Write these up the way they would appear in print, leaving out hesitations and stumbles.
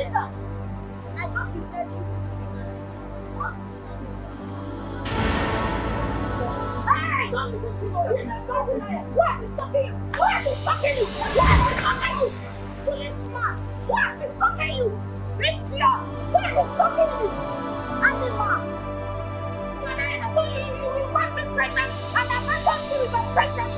Peter! I thought you said you. What? Hey, don't listen to me! He's stopping me! What is stopping you? What is stopping you? What is stopping you? Policeman! What is stopping you? Idiot! What is stopping you? Animals! When I told you you will not be pregnant, and I'm not going to with a pregnancy!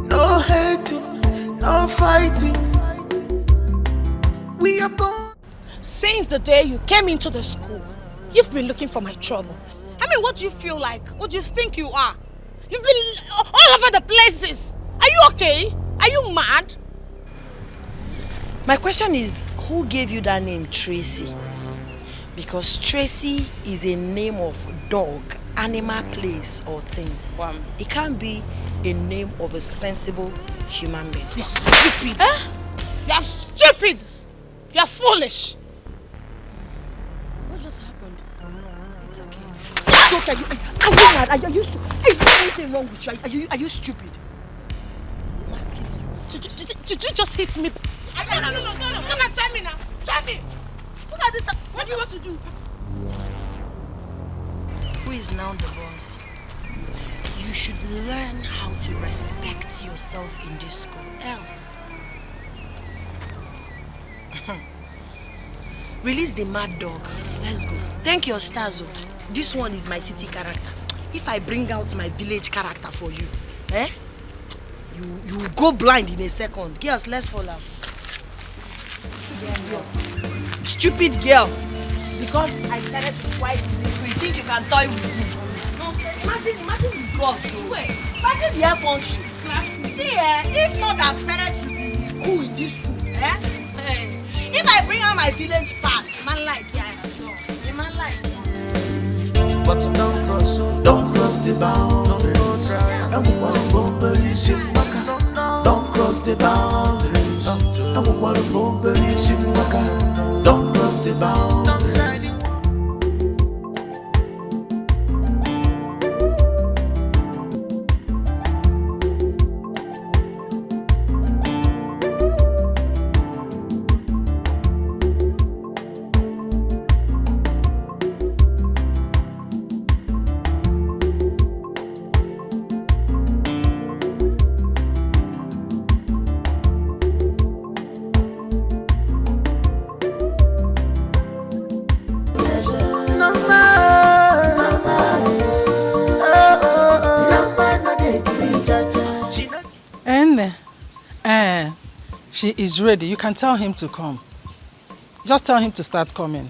No hating, no fighting. We are born. Since the day you came into the school, you've been looking for my trouble. I mean, what do you feel like? What do you think you are? You've been all over the places. Are you okay? Are you mad? My question is, who gave you that name, Tracy? Because Tracy is a name of dog, animal, place, or things. Wow. It can't be a name of a sensible human being. You're stupid. Eh? You're stupid. You're foolish. What just happened? It's okay. It's okay. Are you mad? Is there anything wrong with you? Are you stupid? I'm asking you. Did you just hit me? No. Come on, try me now. Try me. Look at this. What do you want to do? Who is now the boss? You should learn how to respect yourself in this school. Else. Release the mad dog. Let's go. Thank your stars. This one is my city character. If I bring out my village character for you, you will go blind in a second. Girls, let's follow. Stupid girl. Because I started to fight in this school, you think you can toy with me? Nonsense. Imagine the girls. Imagine the air country. See, if not that started to be cool in this school, if I bring out my village part, man like man like. But don't cross the boundaries. And we want to go police in Maka. Don't cross the boundaries. And we want to go police in Maka. Don't cross the boundaries. She is ready. You can tell him to come. Just tell him to start coming.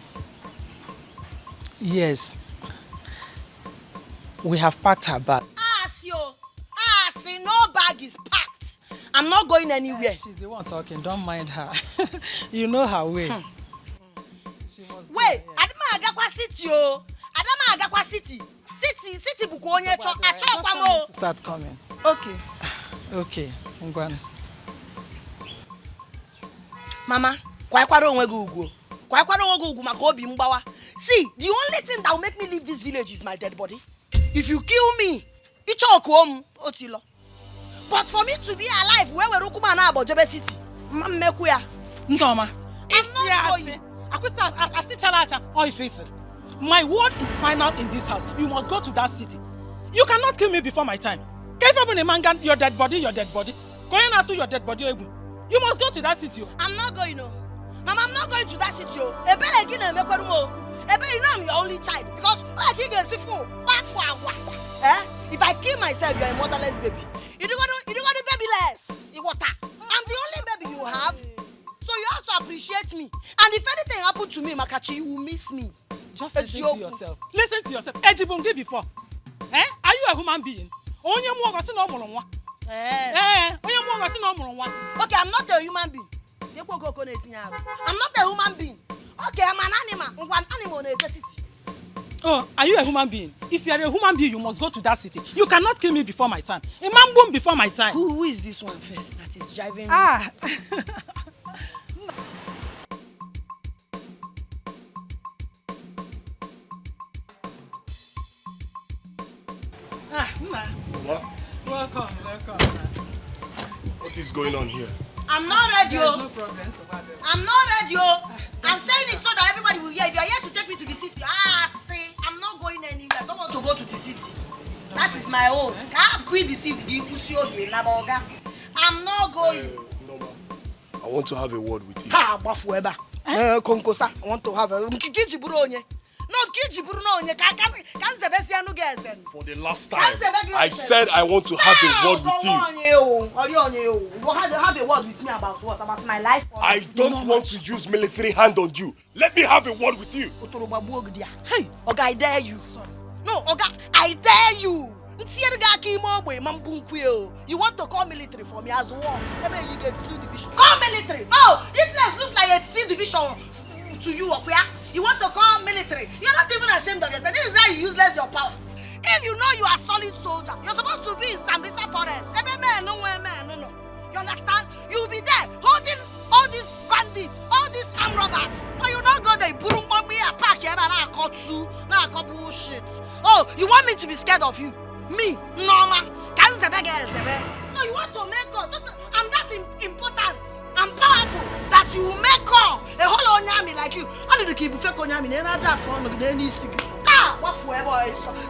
Yes. We have packed her bag. See, no bag is packed. I'm not going anywhere. She's the one talking. Don't mind her. You know her way. She must wait, Adama Agakwa City, oh. Adama Agakwa City. City bukonye cho acho kwamo. Start coming. Okay. Okay. Ngwana. Mama, kwakwara onwe go ugwu. Kwakwara onwe go ugwu maka obi mgbawa. See, the only thing that will make me leave this village is my dead body. If you kill me, ichoku otilo. But for me to be alive, where we rukuma na Abojebe City, mmekuya. Ndoma. I'm not going. My word is final in this house. You must go to that city. You cannot kill me before my time. Your dead body. Going out to your dead body. You must go to that city. I'm not going, no. Mama, I'm not going to that city. You know I'm your only child. Because if I kill myself, you're a motherless baby. You don't want the babyless. I'm the only baby you have. So you have to appreciate me. And if anything happened to me, Makachi, you will miss me. Just listen to yourself. Listen to yourself. Ejibungi before. Are you a human being? Okay, I'm not a human being. I'm not a human being. Okay, I'm an animal. One animal in the city. Oh, are you a human being? If you are a human being, you must go to that city. You cannot kill me before my time. A man boom before my time. Who is this one first that is driving me? Ah. Ma. What? Welcome. What is going on here? I'm not ready, There's yo. no problems about it. I'm not ready, yo. I'm saying it so that everybody will hear. If you are here to take me to the city, see, I'm not going anywhere. I don't want to go to the city. That is my own. Can't quit the city. I'm not going. No, I want to have a word with you. Konkosa. I want to have a For the last time, I said I want to have a word with you. Have a word with me about what? About my life? I don't want to use military hand on you. Let me have a word with you. Hey, Oga, I dare you. No, Oga, I dare you. You want to call military for me as what? Maybe you get 2 division. Call military. Oh, this place looks like a 3 division to you, okay? You want to call military. You're not even ashamed of yourself. This is how you useless your power. If you know you are a solid soldier, you're supposed to be in Sambisa forest. No. You understand? You'll be there holding all these bandits, all these armed robbers. Oh, you not go there, pack here, now I call bullshit. Oh, you want me to be scared of you? Me? Norma. So you want to make up? I'm that important. I'm powerful that you make up a whole onyami like you. I need to keep fake onyami.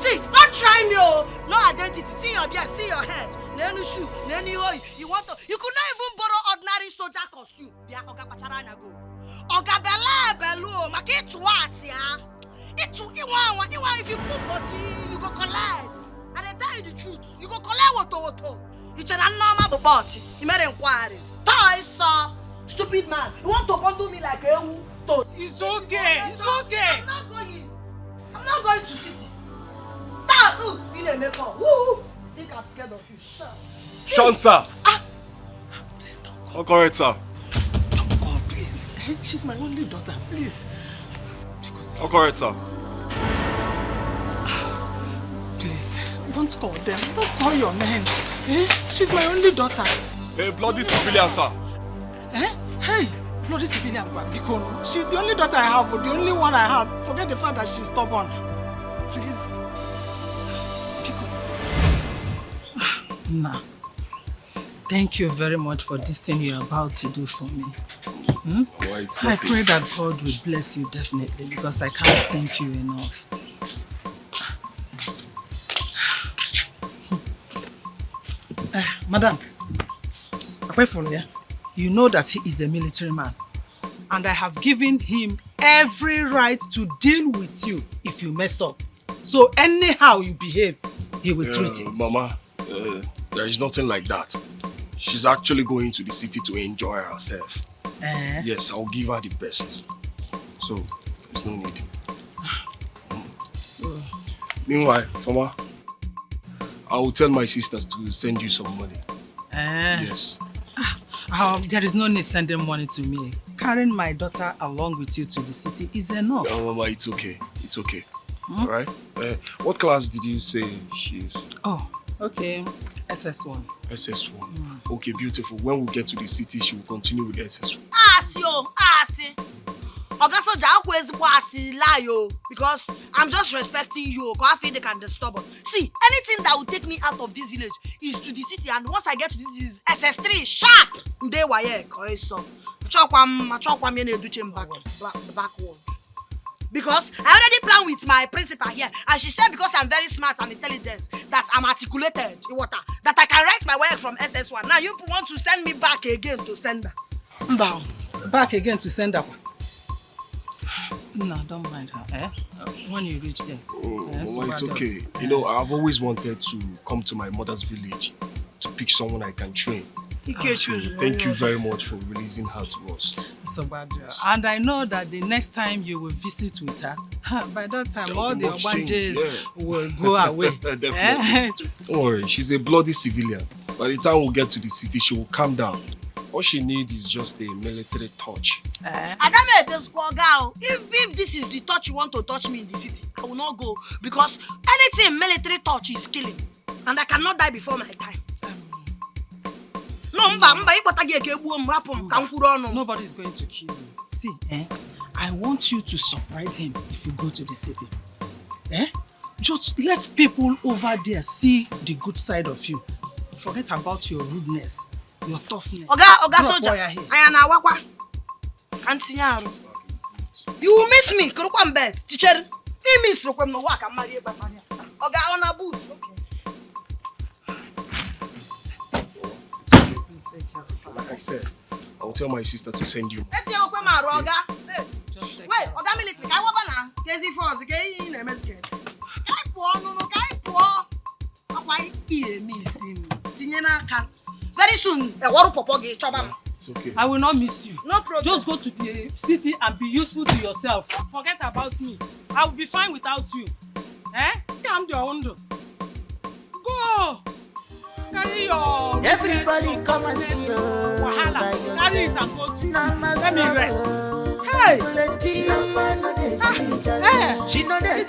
See, don't try me. No identity. See your beard, see your head. You want to? You could not even borrow ordinary soldier costume. Oga Belu, make it what, yeah? If you put body, you go collect. And I tell you the truth, you go collect what. It's an abnormal body. You made inquiries. Toys, stupid man. You want to bundle me like a toad? It's okay. I'm not going to city. You need make up. Think I'm scared of you. Sean, sir. Please don't All correct, sir. Don't call, please. She's my only daughter, please. All correct, sir. Please, don't call them. Don't call your men. She's my only daughter. A bloody civilian, sir. Hey, bloody civilian. Bikono. She's the only daughter I have, the only one I have. Forget the fact that she's stubborn. Please. Nah. Thank you very much for this thing you're about to do for me. Well, I pray that God will bless you definitely because I can't thank you enough. Madam, apart from there, you know that he is a military man and I have given him every right to deal with you if you mess up. So anyhow you behave, he will treat it. Mama, there is nothing like that. She's actually going to the city to enjoy herself. Yes, I'll give her the best. So, there's no need. So, meanwhile, Mama, I will tell my sisters to send you some money. Yes. There is no need sending money to me. Carrying my daughter along with you to the city is enough. No, Mama, it's okay. It's okay. Alright? What class did you say she is? Oh, okay. SS1. SS1. Okay, beautiful. When we get to the city, she will continue with SS1. Because I'm just respecting you. I feel they can disturb us. See, anything that will take me out of this village is to the city, and once I get to this is SS3 sharp. Backward. Because I already planned with my principal here, and she said because I'm very smart and intelligent, that I'm articulated, that I can write my work from SS1. Now you want to send me back again to sender. Back again to sender. No, don't mind her. When you reach there. Well, it's okay. You know, I've always wanted to come to my mother's village to pick someone I can train. Thank you very much for releasing her to us. So bad. And I know that the next time you will visit with her, by that time all the Obanjes will go away. Definitely. Don't worry, she's a bloody civilian. By the time we get to the city, she will calm down. All she needs is just a military touch. If this is the touch you want to touch me in the city, I will not go because anything military touch is killing, and I cannot die before my time. Nobody is going to kill you. See, I want you to surprise him if you go to the city. Just let people over there see the good side of you. Forget about your rudeness, your toughness. Oga soldier, I na wakwa. You will miss me. Kurukwan bet, teacher. He miss prokwem no work and marry a bamania. Oga on a boot. Like I said, I will tell my sister to send you. Let's see Oga. Wait, Oga military. I want banana. Kezi force. Okay, in MS. Very soon, it's okay. I will not miss you. No problem. Just go to the city and be useful to yourself. Forget about me. I will be fine without you. I'm the window. Go. Carry your. Everybody come and see you. Carry it and go to. Let me rest. Hey. She know that.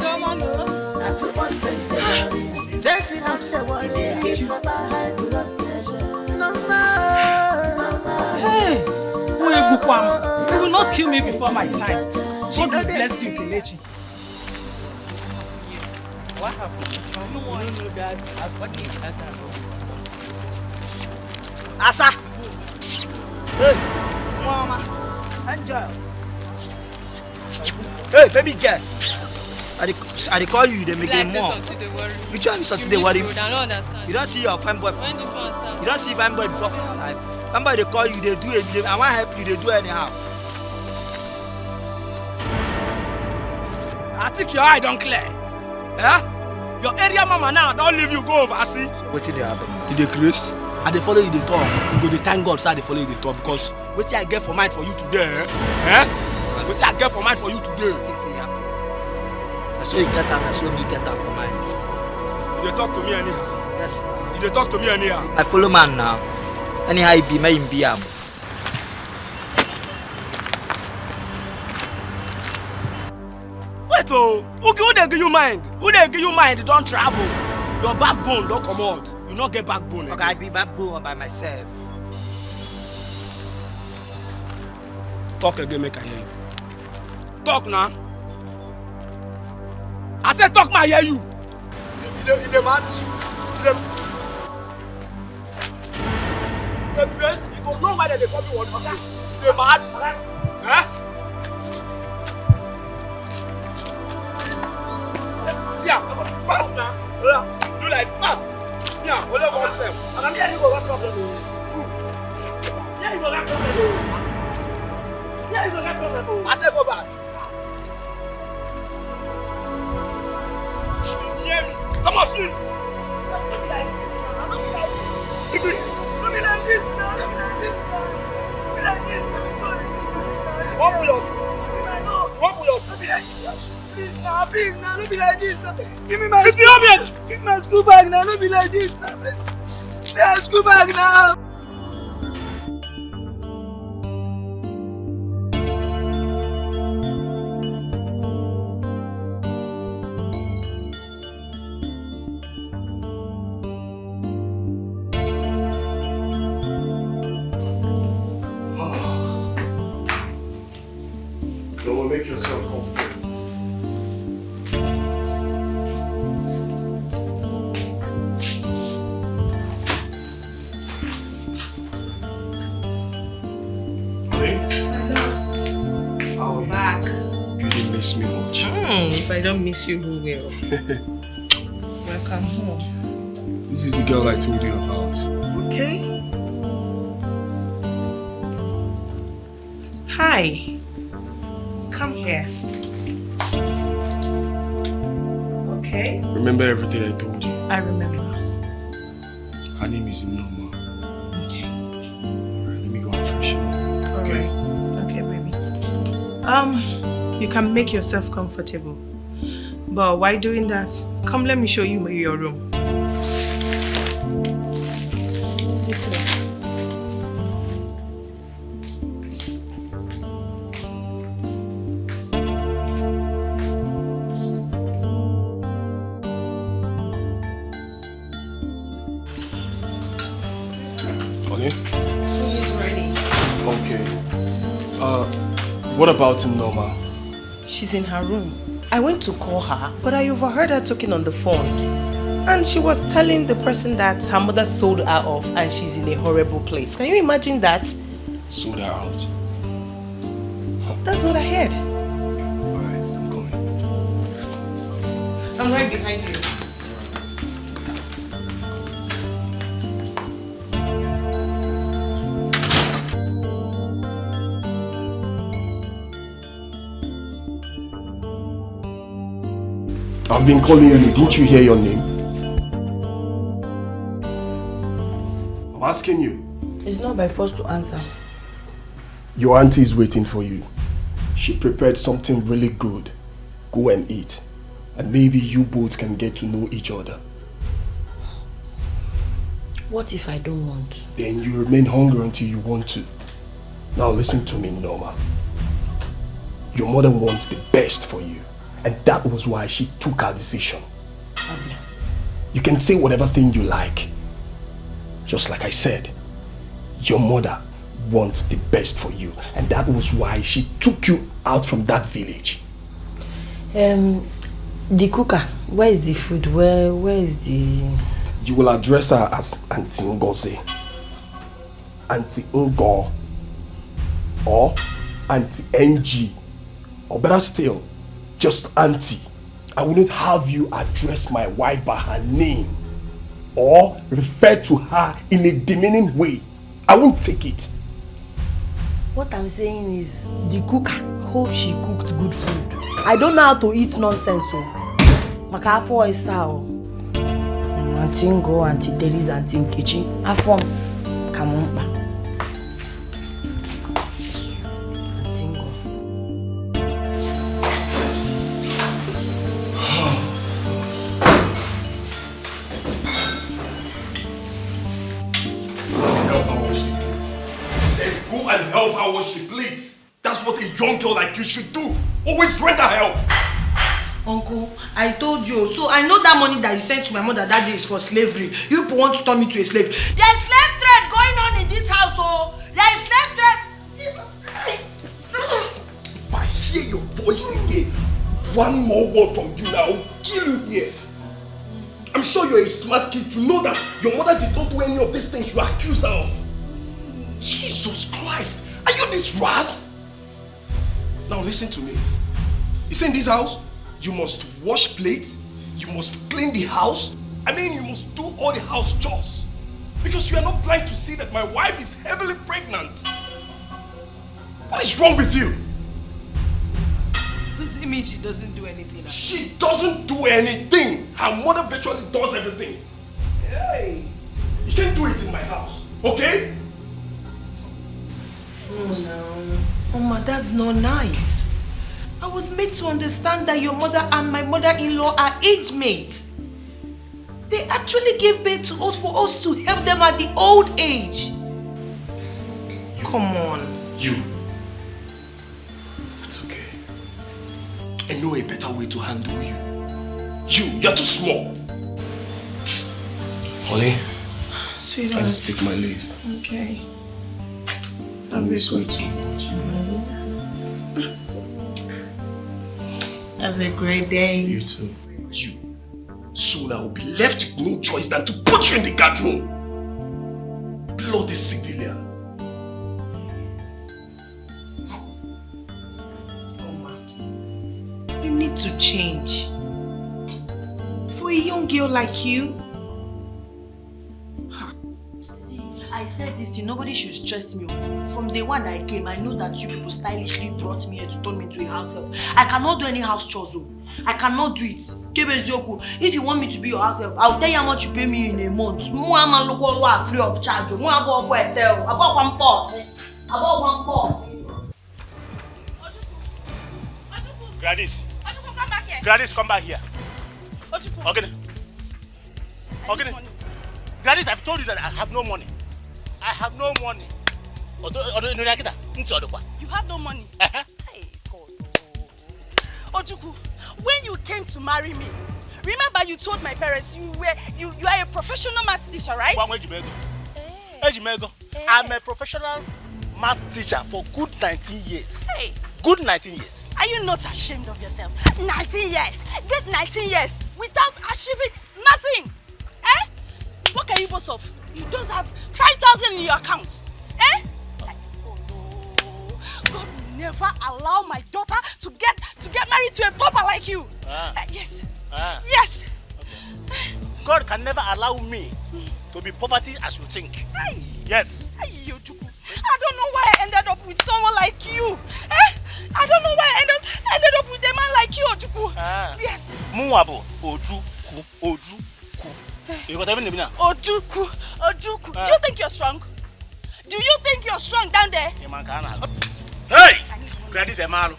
That's what says the worry. Says it up the worry. Keep my mind blood pressure. No more. Hey. You will not kill me before my time. God will bless you, Kelechi. What happened? No one knew that. What is that? Asa. Hey, mama. Angel. Hey, baby girl. I call you, they make it more. Which one is something they worry? You don't see your fine boy. You don't see fine boy before for your life. Somebody they call you, they do it. I want to help you, they do anyhow. I think your eye don't clear. Yeah? Your area mama now don't leave you go overseas. What did they happen? You dey craze? I dey follow you dey talk. You go dey thank God say I dey follow you dey talk because what I get for mind for you today, What I get for mind for you today. That's why you get that, that's why me get that for mind. You dey talk to me anyhow? Yes. You dey talk to me anyhow? I follow man now. Anyhow he be, may him be am. Wait oh, who dey give you mind? Who dey give you mind? Don't travel. Your backbone don't come out. You not get backbone again. Okay, I be backbone by myself. Talk again, make I hear you. Talk now. I said talk, I hear you. You the man. You the dress. You go know why they call me one. Okay. You the man. See, pass now. Do like pass. Yeah, only one step. And I'm here. You go run problem. Yeah, you go run problem. Yeah, you go run problem. I said go back. Come on, sleep. Don't be like this now. Don't be like this. Don't be like this now. Don't be like this now. Don't be like this. Don't be sorry. What will you do? What will you do? Don't be like this. Please now. Please now. Don't be like this now. Give me my school bag. Give me my school bag now. Don't be like this now. Give me my school bag now. Make yourself comfortable. Honey? How are you? Back. You didn't miss me much. If I don't miss you, who will? Welcome home. This is the girl I told you about. Okay. Hi. Come here. Okay. Remember everything I told you? I remember. Her name is Norma. Okay. Alright, let me go and freshen up. Okay? Okay, baby. You can make yourself comfortable. But while doing that, come let me show you your room. This way. Honey? He's ready. Okay. What about Norma? She's in her room. I went to call her, but I overheard her talking on the phone. And she was telling the person that her mother sold her off and she's in a horrible place. Can you imagine that? Sold her out. That's what I heard. Alright, I'm coming. I'm right behind you. I've been calling you. Didn't you hear your name? I'm asking you. It's not by force to answer. Your auntie is waiting for you. She prepared something really good. Go and eat. And maybe you both can get to know each other. What if I don't want? Then you remain hungry until you want to. Now listen to me, Norma. Your mother wants the best for you. And that was why she took her decision. You can say whatever thing you like. Just like I said, your mother wants the best for you. And that was why she took you out from that village. The cooker, where is the food? Where is the... You will address her as Auntie Ngozi, Auntie Ngo, or Auntie NG, or better still, just Auntie. I wouldn't have you address my wife by her name or refer to her in a demeaning way. I won't take it. What I'm saying is, the cooker, hope she cooked good food. I don't know how to eat nonsense, so. Makafo is sao. Auntie Ngo, Auntie Teresa, Auntie Nkechi. Afom, Kamumba. Auntie Ngo. Help her wash the plate. I said go and help her wash the plate. That's what a young girl like you should do. Always render help. Uncle, I told you. So I know that money that you sent to my mother that day is for slavery. You people want to turn me to a slave. There's slave trade going on in this house, oh. There's slave trade. If I hear your voice again, one more word from you now, I will kill you here. I'm sure you're a smart kid to know that your mother did not do any of these things you are accused her of. Jesus Christ, are you this ras? Now listen to me. You see in this house, you must wash plates, you must clean the house, you must do all the house chores. Because you are not blind to see that my wife is heavily pregnant. What is wrong with you? Does it mean she doesn't do anything? She doesn't do anything. Her mother virtually does everything. Hey, you can't do it in my house, okay? Oh no. Mama, that's not nice. I was made to understand that your mother and my mother-in-law are age mates. They actually gave birth to us for us to help them at the old age. Come on. You. It's okay. I know a better way to handle you. You're too small. Honey, Sweetheart. I just take my leave. Okay. I miss you too much. Have a great day. You too. You. Soon I will be left with no choice than to put you in the guard room. Bloody civilian. Mama, you need to change. For a young girl like you. See, I said this thing, nobody should stress me. From day one that I came, I know that you people stylishly brought me here to turn me into a house help. I cannot do any house chores. I cannot do it. If you want me to be your house help, I'll tell you how much you pay me in a month. I'm free of charge. I got one pot. Gladys. Come back here. Gladys, come back here. Okay. Gladys, I've told you that I have no money. I have no money. You have no money? Hey, God. Ojuku, when you came to marry me, remember you told my parents you are a professional maths teacher, right? I'm a professional math teacher for good 19 years. Hey. Good 19 years. Are you not ashamed of yourself? 19 years. Get 19 years without achieving nothing. Eh? What can you boast of? You don't have 5,000 in your account. Eh? Like, oh no. God will never allow my daughter to get married to a pauper like you. Yes. Yes. Okay. God can never allow me to be poverty as you think. Hey. Yes. Hey, I don't know why I ended up with someone like you. Eh? I don't know why I ended up with a man like you, Ojuku. Yes. Muwabo, Ojuku. You got everything now? Ojuku. Do you think you're strong? Do you think you're strong down there? Hey! Gladys Emalo.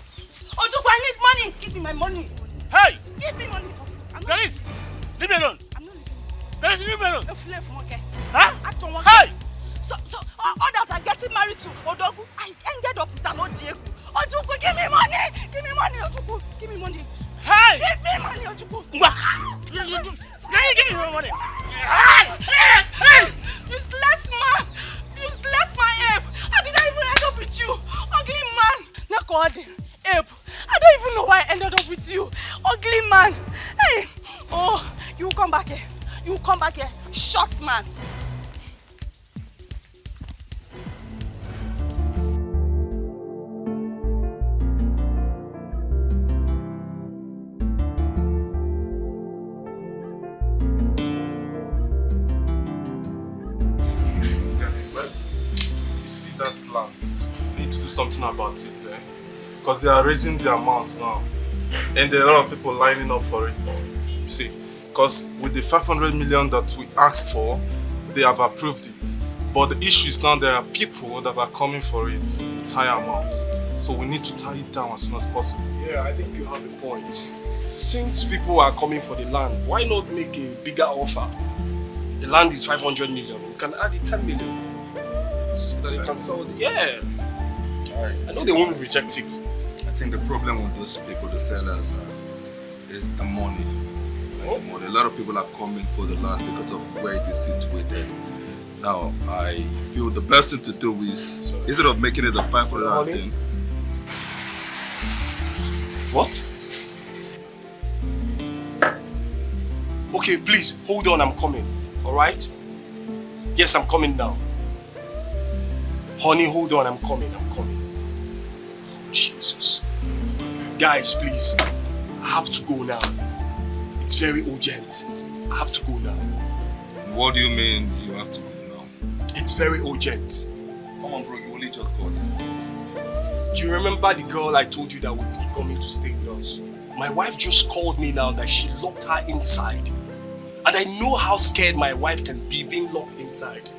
Ojuku, I need money. Give me my money. Hey! Give me money for food. Gladys, leave me alone. I'm not leaving. Gladys, leave me alone. Huh? Hey! So others are getting married to Odogu. I ended up with an Odiegu. Ojuku, give me money! Give me money, Ojuku! Give me money! Hey! Give me money, Ojuku! Give me money! Useless man! Useless man, Abe! How did I even end up with you? Ugly man! Nakodi, Abe! I don't even know why I ended up with you. Ugly man! Hey! Oh, you come back here. You come back here. Short man! That land, we need to do something about it, because they are raising the amounts now, and there are a lot of people lining up for it. You see, because with the 500 million that we asked for, they have approved it. But the issue is now there are people that are coming for it with higher amount, so we need to tie it down as soon as possible. Yeah, I think you have a point. Since people are coming for the land, why not make a bigger offer? The land is 500 million. We can add it 10 million. So that they can sell it. Yeah. I know they won't reject it. I think the problem with those people, the sellers, is the money. Like the money. A lot of people are coming for the land because of where it is situated. Now, I feel the best thing to do is, instead of making it a 500 thing. What? Okay, please, hold on, I'm coming. Alright? Yes, I'm coming now. Honey, hold on, I'm coming. Oh, Jesus. Guys, please. I have to go now. It's very urgent. I have to go now. What do you mean you have to go now? It's very urgent. Come on, bro, you only just got it. Do you remember the girl I told you that would be coming to stay with us? My wife just called me now that she locked her inside. And I know how scared my wife can be being locked inside.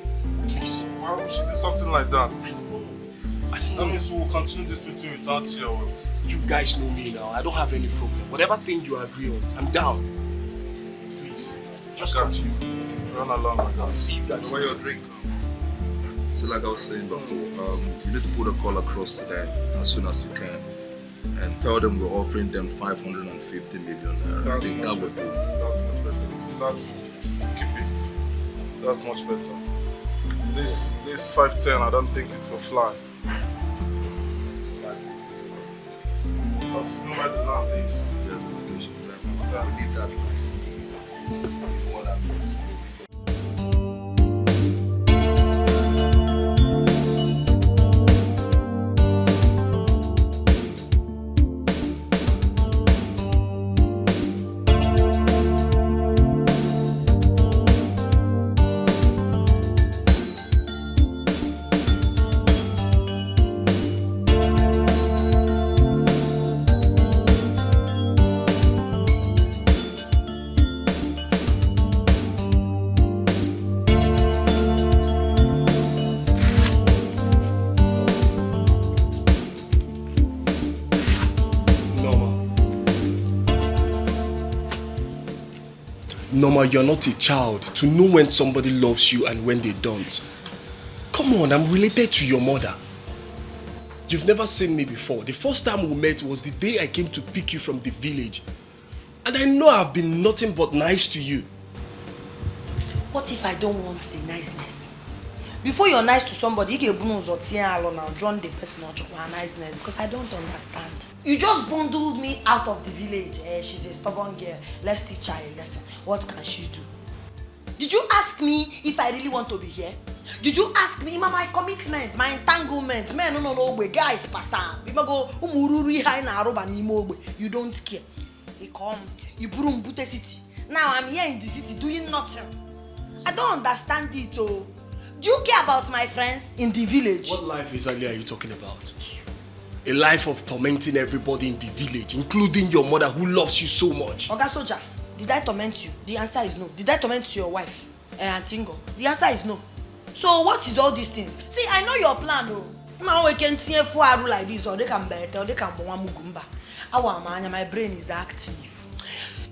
Please. Why would she do something like that? I don't know. That means we will continue this meeting without you or what? You guys know me now. I don't have any problem. Whatever thing you agree on, I'm down. Please. Just continue. Run along like that. I'll see you guys. Where your drink? So like I was saying before, you need to put a call across to them as soon as you can. And tell them we're offering them 550 million. I think that would do. That's much better. That will keep it. That's much better. This 510, I don't think it will fly. Because you know where the land is. So we need that. Norma, you're not a child to know when somebody loves you and when they don't. Come on, I'm related to your mother. You've never seen me before. The first time we met was the day I came to pick you from the village. And I know I've been nothing but nice to you. What if I don't want the niceness? Before you're nice to somebody, you get now join the person or niceness because I don't understand. You just bundled me out of the village. She's a stubborn girl. Let's teach her a lesson. What can she do? Did you ask me if I really want to be here? Did you ask me my commitment, my entanglement? Man, no, guys, passa. You don't care. You come, you bring Bute city. Now I'm here in the city doing nothing. I don't understand it. Oh. Do you care about my friends in the village? What life exactly are you talking about? A life of tormenting everybody in the village, including your mother who loves you so much. Oga Soldier, did I torment you? The answer is no. Did I torment your wife, Antingo? The answer is no. So what is all these things? See, I know your plan. Oh, we can see if I like this, or they can bet, or they can go mugumba. My brain is active.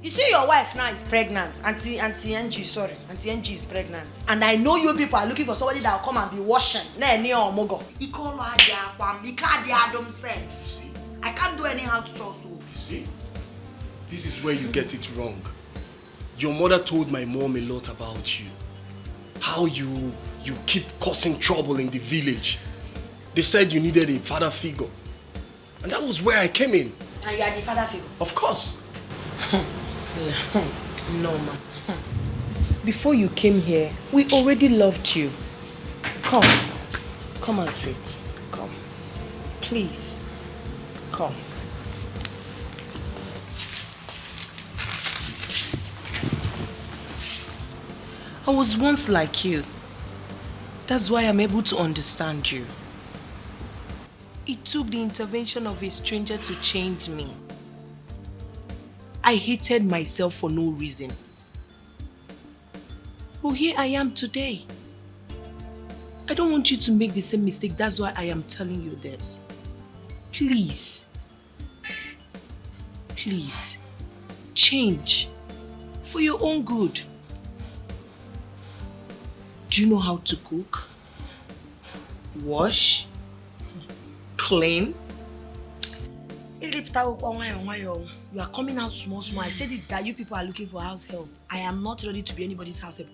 You see, your wife now is pregnant. Auntie NG is pregnant. And I know you people are looking for somebody that will come and be washing. He call her themself. See? I can't do any house chores. You see? This is where you get it wrong. Your mother told my mom a lot about you. How you keep causing trouble in the village. They said you needed a father figure. And that was where I came in. And you are the father figure? Of course. No, ma. Before you came here, we already loved you. Come and sit. Come. Please. Come. I was once like you. That's why I'm able to understand you. It took the intervention of a stranger to change me. I hated myself for no reason. But here I am today. I don't want you to make the same mistake. That's why I am telling you this. Please. Please. Change. For your own good. Do you know how to cook? Wash? Clean? You are coming out small. I said it that you people are looking for house help. I am not ready to be anybody's house help.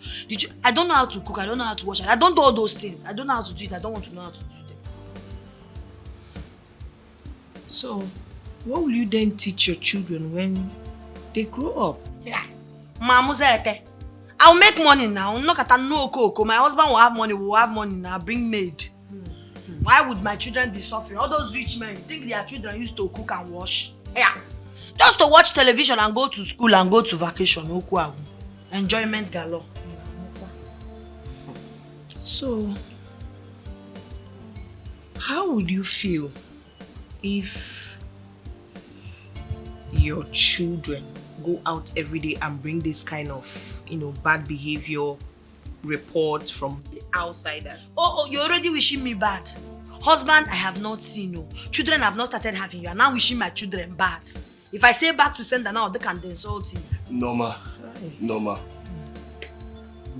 I don't know how to cook. I don't know how to wash. I don't do all those things. I don't know how to do it. I don't want to know how to do them. So, what will you then teach your children when they grow up? Yeah. I'll make money now. My husband will have money. We'll have money now. Bring maid. Why would my children be suffering? All those rich men, you think their children used to cook and wash? Yeah. Just to watch television and go to school and go to vacation. Enjoyment galore. So, how would you feel if your children go out every day and bring this kind of, bad behavior report from the outsider? Oh, you're already wishing me bad. Husband, I have not seen you. Children have not started having you. I'm now wishing my children bad. If I say back to sender now, they can insult you. Norma,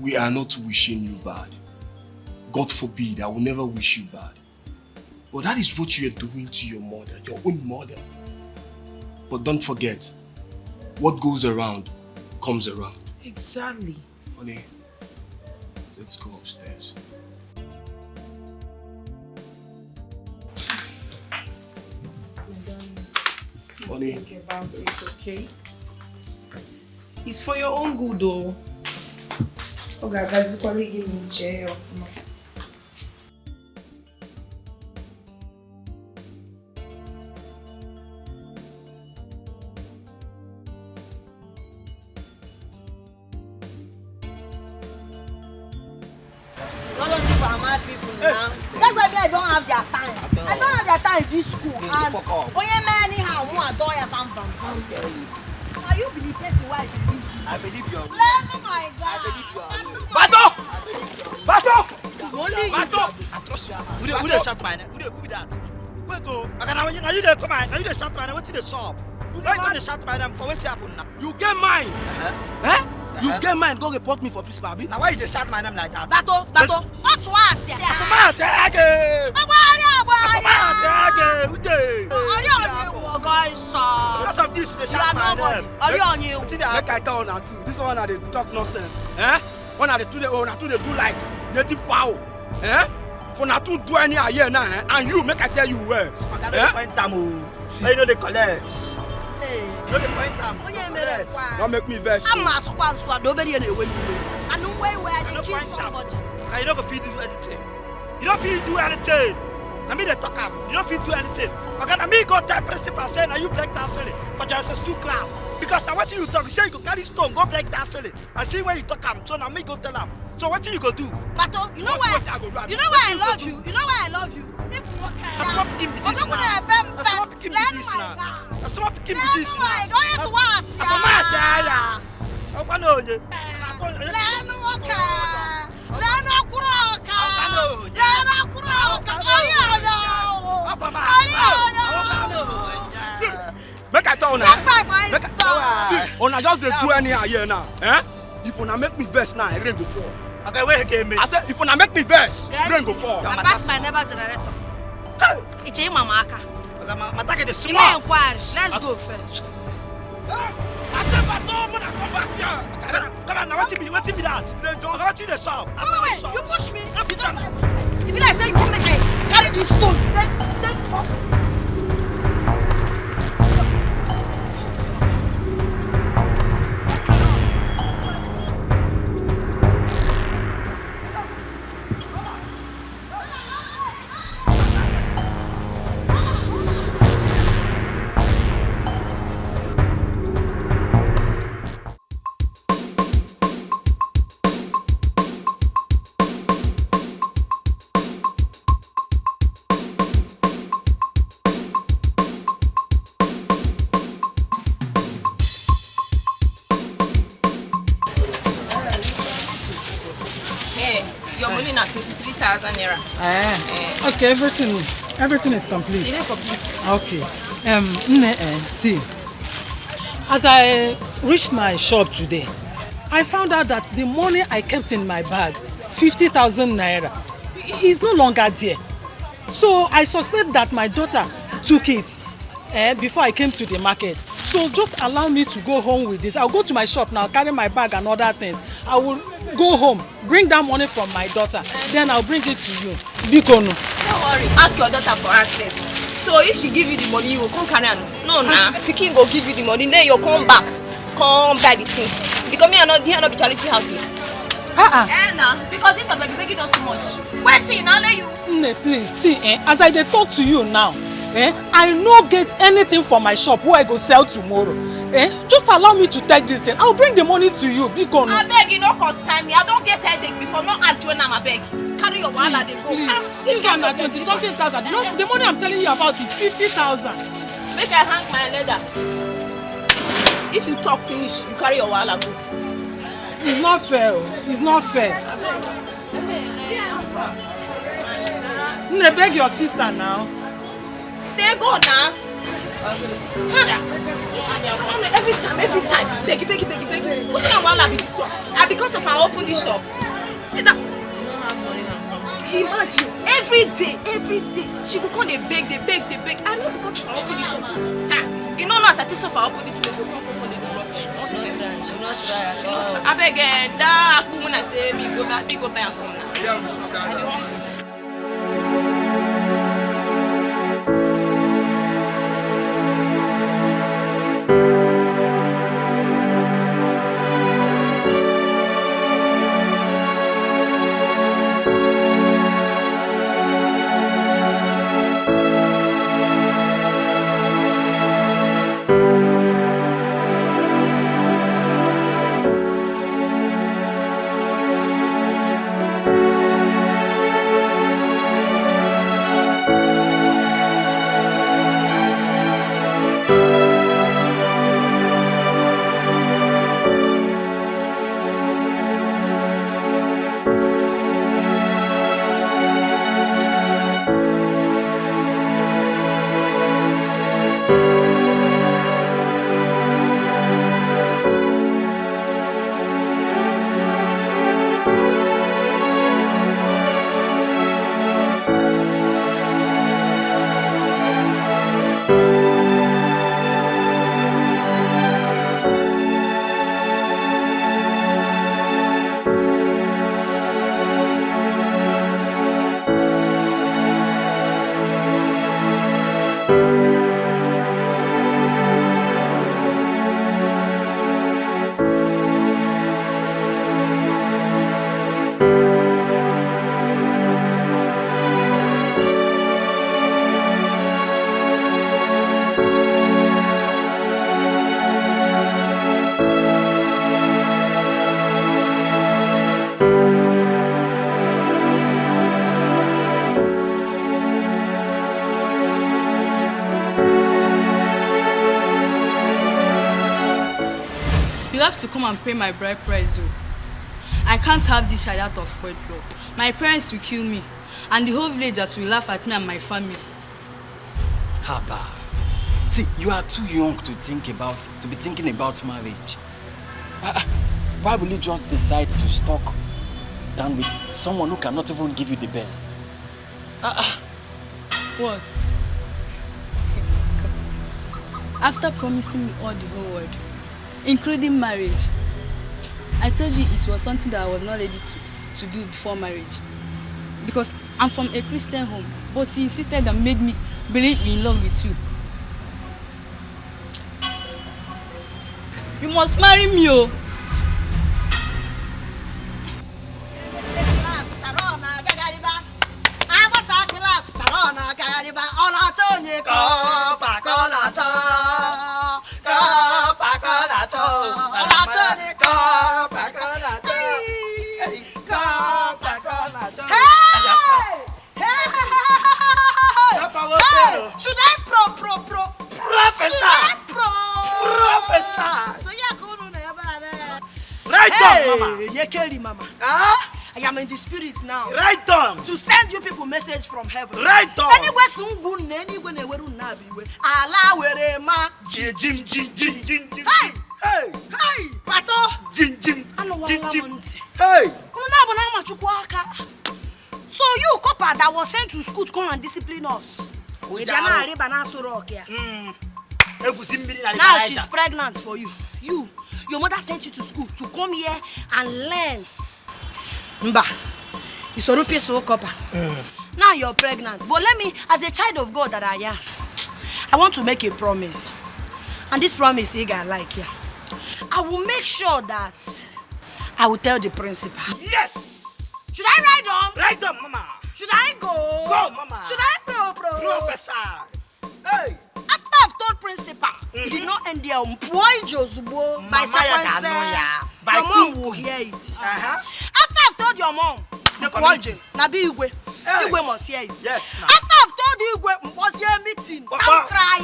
we are not wishing you bad. God forbid, I will never wish you bad. But that is what you are doing to your mother, your own mother. But don't forget, what goes around comes around. Exactly. Honey, let's go upstairs. Honey, think about it, okay? It's for your own good, though. Okay, guys, equally give me a chair off now. That's why I don't have their time. I don't have their time in this school. And anyhow, now you be the person why you busy. I believe you. Oh my God. Bato! Only Bato! I trust you. Who they shot my name? Who be that? Wait, now you dey come out. Now you dey shot my name. What did they solve? Why you dey shot my name for what happen now? You get mine. You get mine, go report me for principal, abi? Now why you dey shout my name like that? Bato! What's what? Because of this, they shout my name. Make I tell you, this one are they talk nonsense. One are they do like native foul. Eh? For not to do any here now, and you make I tell you where. I don't point them. You know they collect. Hey. No they point them. Don't make me vex. I'm not one nobody anyway. I know where they kill somebody. You don't feel do anything. You don't feel do anything. I mean they talk up. You don't feel do anything. Okay, I mean go tell principal say now you break that silly for just 2 class. Because now what you talk, you say you go carry stone, go break that silly. I see where you talk am. So now me go tell them. So what you go do? Bato, you know why? You know why I love you? You know why I love you? If you walk out. That's what picking me this now. That's what picking me this now. That's what picking me this now. Go ahead to what? That's what my tell. I want to know you. Leno oka. Leno kuroka. Leno kuroka. Make I tell now. See, on just dey do any here now. Eh? If una make me vex now, rain go fall. Okay, where again, me? I said, if una make me vex, rain go fall. I pass my never generator. It's in Mama Aka. My target is Give small. me inquiries. Let's go first. I said, but no, when I come back here. Come on, now what you be that? What you the solve? Wait, you push me. If you like say you want me to carry this stone, then your money now 23,000 naira. Okay, everything is complete. It is complete. Okay. See, as I reached my shop today, I found out that the money I kept in my bag, 50,000 naira, is no longer there. So I suspect that my daughter took it before I came to the market. So just allow me to go home with this. I'll go to my shop now, carry my bag and other things. I will go home, bring that money from my daughter, then I'll bring it to you. Bikono. Don't worry, ask your daughter for access. So if she give you the money, you will come carry her. No, nah. Pikin go give you the money, then you'll come back, come buy the things. Because me and not be charity house. Nah, because this is begging not too much. Wait till I'll let you. Please see, as I talk to you now, I no get anything for my shop where I go sell tomorrow. Just allow me to take this thing. I'll bring the money to you. Bikono. I beg you, no concern me. I don't get headache before. No act when I'm a beg. Carry your wallet and go. This one at 20-something thousand. No, the money I'm telling you about is 50,000. Make I hang my leather. If you talk finish, you carry your wallet go. It's not fair. It's not fair. Beg your sister now. They go now. Every time. Beg. Which kind of wallet be this one? And because of I open this shop. See that? Imagine every day she go come they beg. I know because I open this shop. You know as I take so far open this place, you come this rubbish. I beg and that when I say me go back and come now. You have to come and pay my bride price, oh. I can't have this child out of wedlock. My parents will kill me, and the whole villagers will laugh at me and my family. Haba. See, you are too young to be thinking about marriage. Why will you just decide to stock down with someone who cannot even give you the best? What? After promising me all the whole world, including marriage, I told you it was something that I was not ready to do before marriage. Because I'm from a Christian home, but he insisted and made me believe in love with you. You must marry me, oh. Should I Professor. So yeah, go on Right on, Mama. Yekeli, Mama. I am in the spirit now. Right on. To send you people message from heaven. Right on. Anywhere soon anywhere neweru nabiwe. Allah were ma jim. Hey. Pato. Jim. Hey. So you copper that was sent to school to come and discipline us. Now she's pregnant for you. Your mother sent you to school to come here and learn. Mba, it's a so copper. Now you're pregnant. But let me, as a child of God that I am, I want to make a promise. And this promise, I like you. I will make sure that I will tell the principal. Yes! Should I ride on? Ride on, Mama. Should I go? Go, Mama. Should I Professor. Hey. After I've told principal, it did not end there. By sequence, your mom will hear it. After I've told your mom, Nabi Igwe must hear it. Yes. After I've told you Igwe was your meeting, don't cry.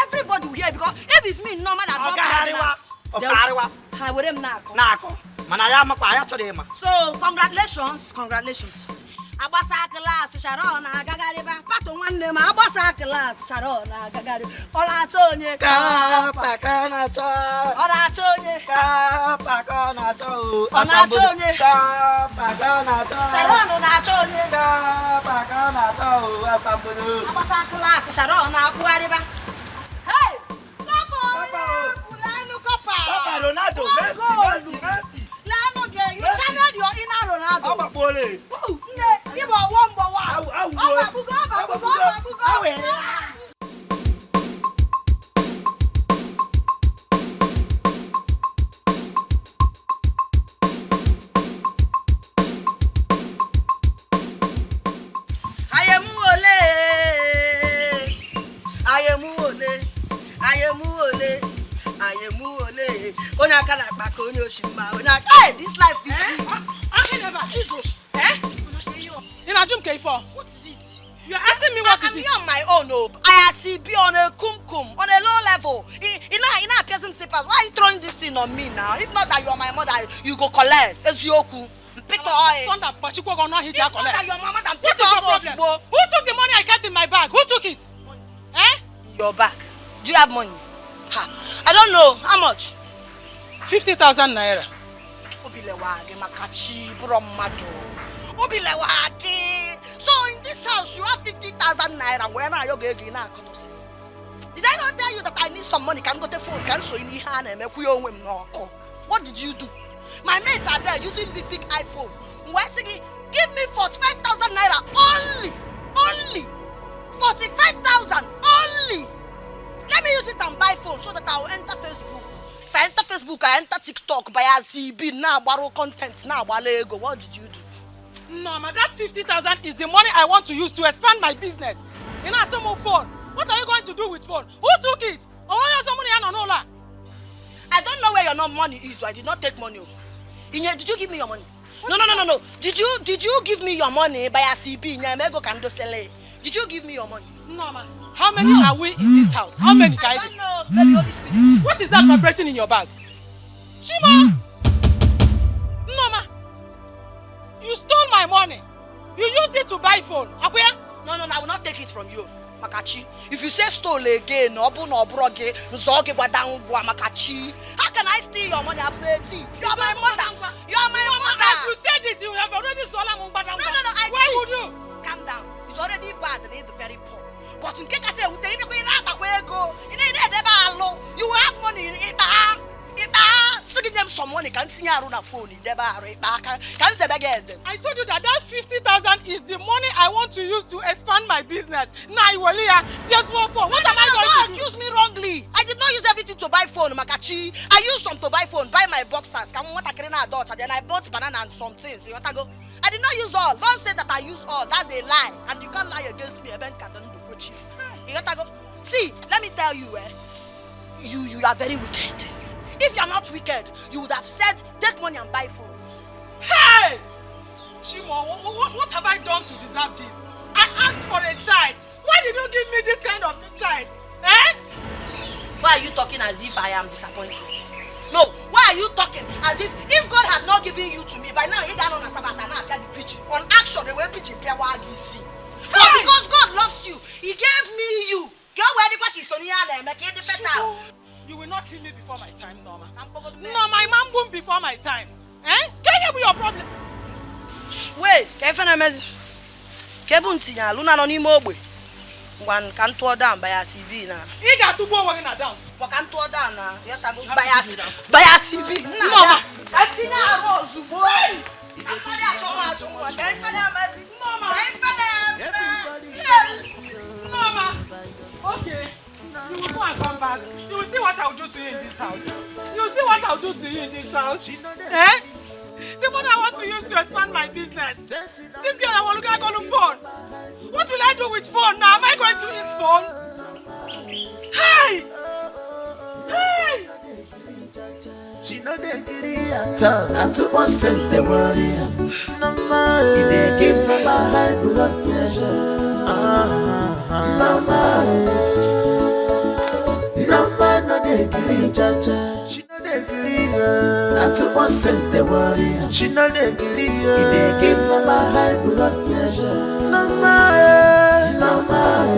Everybody will hear it because if it's me, no man So congratulations. Abasa class Sharon Gagariba Pato one name Abasa class Sharon Gagari Olatonye Kapakanato Olatonye Kapakanato Olatonye Kapakanato Sharon Olatonye Kapakanato Asambudu Abasa class Sharon Aquariba. Hey Papa Ronaldo Messi Lano girl, you channeled your inner Ronaldo. Papa Bole. You are one by one. Hey, this life is Jesus. What is it? You're asking me what is it? I'm on my own. I see be on a kumkum, on a low level. In a person slippers. Why are you throwing this thing on me now? If not that you are my mother, you go collect. It's Yoku. Pick the oil. If not that your mama, then pick the oil. Who took the money I kept in my bag? Who took it? Your bag. Do you have money? I don't know. How much? 50,000 naira. So in this house you have 50,000 naira. When are you going to? Did I not tell you that I need some money? Can go to phone? Can so in your hand and make you What did you do? My mates are there using big iPhone. Give me 45,000 naira only 45,000 only. Let me use it and buy phone so that I will enter Facebook. If I enter Facebook, I enter TikTok, buy a CB, now borrow content, now Lego. What did you do? No, ma, that 50,000 is the money I want to use to expand my business. You know, some more phone. What are you going to do with phone? Who took it? I don't know where your money is, so I did not take money. Did you give me your money? No. Did you give me your money by a CB? Did you give me your money? No, man. How many are we in this house? How many, Kaide? I don't know. Maybe Holy Spirit. What is that vibrating in your bag? Shima! Noma! You stole my money. You used it to buy phone. Akuya? No, I will not take it from you. Makachi. If you say stole again, Makachi. How can I steal your money? I'm a thief. You are my mother. You are my mother. If you said it, you have already stolen my money. No. Why would you? Calm down. It's already bad and it's very poor. But in case you will have money in it. Some money can see around a phone. I told you that 50,000 is the money I want to use to expand my business. Now you will hear just one phone. What am I going to do? Don't accuse me wrongly. I did not use everything to buy phone, Makachi. I used some to buy phone, buy my boxers. Then I bought banana and some things. I did not use all. Don't say that I use all. That's a lie. And you can't lie against me. See, let me tell you, you are very wicked. If you are not wicked, you would have said, take money and buy phone. Hey! Shimo, what have I done to deserve this? I asked for a child. Why did you give me this kind of a child? Eh? Why are you talking as if I am disappointed? No, why are you talking as if God had not given you to me, by now he got on a Sabbath and now I the preaching. On action, they were preaching prayer while you see. But because God loves you, he gave me you. You will not kill me before my time, Norma. No, my mom won't before my time. Eh? Can you be your problem? Wait, Luna no nimo ogbe. One can tour down by a CB now. You got to go down. What can tour down now? You have to go by a CB. Norma. I think I was boy. Mama. Okay. You will go and come back. You will see what I will do to you in this house. You will see what I will do to you in this house. Eh? The money I want to use to expand my business. This girl I want to go on phone. What will I do with phone now? Am I going to eat phone? Hey! Hey! She know they agree at all. Not too much sense they worry. No more. They give me my high blood pressure. No more. No man, no they agree, cha-cha. She know they agree. Not too much sense they worry. She know they agree. They give me my high blood pressure. No more. No more.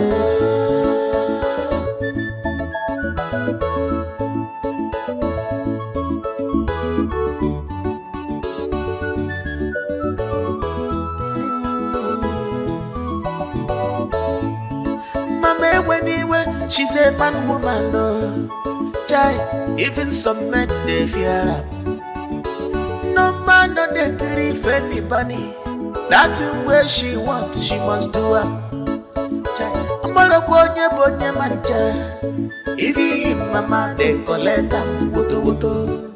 Anyway, she's a man, woman, no. Chai, even some men they fear her. No man, no they grieve anybody. That's where she wants, she must do it. Chai, I'm all a bonye mancha. If you mama, they collect them, wuto.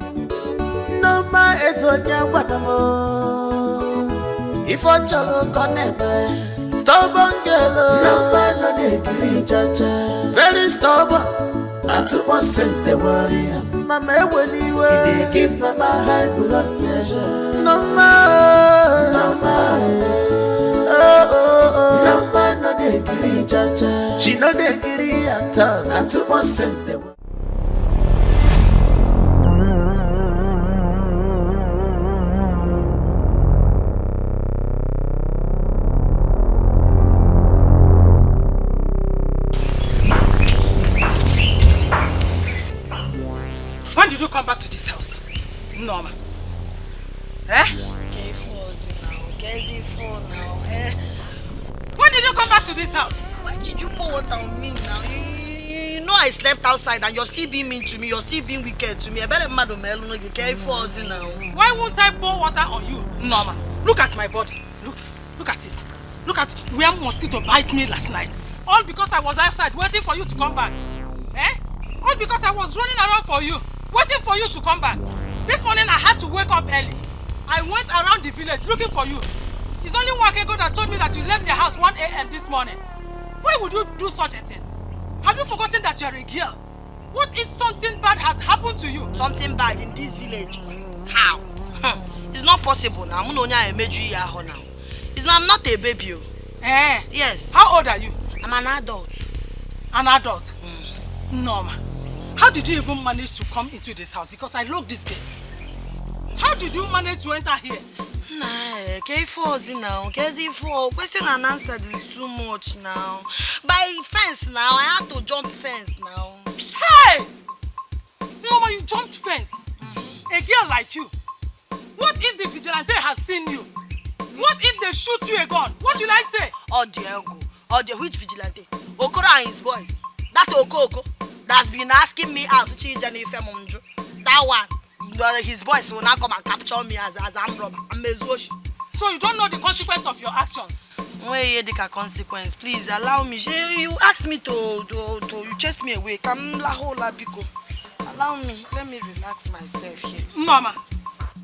No man is on your wadamo. If I chalo connect. Stubborn girl, no man, no they agree, cha-cha. Very stubborn, not too much sense they worry. Mama, when you were, they give mama high blood pressure. No more, no more. Oh. No man, no they agree, cha-cha. She no they agree at all, not too much sense they worry. When did you come back to this house? Norma. Eh? When did you come back to this house? Why did you pour water on me now? You know I slept outside and you're still being mean to me. You're still being wicked to me. I better mad on you can't force it now. Why won't I pour water on you, Norma? Look at my body. Look at it. Look at where mosquito bite me last night. All because I was outside waiting for you to come back. Eh? All because I was running around for you, waiting for you to come back. This morning I had to wake up early. I went around the village looking for you. It's only one ago that told me that you left the house 1 a.m. this morning. Why would you do such a thing? Have you forgotten that you are a girl? What if something bad has happened to you? Something bad in this village? How? It's not possible now. I'm not a baby. Eh? Yes. How old are you? I'm an adult. An adult? No, ma. How did you even manage to come into this house? Because I locked this gate. How did you manage to enter here? Nah, K4 now. KZ4. Question and answer is too much now. By fence now. I had to jump fence now. Hey! Mama, you jumped fence. A girl like you. What if the vigilante has seen you? What if they shoot you a gun? What will I say? Oh, Diego. Oh, the which vigilante? Okoro and his boys. That Okoko that's been asking me out to change any Monjo. That one. His boys will now come and capture me as I'm robber. I'm Mezoshi. So you don't know the consequence of your actions? Wait, the consequence. Please allow me. You asked me to you chased me away. Come la hola biko. Allow me. Let me relax myself here. Mama,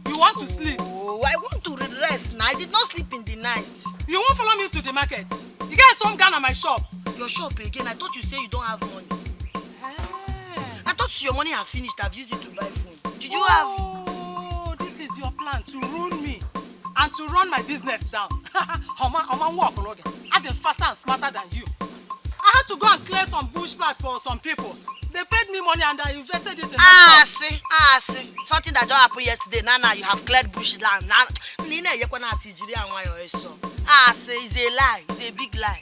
you want to sleep? Oh, I want to rest now. I did not sleep in the night. You won't follow me to the market? You get some gun at my shop. Your shop again? I thought you say you don't have money. I thought your money had finished. I've used it to buy food. Did you have? Oh, this is your plan to ruin me and to run my business down. I'm walking. I'm faster and smarter than you. I had to go and clear some bushback for some people. They paid me money and I invested it in see. Something that just happened yesterday. Now you have cleared bush land. See, it's a lie. It's a big lie.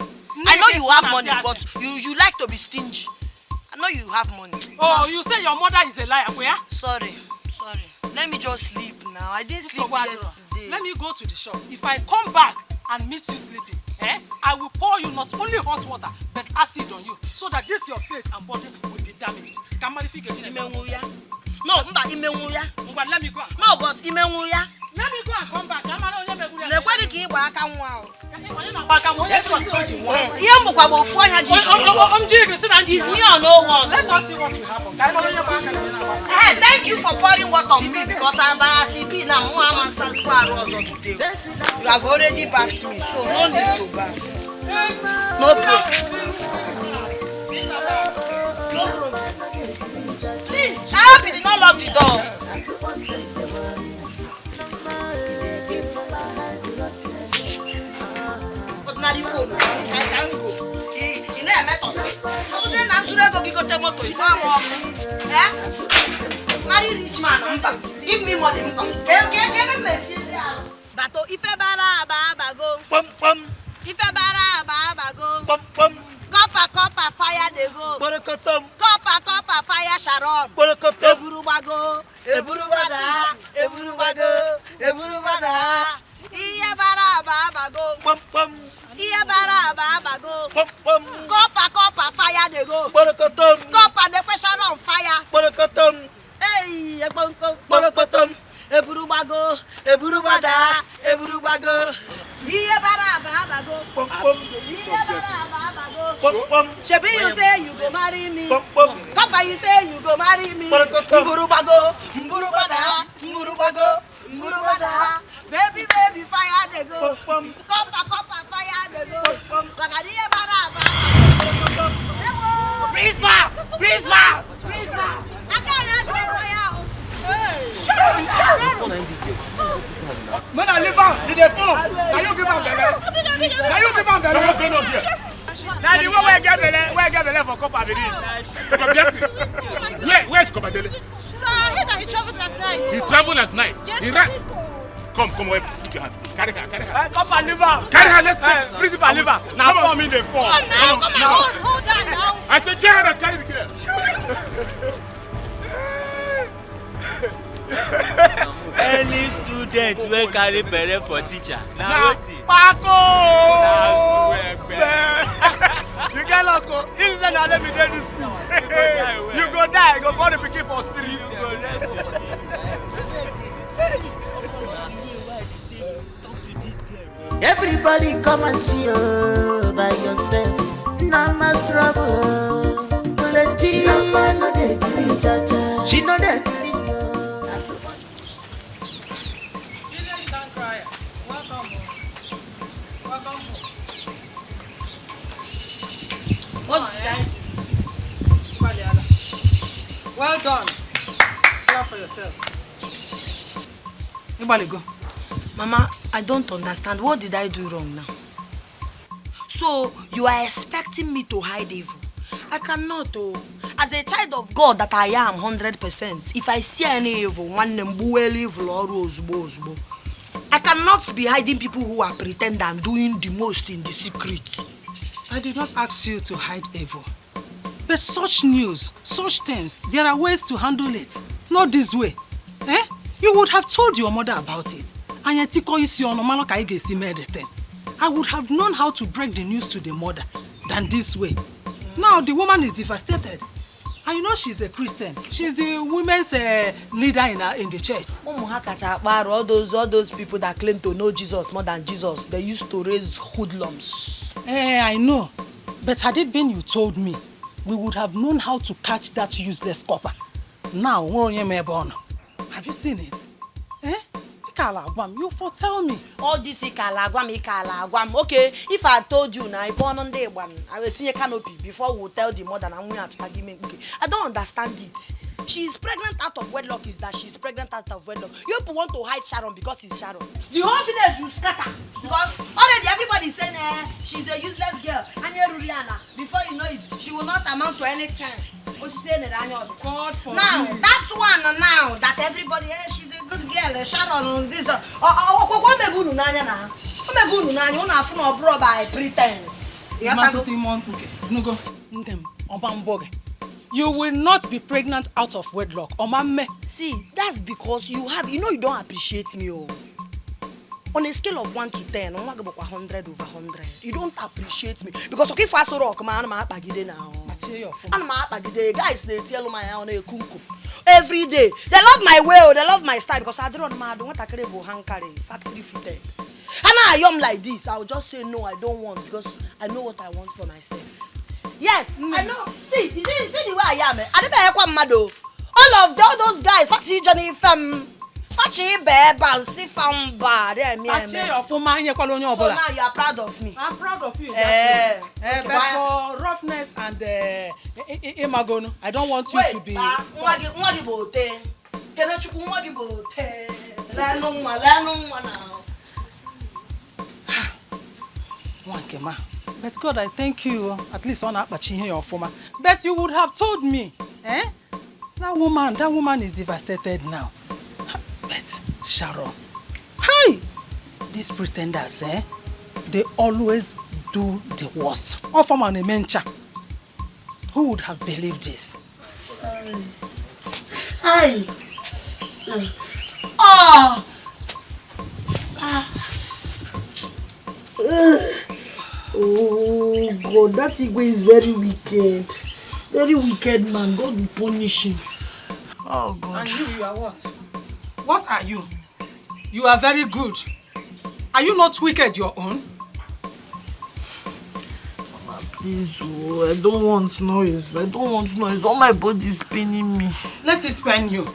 I know you have money, but you like to be stingy. I know you have money. Oh, you say your mother is a liar, where? Sorry. Let me just sleep now. I didn't sleep yesterday. Let me go to the shop. If I come back and meet you sleeping, I will pour you not only hot water, but acid on you, so that this your face and body will be damaged. No, let me go. No, but let me go and come back. It's me or no one. Let us see what will happen. Thank you for pouring water on me because I'm a CP now. You have already bathed me, so no need to bath. No problem. Please, I hope you did not lock the door. But now the phone, I can't go. You know I met us. I was saying Nazura go get a motor. You know marry rich man. Give me money. Give me money. Bato ife bara baba go. Pum pum. Ife bara baba go. Pum pum. Copper fire they go. Borokotom. Copper fire Sharon. Borokotom. Eburubada. Iya bara baba go. Pum pum. Iya bara baba go. Pum pum. Copper fire they go. Borokotom. Copper they put Sharon fire. Borokotom. Hey, Borokotom. Eburubada. Iya bara baba go. Pum pum. Shebi you say you go marry me. Pum pum. Copper you say you go marry me. Mburubago. Baby fire they go. Copper fire they go. Sagadiya bara baba. Prisma. I can't let you out. Shut up. Man, I live out. Did they fall? Can you give am belle? Now the one where get belle for copper be this. Where's Copper Dele? So I heard that he traveled last night. He traveled last night? Yes, he ran. Come, wait. Put your hand. Carry her. Copper liver. Carry her, let's go. Principal liver. Now come in the form. Come on, hold on now. I said, carry her, carry the girl. Any student wey carry belle for teacher na wetin? Pako! You get luck o. If say na let me dey this school, you go die. You go born the pikin for spirit. Everybody come and see you by yourself. No más trouble. Plenty. No dey kill each other. She no dey kill you. What did I do? Well done. Clap for yourself. Anybody go? Mama, I don't understand. What did I do wrong now? So, you are expecting me to hide evil. I cannot. Oh. As a child of God that I am 100%, if I see any evil, I cannot be hiding people who are pretend and doing the most in the secret. I did not ask you to hide evil. But such news, such things, there are ways to handle it. Not this way. Eh? You would have told your mother about it. I would have known how to break the news to the mother than this way. Now the woman is devastated. And you know she's a Christian. She's the women's leader in the church. All those people that claim to know Jesus more than Jesus, they used to raise hoodlums. I know. But had it been you told me, we would have known how to catch that useless copper. Now, have you seen it? Eh? You foretell me. All this ikalagwam. Okay, if I told you now, I will see a canopy before we tell the mother and we have to give me. I don't understand it. She's pregnant out of wedlock. Is that she's pregnant out of wedlock? You people want to hide Sharon because it's Sharon. The whole village will scatter because already everybody is saying she's a useless girl. Before you know it, she will not amount to anything. Now that's one now that everybody she's a good girl. Sharon this. By pretense. You will not be pregnant out of wedlock. See, that's because you don't appreciate me. Oh. On a scale of 1 to 10, 100 over 100. You don't appreciate me. Because okay, fast rock, man, I'm now. Guys, they tell my on a kunku. Every day. They love my way, they love my style because I don't want to carry factory fitted. And I am like this. I'll just say no, I don't want because I know what I want for myself. Yes, I know. See the way I am. I don't all of those guys, Fachi Johnny Fem, Fachi Beb and Sifam Bad. So now you are proud of me. I'm proud of you. But for roughness and imagono, I don't want you to be. But God, I thank you. At least on that your former. But you would have told me, eh? That woman is devastated now. But Sharon, hi! These pretenders, eh? They always do the worst. Who would have believed this? Hi! Oh God, that Igwe is very wicked. Very wicked man. God will punish him. Oh God. And you are what? What are you? You are very good. Are you not wicked your own? Mama, please, I don't want noise. All my body is paining me. Let it pain you.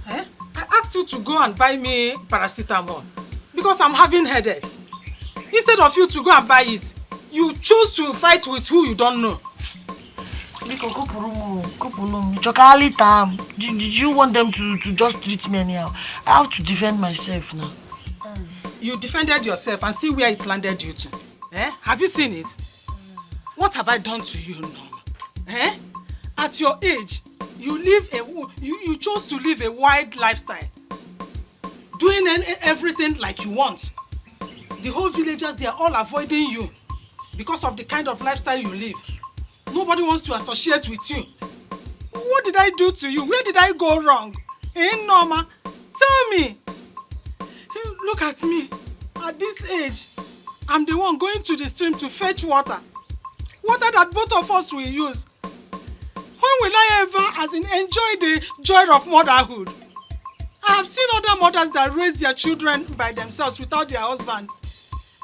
Eh? I asked you to go and buy me paracetamol because I'm having headache. Instead of you to go and buy it, you choose to fight with who you don't know. Did you want them to just treat me anyhow? I have to defend myself now. You defended yourself and see where it landed you to. Eh? Have you seen it? What have I done to you, Norma? Eh? At your age, you chose to live a wild lifestyle. Doing everything like you want. The whole villagers, they are all avoiding you because of the kind of lifestyle you live. Nobody wants to associate with you. What did I do to you? Where did I go wrong? Eh, Norma? Tell me. Look at me. At this age, I'm the one going to the stream to fetch water. Water that both of us will use. When will I ever, enjoy the joy of motherhood? I have seen other mothers that raise their children by themselves without their husbands.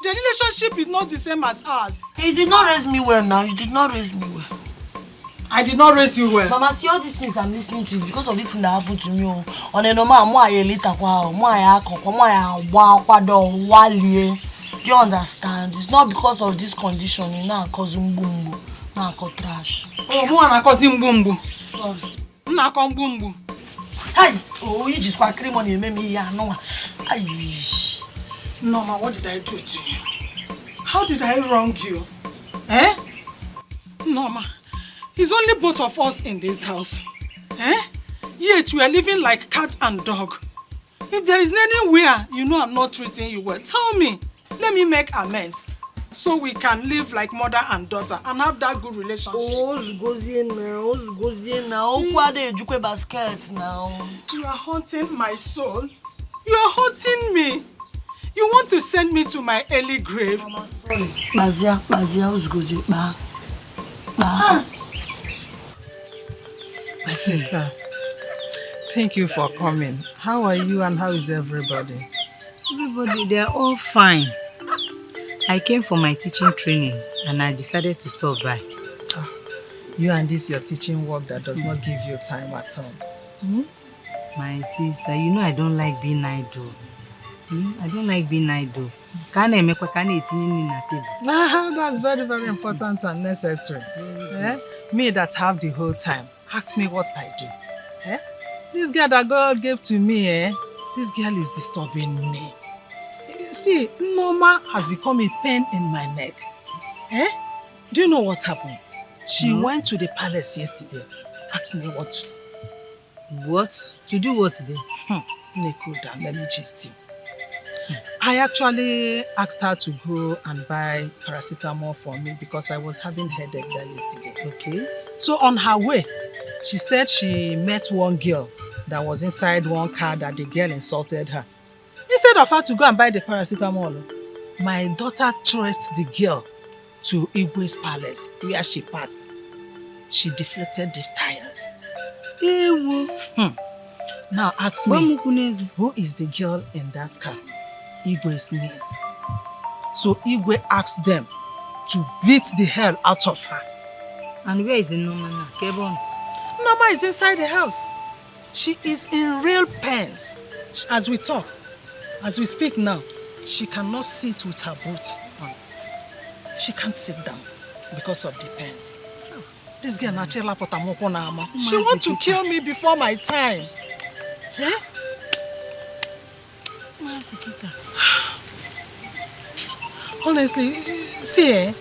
The relationship is not the same as ours. You did not raise me well now. You did not raise me well. I did not raise you well. Mama, see all these things I'm listening to is because of this thing that happened to me. On a normal, do you understand? It's not because of this condition. You know, cause mbumbu, now cause trash. Oh, who am I causing mbumbu? Sorry. Now cause mbumbu. Hey, oh, you just want cream on your meme, yeah, no. Norma, what did I do to you? How did I wrong you? Eh? Norma, It's only both of us in this house. Eh? Yet we are living like cat and dog. If there is anywhere you know I'm not treating you well, tell me. Let me make amends. So we can live like mother and daughter and have that good relationship. Oh, now. Basket now. You are haunting my soul. You are haunting me. You want to send me to my early grave. Mama, sorry. Bazia, my sister, thank you for coming. How are you and how is everybody? Everybody, they are all fine. I came for my teaching training and I decided to stop by. You and this your teaching work that does not give you time at home. My sister, you know I don't like being idle. I don't like being idle. That's very, very important and necessary. Me that have the whole time, ask me what I do. This girl that God gave to me, this girl is disturbing me. See, Norma has become a pain in my neck. Do you know what happened? She went to the palace yesterday. Ask me what to do. What? To do what today? Cool down, let me gist you. I actually asked her to go and buy paracetamol for me because I was having headache there yesterday. Okay. So on her way, she said she met one girl that was inside one car that the girl insulted her. Instead of her to go and buy the paracetamol, my daughter traced the girl to Igwe's palace where she parked. She deflected the tires. Now ask me, who is the girl in that car? Igwe's niece. So Igwe asked them to beat the hell out of her. And where is Norma now? Kebon? Norma is inside the house. She is in real pains. As we talk, as we speak now, she cannot sit with her boots on. She can't sit down because of the pains. This girl Nachela Potamoko Nama. She wants to kill me before my time. Honestly, see,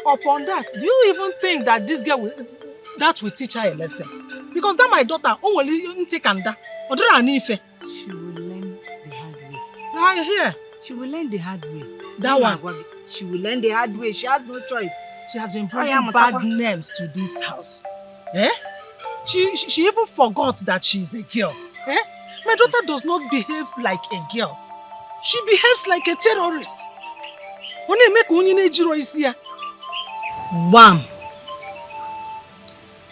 upon that, do you even think that this girl will teach her a lesson? Because that my daughter only take anda. She will learn the hard way. Right here. She will learn the hard way. That one. She will learn the hard way. She has no choice. She has been bringing bad names to this house. She even forgot that she is a girl. My daughter does not behave like a girl. She behaves like a terrorist. Bam!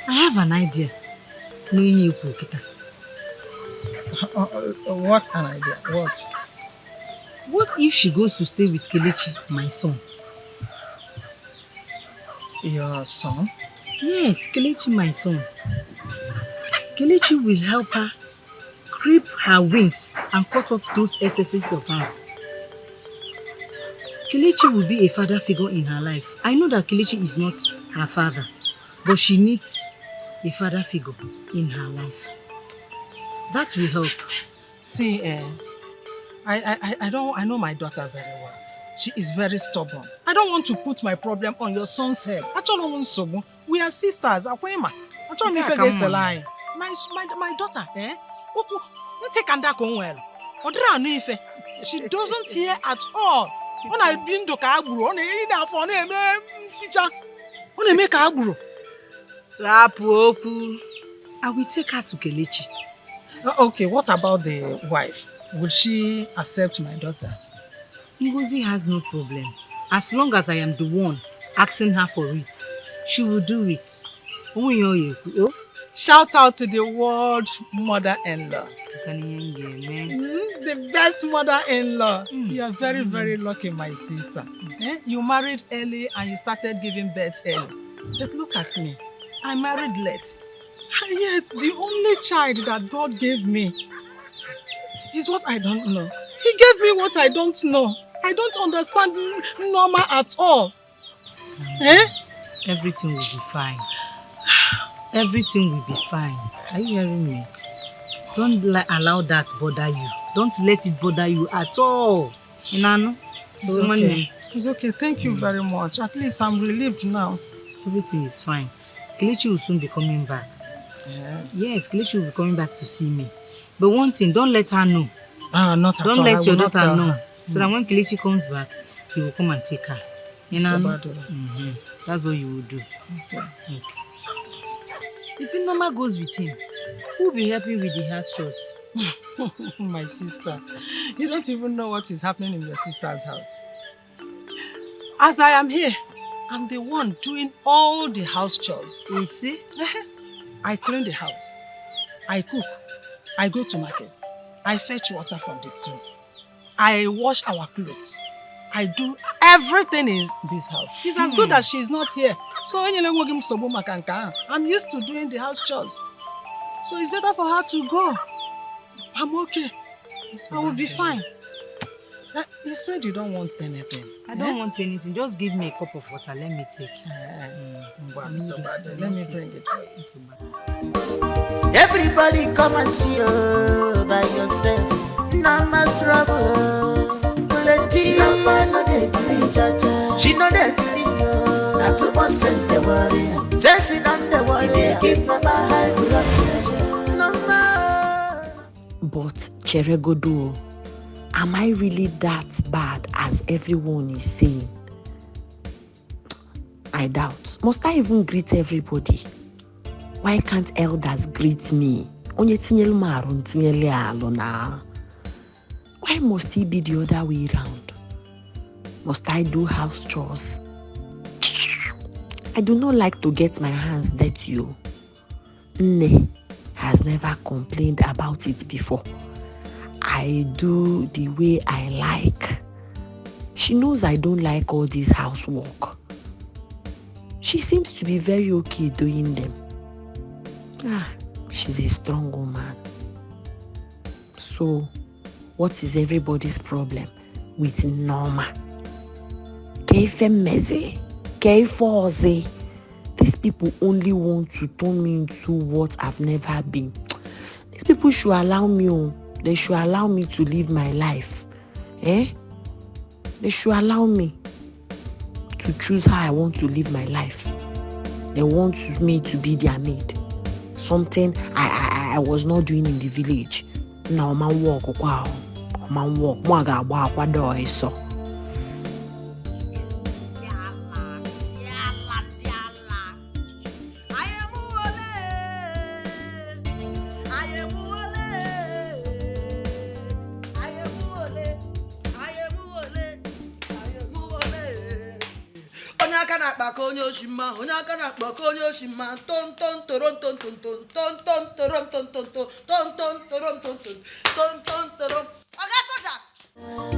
I have an idea. What an idea? What? What if she goes to stay with Kelechi, my son? Your son? Yes, Kelechi, my son. Kelechi will help her clip her wings and cut off those excesses of hers. Kelechi will be a father figure in her life. I know that Kelechi is not her father, but she needs a father figure in her life. That will help. See, I know my daughter very well. She is very stubborn. I don't want to put my problem on your son's head. We are sisters. My daughter, she doesn't hear at all. When I been to Kaburu, on I will take her to Kelechi. Okay, what about the wife? Will she accept my daughter? Ngozi has no problem. As long as I am the one asking her for it, she will do it. Shout out to the world mother-in-law. The best mother-in-law. You are very, very lucky, my sister. You married early and you started giving birth early. But look at me. I married late. And yet, the only child that God gave me is what I don't know. He gave me what I don't know. I don't understand Norma at all. Everything will be fine. Everything will be fine. Are you hearing me? Don't allow that bother you. Don't let it bother you at all. Inano? It's okay. It's okay. Thank you very much. At least I'm relieved now. Everything is fine. Kelechi will soon be coming back. Yeah. Yes, Kelechi will be coming back to see me. But one thing, don't let her know. Not at all. Don't let your daughter know. So Mm. that when Kelechi comes back, he will come and take her. You know? Mm-hmm. That's what you will do. Okay. If Norma goes with him, who will be helping with the house chores? My sister, you don't even know what is happening in your sister's house. As I am here, I'm the one doing all the house chores. You see? I clean the house. I cook. I go to market. I fetch water from the stream. I wash our clothes. I do everything in this house. It's as good as she's not here. So I'm used to doing the house chores. So it's better for her to go. I'm okay. I will be fine. You said you don't want anything. I don't want anything. Just give me a cup of water. Let me take. Let me bring it for you. Everybody come and see you by yourself. No more trouble. Plenty. No dey kill cha-cha. She no dey kill you. Not too much sense they worry. Sense it on the worry. They keep my high blood pressure. No more. But Cheregodo, am I really that bad as everyone is saying? I doubt. Must I even greet everybody? Why can't elders greet me? Why must it be the other way around? Must I do house chores? I do not like to get my hands dirty. Nne has never complained about it before. I do the way I like. She knows I don't like all this housework. She seems to be very okay doing them. She's a strong woman. So, what is everybody's problem with Norma? These people only want to turn me into what I've never been. These people should allow me. They should allow me to live my life. They should allow me to choose how I want to live my life. They want me to be their maid. Something I was not doing in the village. Now man walk. So.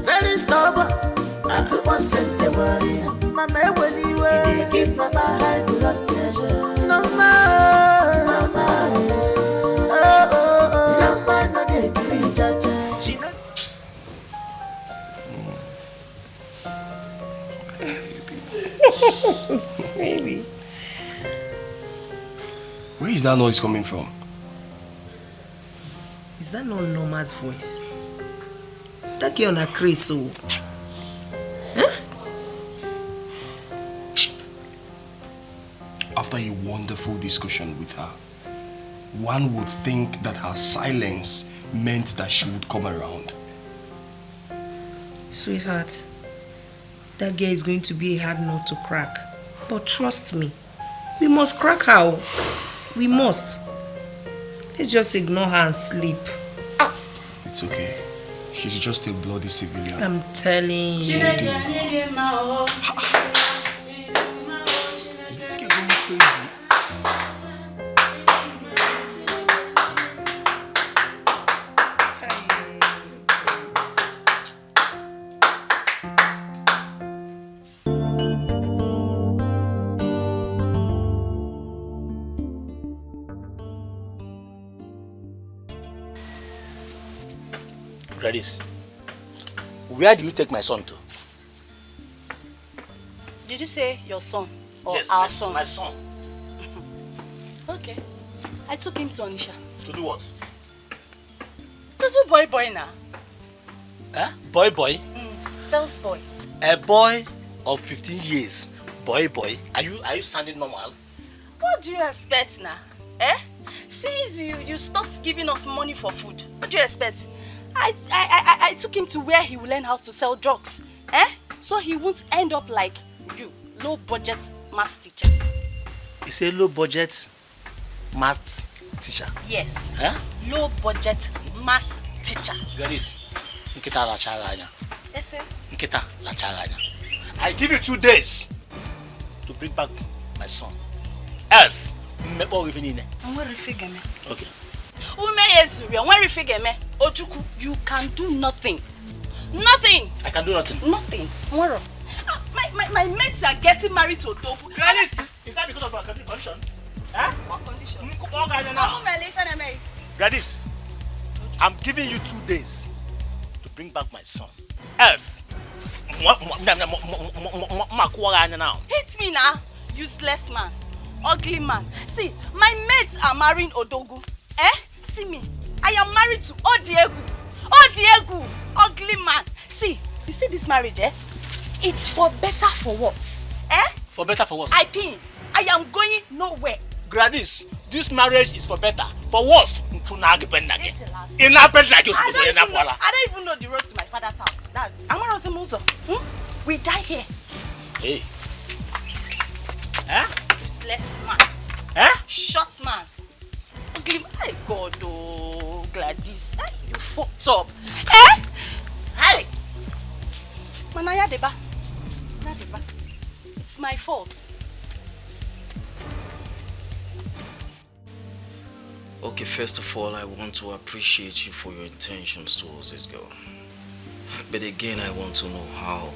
Very stubborn, not too much sense they worry. Mama, when you they keep my high blood pressure. No more, no more, no they kill cha-cha. She no. Really? Where is that noise coming from? Is that not Norma's voice? That girl on a craze, so. After a wonderful discussion with her, one would think that her silence meant that she would come around. Sweetheart, that girl is going to be a hard nut to crack. But trust me, we must crack her. We must. Let's just ignore her and sleep. It's okay. She's just a bloody civilian. I'm telling you. Is this girl going crazy? Gladys, where do you take my son to? Did you say your son or yes, our son? My son. Okay. I took him to Onisha. To do what? To do boy now. Boy? Sales boy. A boy of 15 years. Boy. Are you sounding normal? What do you expect now? Eh? Since you stopped giving us money for food, what do you expect? I took him to where he will learn how to sell drugs. Eh? So he won't end up like you, low budget math teacher. You say low budget math teacher? Yes. Huh? Low budget math teacher. Gladys, Nkita Lacharanya. Yes, sir. Nkita Lacharanya. I give you 2 days to bring back my son. Else, I'm going to okay. Ojuku, you can do nothing. Nothing. I can do nothing. Nothing. My mates are getting married to Odogu. Gladys, is that because of our condition? Huh? What condition? Gladys, I'm giving you 2 days to bring back my son. Else, hit me now, useless man, ugly man. See, my mates are marrying Odogu. Eh? See me. I am married to Odiegu. Odiegu, ugly man. See, you see this marriage, eh? It's for better, for worse. Eh? For better, for worse. I am going nowhere. Gladys, this marriage is for better. For worse, I don't even know the road to my father's house. That's it. We die here. Hey. Huh? Useless man. Huh? Short man. Ugly man. My God, oh, Gladys. Hey, you fucked up. Eh? Hey. Manaya deba. It's my fault. Okay, first of all, I want to appreciate you for your intentions towards this girl. But again, I want to know, how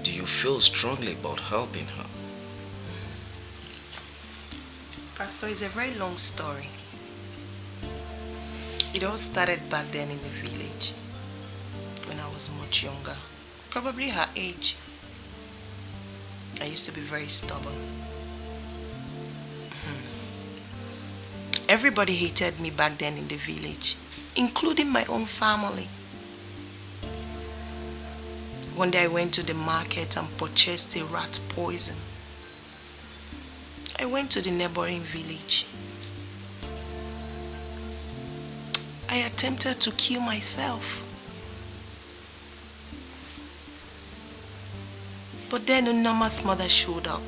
do you feel strongly about helping her? Pastor, it's a very long story. It all started back then in the village, when I was much younger, probably her age. I used to be very stubborn. Everybody hated me back then in the village, including my own family. One day I went to the market and purchased a rat poison. I went to the neighboring village. I attempted to kill myself. But then Unama's mother showed up.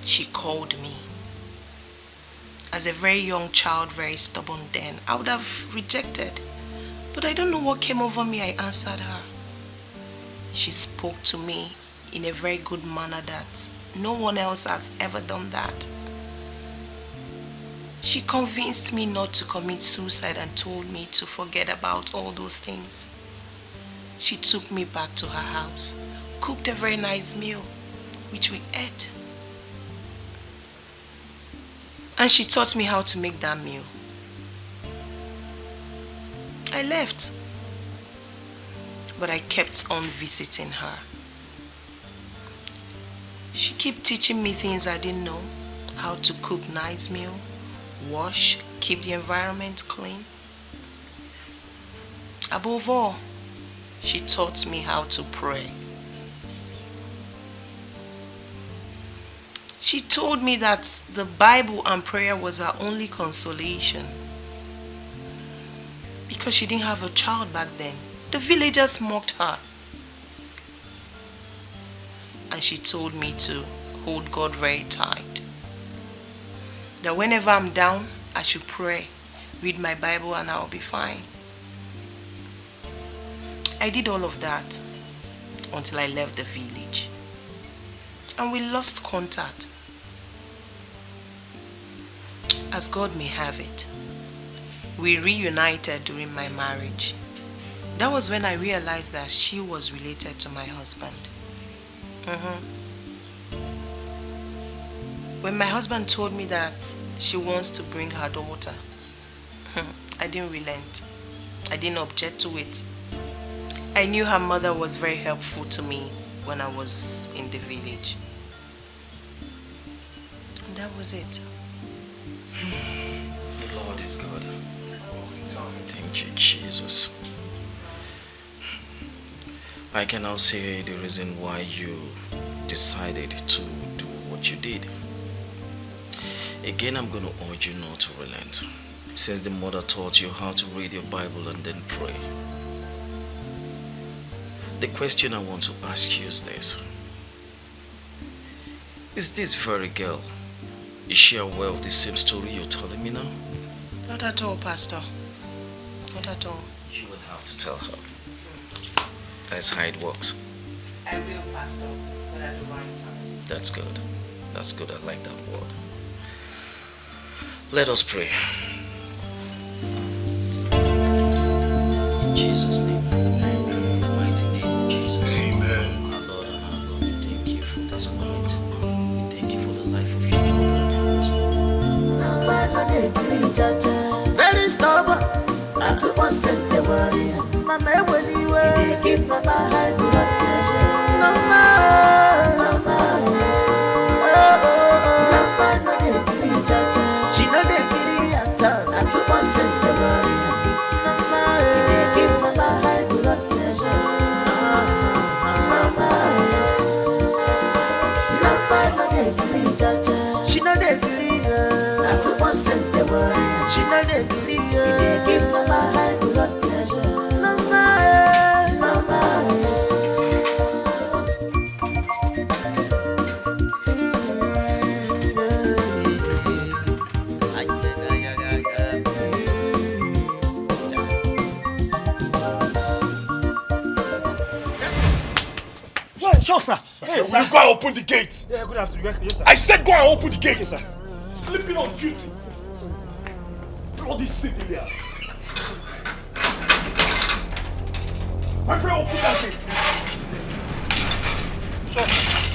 She called me. As a very young child, very stubborn then, I would have rejected. But I don't know what came over me. I answered her. She spoke to me in a very good manner that no one else has ever done that. She convinced me not to commit suicide and told me to forget about all those things. She took me back to her house, cooked a very nice meal, which we ate. And she taught me how to make that meal. I left, but I kept on visiting her. She kept teaching me things I didn't know, how to cook nice meal, wash, keep the environment clean. Above all, she taught me how to pray. She told me that the Bible and prayer was her only consolation. Because she didn't have a child back then. The villagers mocked her. And she told me to hold God very tight. That whenever I'm down, I should pray, read my Bible, and I'll be fine. I did all of that until I left the village. And we lost contact. As God may have it, we reunited during my marriage. That was when I realized that she was related to my husband. When my husband told me that she wants to bring her daughter, I didn't relent. I didn't object to it. I knew her mother was very helpful to me when I was in the village. And that was it. The Lord is good. Thank you, Jesus. I can now say the reason why you decided to do what what you did. Again, I'm going to urge you not to relent, since the mother taught you how to read your Bible and then pray. The question I want to ask you is this. Is this very girl, is she aware of the same story you're telling me now? Not at all, Pastor. Not at all. You will have to tell her. That's how it works. I will, Pastor, but at the right time. That's good. That's good. I like that word. Let us pray. In Jesus' name. In the mighty name of Jesus. Amen. Our Lord and our God, we thank you for this moment. We thank you for the life of your daughter. Very stubborn. I took one sense the warrior. Mama, when you were, give Mama high blood pressure. Mama, Mama, no dey kill Jaja. She no dey kill at all. I took one sense the warrior. Mama, give Mama high blood pressure. Mama, no dey kill Jaja. She no dey kill. I took one sense the warrior. She no dey kill. Give Mama high blood pressure. Mama. Sure, sir. Hey, will you go and open the gate? Yeah, good afternoon. Yes, sir. I said go and open the gate. Yes, sir. Sleeping on duty. Bloody civilian. My friend, open that gate. Sure, sir.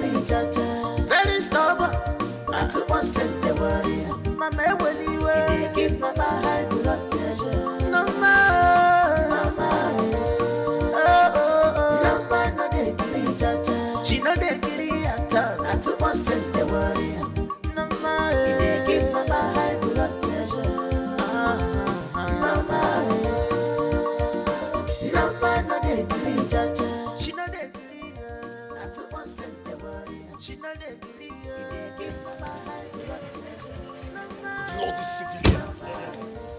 Very stubborn. I took one sense the warrior. Mama, when you were, give Mama high blood pressure. Mama, Mama, no dey kill Jaja. She no dey kill at all. I took one sense the warrior. Mama, give Mama high blood pressure. Mama, Mama, no dey kill Jaja. She no dey kill. I took one sense the warrior. She no dey kill. Give Mama high blood pressure. Bloody civilian.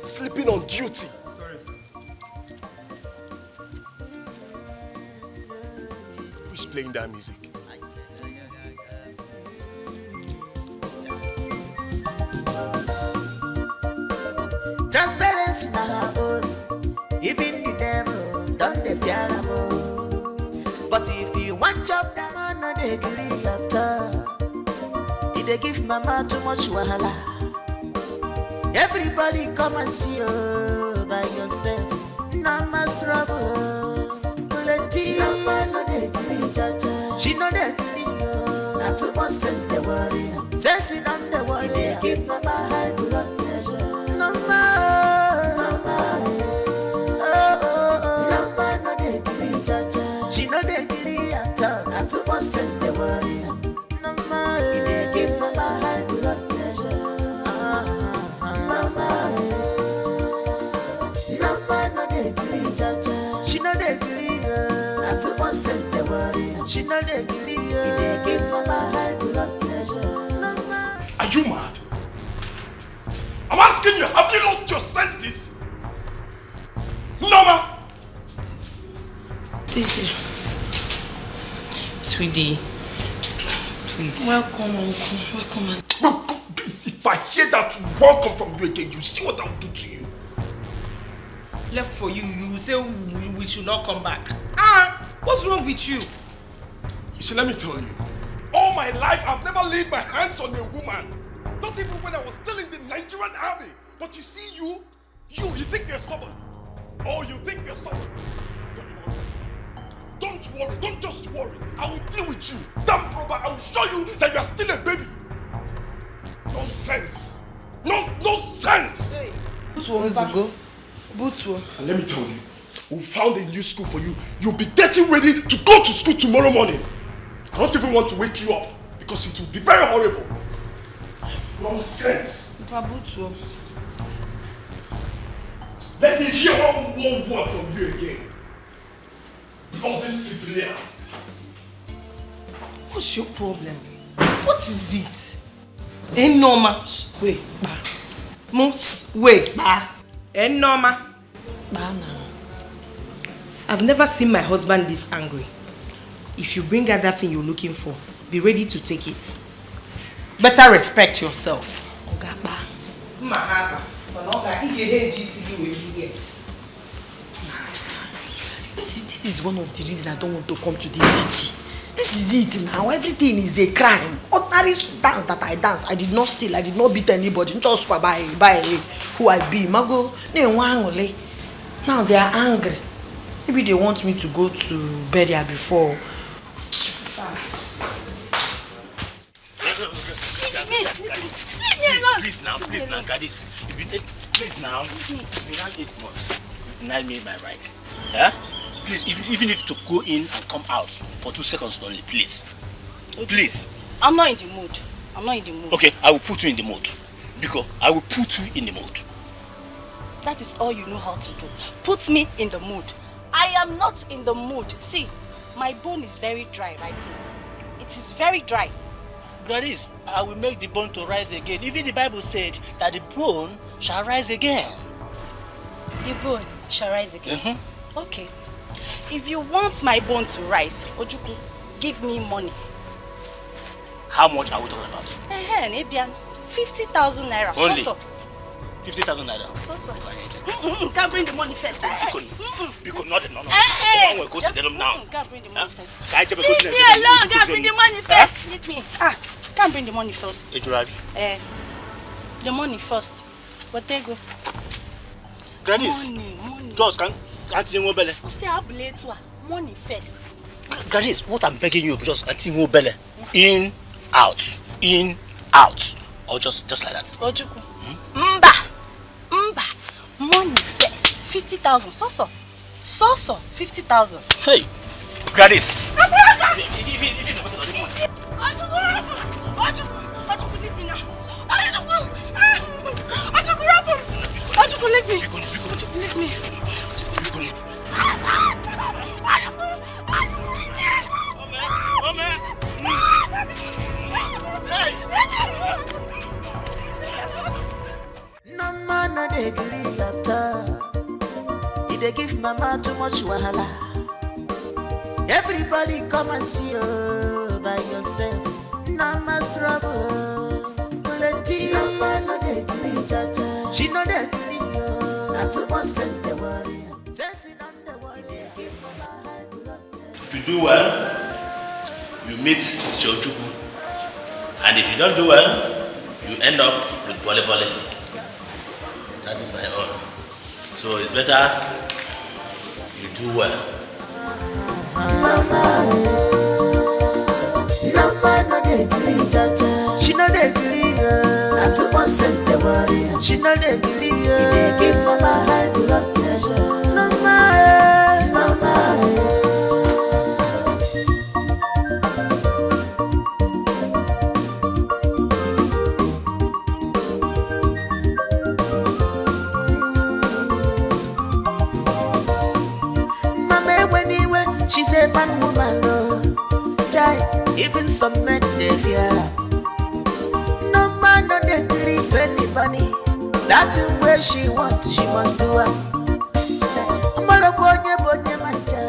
Sleeping on duty. Sorry, sir. Who's playing that music? Transparency na her own. Even the devil don't dey fear am o. But if you want job, that man no dey gree at all. He dey give Mama too much wahala. Everybody come and see you by yourself. No más trouble. Plenty. Mama no dey gree Jaja. She no dey gree o. Na too much sense dey worry. Sense it on the worry. He dey give Mama high blood pressure. Mama. Mama no dey gree Jaja. She no dey gree at all. Na too much sense dey worry. Mama, he dey give Mama high blood pressure. Mama, Mama no dey gree Jaja. She no dey gree. Na too much sense dey worry. She no dey gree. He dey give Mama high blood pressure. Mama. Are you mad? I'm asking you, have you lost your senses? Norma! Sweetie, please. Welcome, Uncle. Welcome, If I hear that welcome from you again, you see what I'll do to you. left for you, you will say we should not come back. What's wrong with you? You see, let me tell you. All my life, I've never laid my hands on a woman. Not even when I was still in the Nigerian army. But you see, you think you're stubborn. Oh, you think you're stubborn. Don't worry, don't just worry. I will deal with you. Damn proper, I will show you that you are still a baby. Nonsense. Nonsense. Hey, Butuo. And let me tell you, we found a new school for you. You'll be getting ready to go to school tomorrow morning. I don't even want to wake you up because it will be very horrible. Nonsense. Papa Butuo. Let me hear one more word from you again. Bloody civilian. What's your problem? What is it? Enoma. Wait, ba. Wait, ba. Enoma. Ba now. I've never seen my husband this angry. If you bring out that thing you're looking for, be ready to take it. Better respect yourself. Oga ba. This is one of the reasons I don't want to come to this city. This is it now. Everything is a crime. Ordinary dance that I dance, I did not steal, I did not beat anybody. Just by who I be. Mago, now they are angry. Maybe they want me to go to burial before. Please now, Gladys. Please now, you can't eat much. You deny me my right. Yeah? Please, even if to go in and come out for 2 seconds only, please. Please. I'm not in the mood. I'm not in the mood. Okay, I will put you in the mood. Because I will put you in the mood. That is all you know how to do. Put me in the mood. I am not in the mood. See, my bone is very dry right now. It is very dry. Gladys, I will make the bone to rise again. Even the Bible said that the bone shall rise again. The bone shall rise again? Okay. If you want my bone to rise, Ojuku, give me money. How much are we talking about? 50,000 naira. Only? So. 50,000 naira. So. Can't bring the money first. Because no. One will go to them now. Can't bring the money first. Leave me alone. Can't bring the money first. Leave me. Can't bring the money first. The money first. But there go. Gladys, just can't you go belly? Money first. Gladys, what I'm begging you, just can't you go belly? In, out, or just like that. Ojuku. Mba. Money first. 50,000. So. 50,000. Hey, Gladys. Ojuku, leave me now. Ojuku, leave me. Ojuku, leave me. No man no dey gree at all. They give mama too much wahala. Everybody come and see you by yourself. No más trouble. Plenty. No man no dey gree, Jaja. She no dey gree, oh. Not too much sense they worry. Sense it on the worry. Give mama high blood. If you do well, you meet Teacher Ojuku. And if you don't do well, you end up with Bole Bole. That is my own. So it's better you do well. No man no dey gree, Jaja. She no dey gree, not too much sense they worry. She no dey gree, they give mama high blood pressure. No man, no man. She's a man woman, no. Jai, even some men they fear her. No man no they grieve anybody. That's the way she want, she must do it. I'm gonna bonye manja.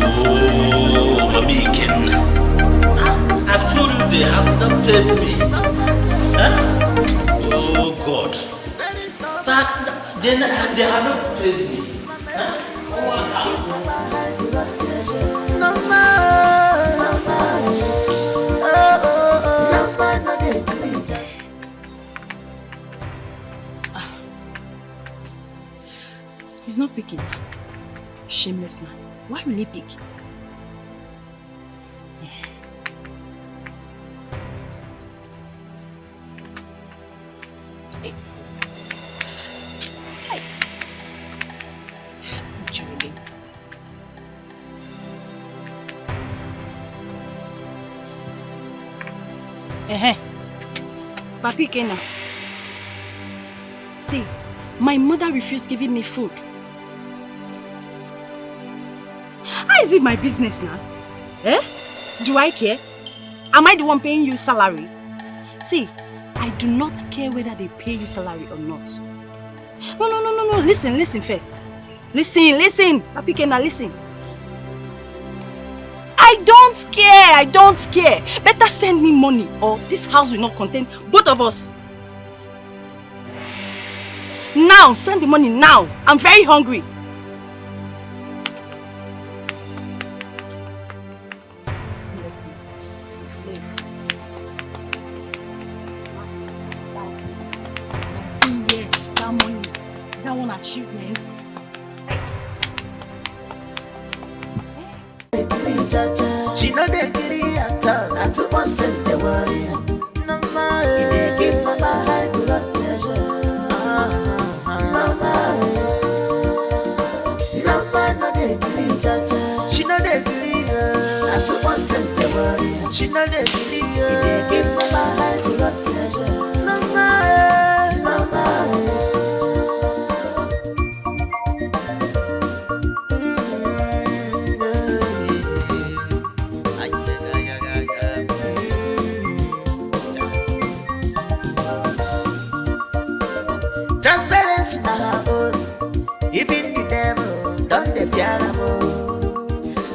Oh, Mommy Ken. I've told you they have not paid me. Huh? Oh God. They have not paid me. He's not picking. Shameless man. Why will he pick? Papi Kena. See, My mother refused giving me food. How is it my business now? Eh? Do I care? Am I the one paying you salary? See, I do not care whether they pay you salary or not. No. Listen first. Listen. Papi Kena, listen. I don't care. Better send me money or this house will not contain both of us. Now, send the money now. I'm very hungry. Listen. Yes, that money. Is that one achievement? She know they get it at all. Not too much sense they worry. No more. They give mama high blood pressure. No they get it, cha. She know they get it. Not too much sense they worry. She know they get it. They give mama high blood pressure. No more. Transparency na her own. Even the devil don't dey fear am o.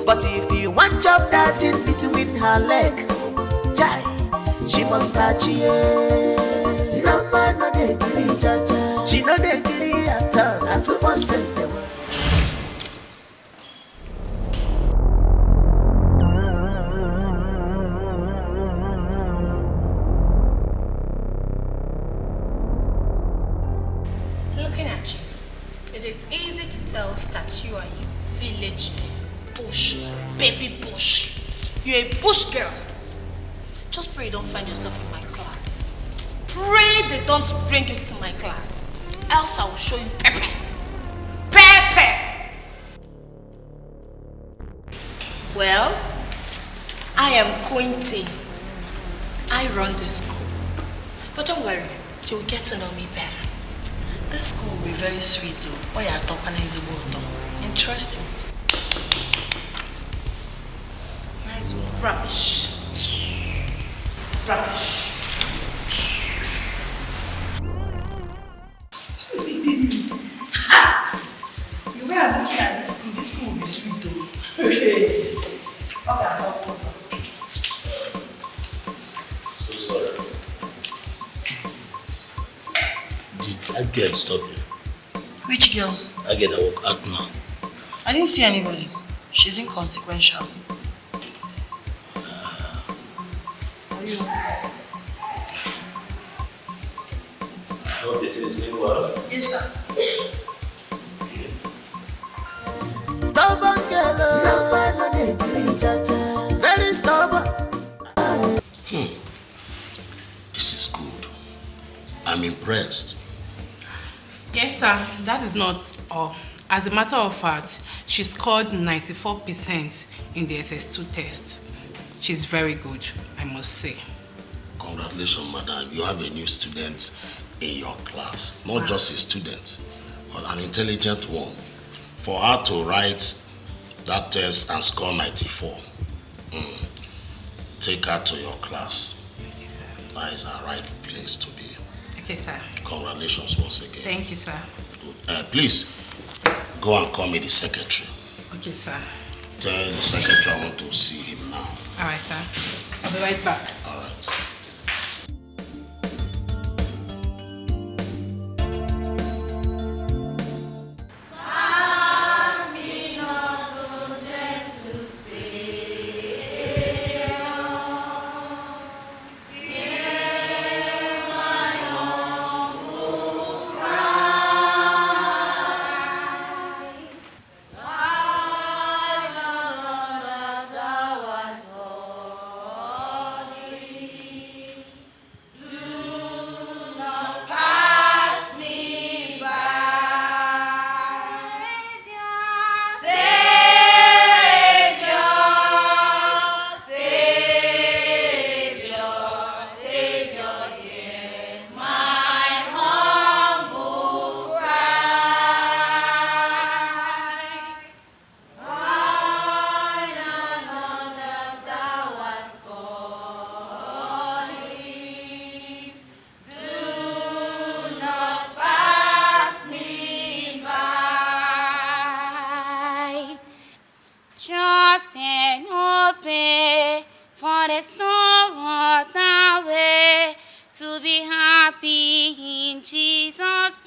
But if you want chop that in between her legs, chai, she must match you. No man no dey gree, cha. She no dey gree at all. Na too much sense dey work. Looking at you, it is easy to tell that you are a village bush, baby bush. You're a bush girl. Just pray you don't find yourself in my class. Pray they don't bring you to my class. Else I will show you pepper. Pepper! Well, I am Quinty. I run this school. But don't worry, you will get to know me better. This school will be very sweet too. Oh yeah, interesting. Nice rubbish. The way I'm looking at this school will be sweet though. Okay. So sorry. Did that girl stop you? Which girl? That girl that work out now. I didn't see anybody. She's inconsequential. Are you okay? I hope the thing is going well. Yes, sir. Stubborn girl, no man no dey gree, cha. Very stubborn. This is good. I'm impressed. Yes, sir. That is not all. As a matter of fact, she scored 94% in the SS2 test. She's very good, I must say. Congratulations, madam. You have a new student in your class. Not just a student, but an intelligent one. For her to write that test and score 94, take her to your class. Okay, sir. That is her right place to be. Okay, sir. Congratulations once again. Thank you, sir. Good. Please, go and call me the secretary. Okay, sir. Tell the secretary I want to see him now. All right, sir. I'll be right back. All right.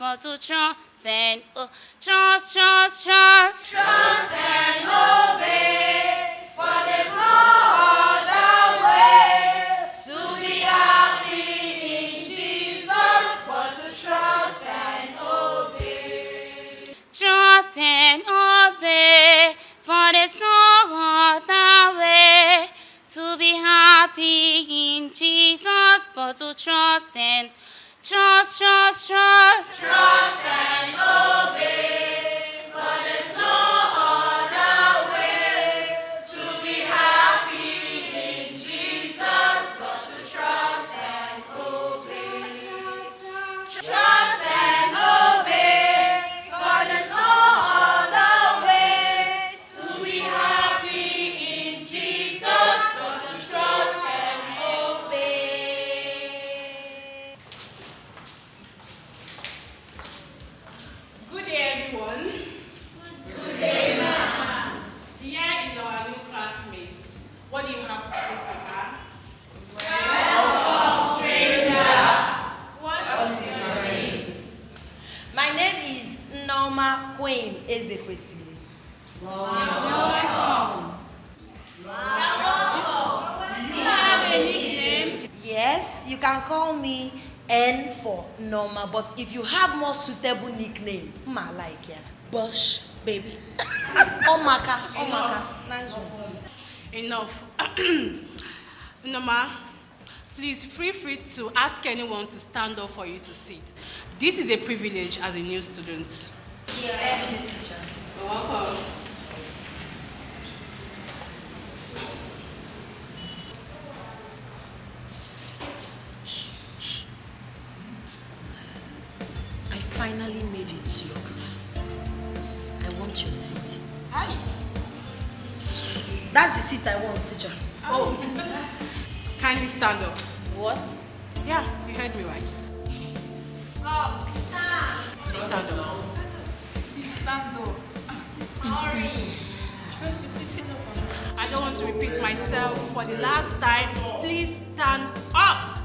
but to trust and trust. Trust and obey, for there's no other way to be happy in Jesus, but to trust and obey. Trust and obey, for there's no other way to be happy in Jesus, but to trust and trust and obey, for there's no other way to be happy in Jesus, but to trust and obey. Trust and obey, for there's no other way to be happy in Jesus, but to trust and obey. Good day, everyone. Good day, ma'am. Here is our new classmate. What do you have to say to her? Welcome, stranger. What's your name? My name is Norma Queen Ezekwesili. Welcome. Do you have a nickname? Yes, you can call me N for Norma, but if you have more suitable nickname, I like ya. Bush, baby. Omaka, nice one. Enough. Norma, please feel free to ask anyone to stand up for you to sit. This is a privilege as a new student. Thank you, teacher. You're welcome. I finally made it to your class. I want your seat. Hi. That's the seat I want, teacher. Oh. Kindly stand up. What? Yeah, you heard me right. Oh, Please stand up. please stand up. Hurry. I don't want to repeat myself for the last time. Please stand up.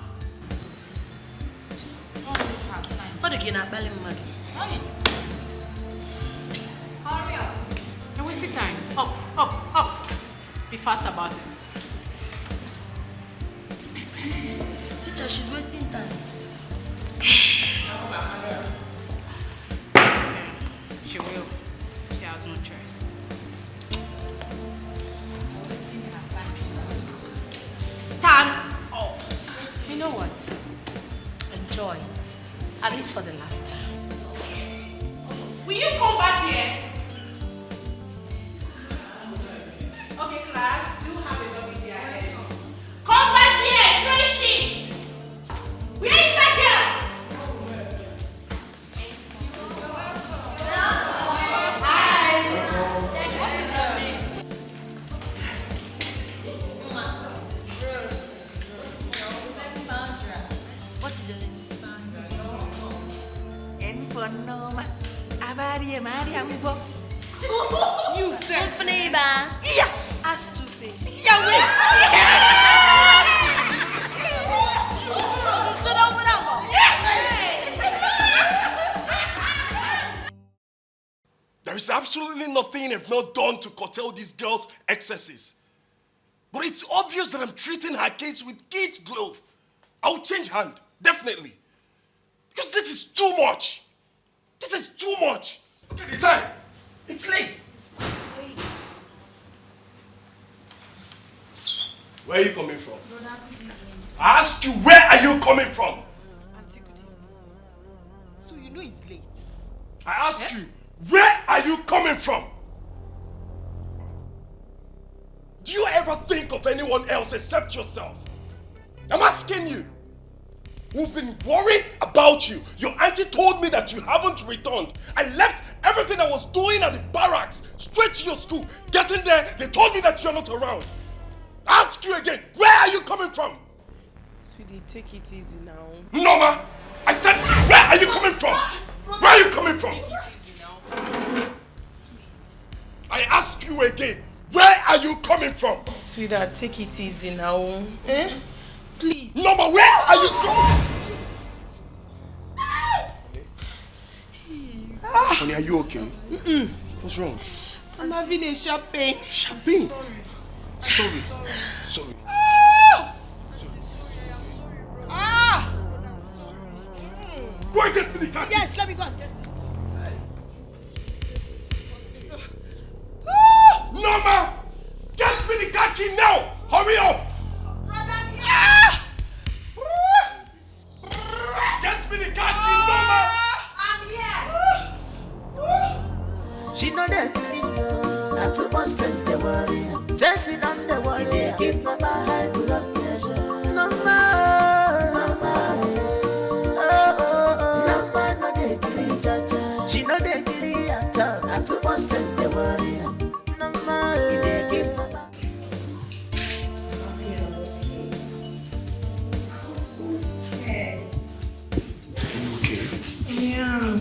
What again? Hurry up. You're wasting time. Up. Be fast about it. Teacher, she's wasting time. Okay. She will. She has no choice. Stand up. You know what? Enjoy it. At least for the last time. Will you come back here? Okay, class. Do have a lovely day ahead. Come back here, Tracy! Where is that girl? What is your name? What is your name? N for Norma. Abari Maria Wibo. You said flavor. Yeah. As two face. There is absolutely nothing I've not done to curtail these girls' excesses. But it's obvious that I'm treating her case with kid glove. I'll change hand, definitely. Because this is too much. This is too much. Look at the time. It's late. Where are you coming from? I asked you, where are you coming from? So you know it's late. I asked you, where are you coming from? Do you ever think of anyone else except yourself? I'm asking you. We've been worried about you. Your auntie told me that you haven't returned. I left everything I was doing at the barracks straight to your school. Getting there, they told me that you're not around. Ask you again, where are you coming from? Sweetie, take it easy now. Norma, I said, where are you coming from? Where are you coming from? I ask you again, where are you coming from? Sweetheart, take it easy now. Eh? Please. Norma, where are you coming from? Honey, are you okay? What's wrong? I'm having a sharp pain. Sharp pain? Sorry. Go and get me the car. Yes, let me go and get it. Norma! Get me the car key now! Hurry up! Get me the car key, Norma! I'm here! She know that not too much sense the worry. Sense it on the worry. They keep my high blood pressure. No more. No they kill each other. She know they kill each other. Not too much sense the worry. No more. They keep my Yeah.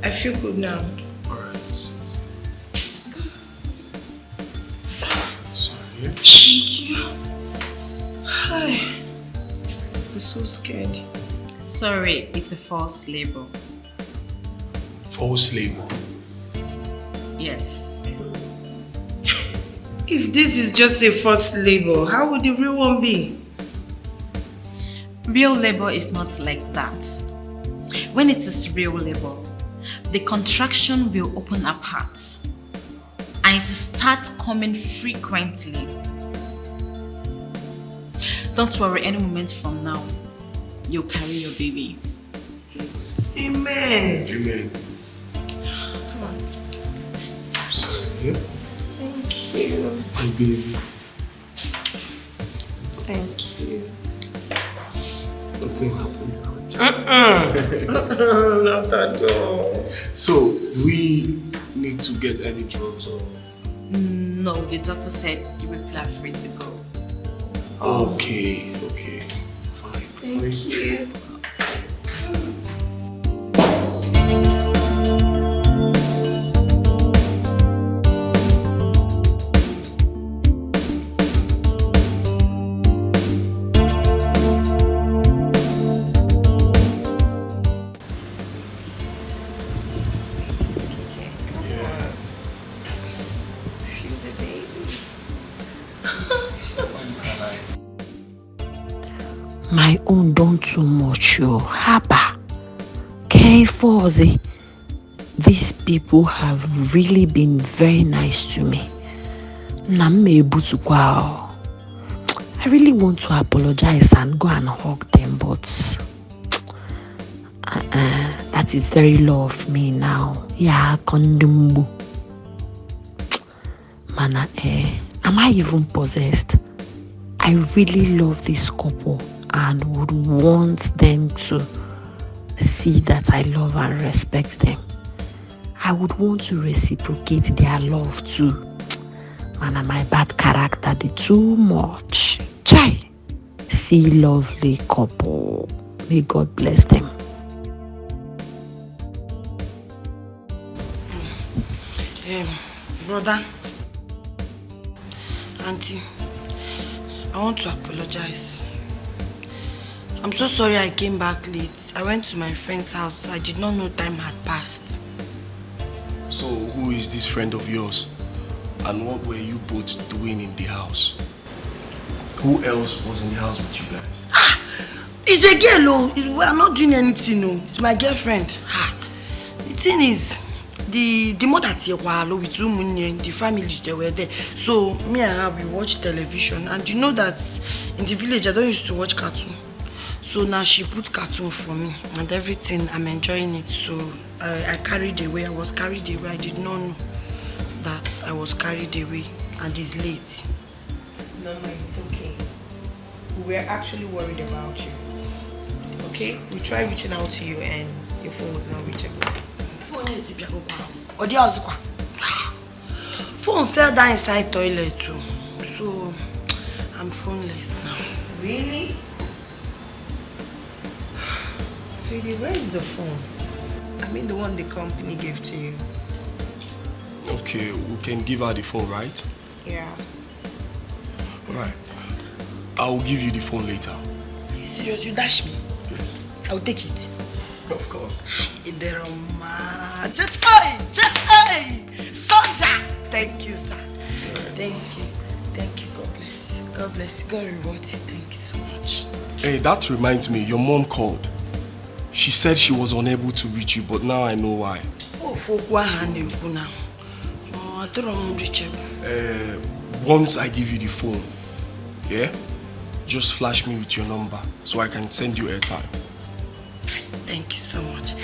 I feel good now. Alright. Sorry. Thank you. Hi. I'm so scared. Sorry, it's a false label. False label? Yes. If this is just a false label, how would the real one be? Real labor is not like that. When it is real labor, the contraction will open apart and it will start coming frequently. Don't worry, any moment from now, you'll carry your baby. Amen. Amen. Come on. Sorry. Thank you. My baby. Thank you. Nothing happened to our child. Not at all. So, we need to get any drugs or... No, the doctor said you people are free to go. Okay. Fine. Thank you. My own don't too much, yo. Haba. K4Z. These people have really been very nice to me. I really want to apologize and go and hug them, but that is very low of me now. Yeah, kondumbu. Mana, am I even possessed? I really love this couple and would want them to see that I love and respect them. I would want to reciprocate their love too. Man, my bad character, they too much. Chai, see lovely couple. May God bless them. Brother, auntie, I want to apologize. I'm so sorry I came back late. I went to my friend's house. I did not know time had passed. So, who is this friend of yours? And what were you both doing in the house? Who else was in the house with you guys? It's a girl, we are not doing anything, no. It's my girlfriend. The thing is, the mother with two women, the family, they were there. So, me and her, we watch television. And you know that in the village, I don't used to watch cartoon. So now she put cartoon for me and everything. I'm enjoying it. So I carried away. I was carried away. I did not know that I was carried away and it's late. No, it's okay. We were actually worried about you. Okay? We tried reaching out to you and your phone was not reachable. Phone fell down inside toilet too. So I'm phoneless now. Really? Sweetie, where is the phone? I mean the one the company gave to you. Okay, we can give her the phone, right? Yeah. Alright. I will give you the phone later. Are you serious? You dash me? Yes. I'll take it. Of course. Soldier! Thank you, sir. Thank you. Thank you. God bless you. God bless you. God reward you. Thank you so much. Hey, that reminds me, your mom called. She said she was unable to reach you, but now I know why. Once I give you the phone, yeah? Just flash me with your number so I can send you airtime. Thank you so much.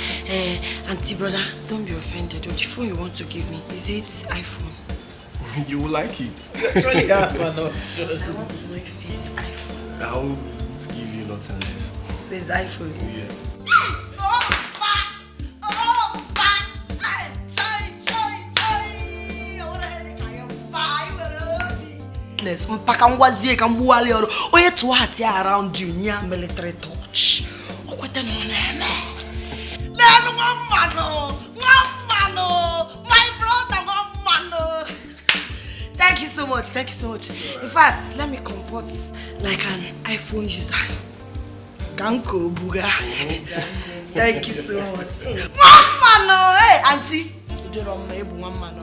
Auntie brother, don't be offended. The phone you want to give me, is it iPhone? You will like it. Really have an option. I want to know if it's iPhone. I won't give you nothing less. So it's iPhone? Yes. Mpaka ngwazie ka mbuwali oro oye tuwati around you nya military touch okwete no na eme lelu ngamano my brother ngamano. Thank you so much, thank you so much. In fact, let me comport like an iPhone user. Ganko buga. Thank you so much. Ngamano, hey auntie, you don't know me bu ngamano.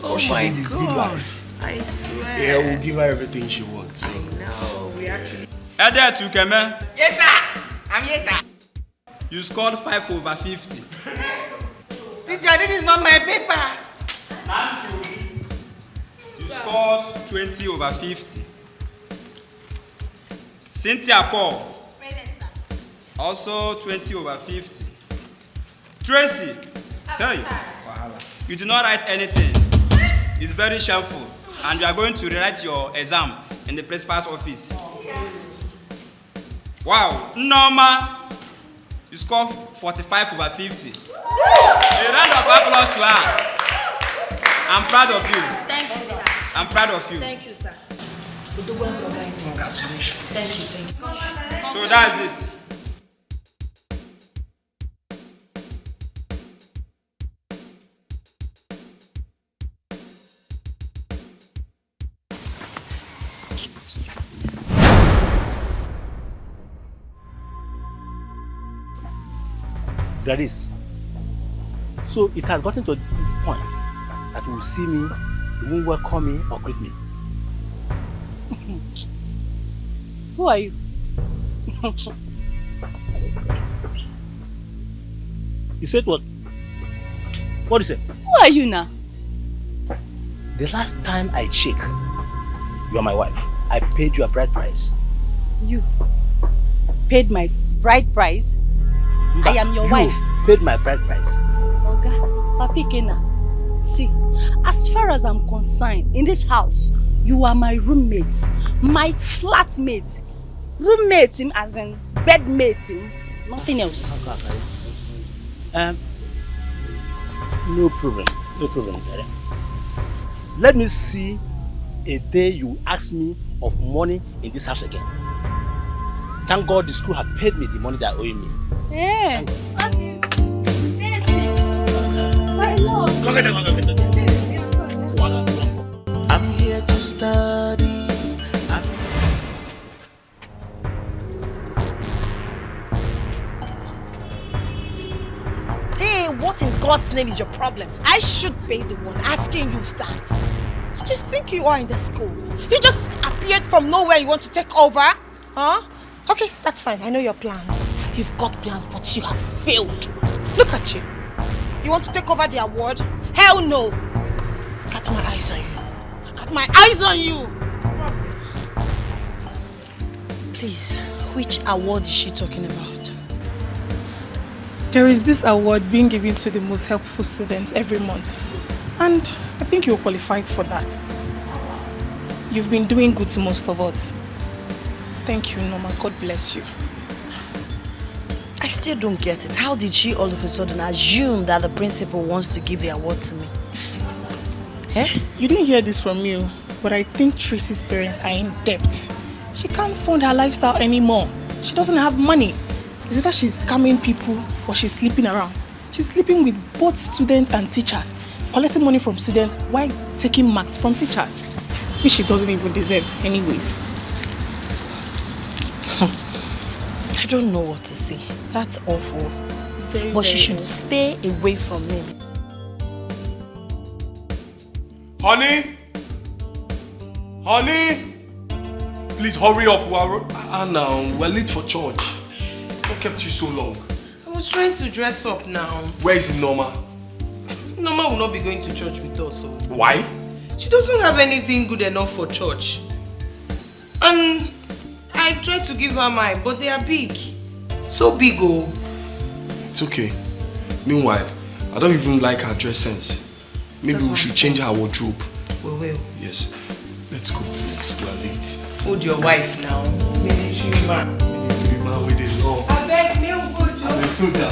Oh my God. Good life. I swear. Yeah, we'll give her everything she wants. I know, we actually... Ede Tukeme. Yes, sir. I'm yes, sir. You scored 5/50. Teacher, this is not my paper. You scored 20/50. Cynthia Paul. Present, sir. Also 20/50. Tracy. Hey. You do not write anything. It's very shameful. And you are going to rewrite your exam in the principal's office. Wow. Norma. You score 45/50. A round of applause to her. I'm proud of you. Thank you, sir. I'm proud of you. Thank you, sir. Congratulations. Thank you. So that's it. Gladys, so it has gotten to this point that you will see me, you won't welcome me or greet me. Who are you? You said what? What did you say? Who are you now? The last time I checked, you are my wife. I paid you a bride price. You paid my bride price? I am your wife. You paid my bride price. Oga, Papi Kena. See, as far as I'm concerned, in this house, you are my roommate, my flatmate, roommate him as in bedmate him, nothing else. No problem. No problem. Let me see a day you ask me of money in this house again. Thank God the school have paid me the money they are owing me. Yeah. I'm here to study. Hey, what in God's name is your problem? I should be the one asking you that. What do you think you are in the school? You just appeared from nowhere. You want to take over? Huh? Okay, that's fine. I know your plans. You've got plans, but you have failed. Look at you. You want to take over the award? Hell no. I got my eyes on you. I got my eyes on you. Please, which award is she talking about? There is this award being given to the most helpful students every month. And I think you're qualified for that. You've been doing good to most of us. Thank you, Norma. God bless you. I still don't get it. How did she all of a sudden assume that the principal wants to give the award to me? Eh? You didn't hear this from you, but I think Tracy's parents are in debt. She can't fund her lifestyle anymore. She doesn't have money. Is it that she's scamming people or she's sleeping around? She's sleeping with both students and teachers, collecting money from students while taking marks from teachers. which she doesn't even deserve anyways. I don't know what to say. That's awful. But she should stay away from me. Honey? Honey? Please hurry up. We're late for church. What kept you so long? I was trying to dress up now. Where is Norma? Norma will not be going to church with us. So. Why? She doesn't have anything good enough for church. And I tried to give her mine, but they are big. So big, oh. It's okay. Meanwhile, I don't even like her dress sense. Maybe we should change her wardrobe. We will. Yes. Let's go, please. We are late. Hold your wife now. Military man. Military man with his law. I beg me, good job. I'm a soldier.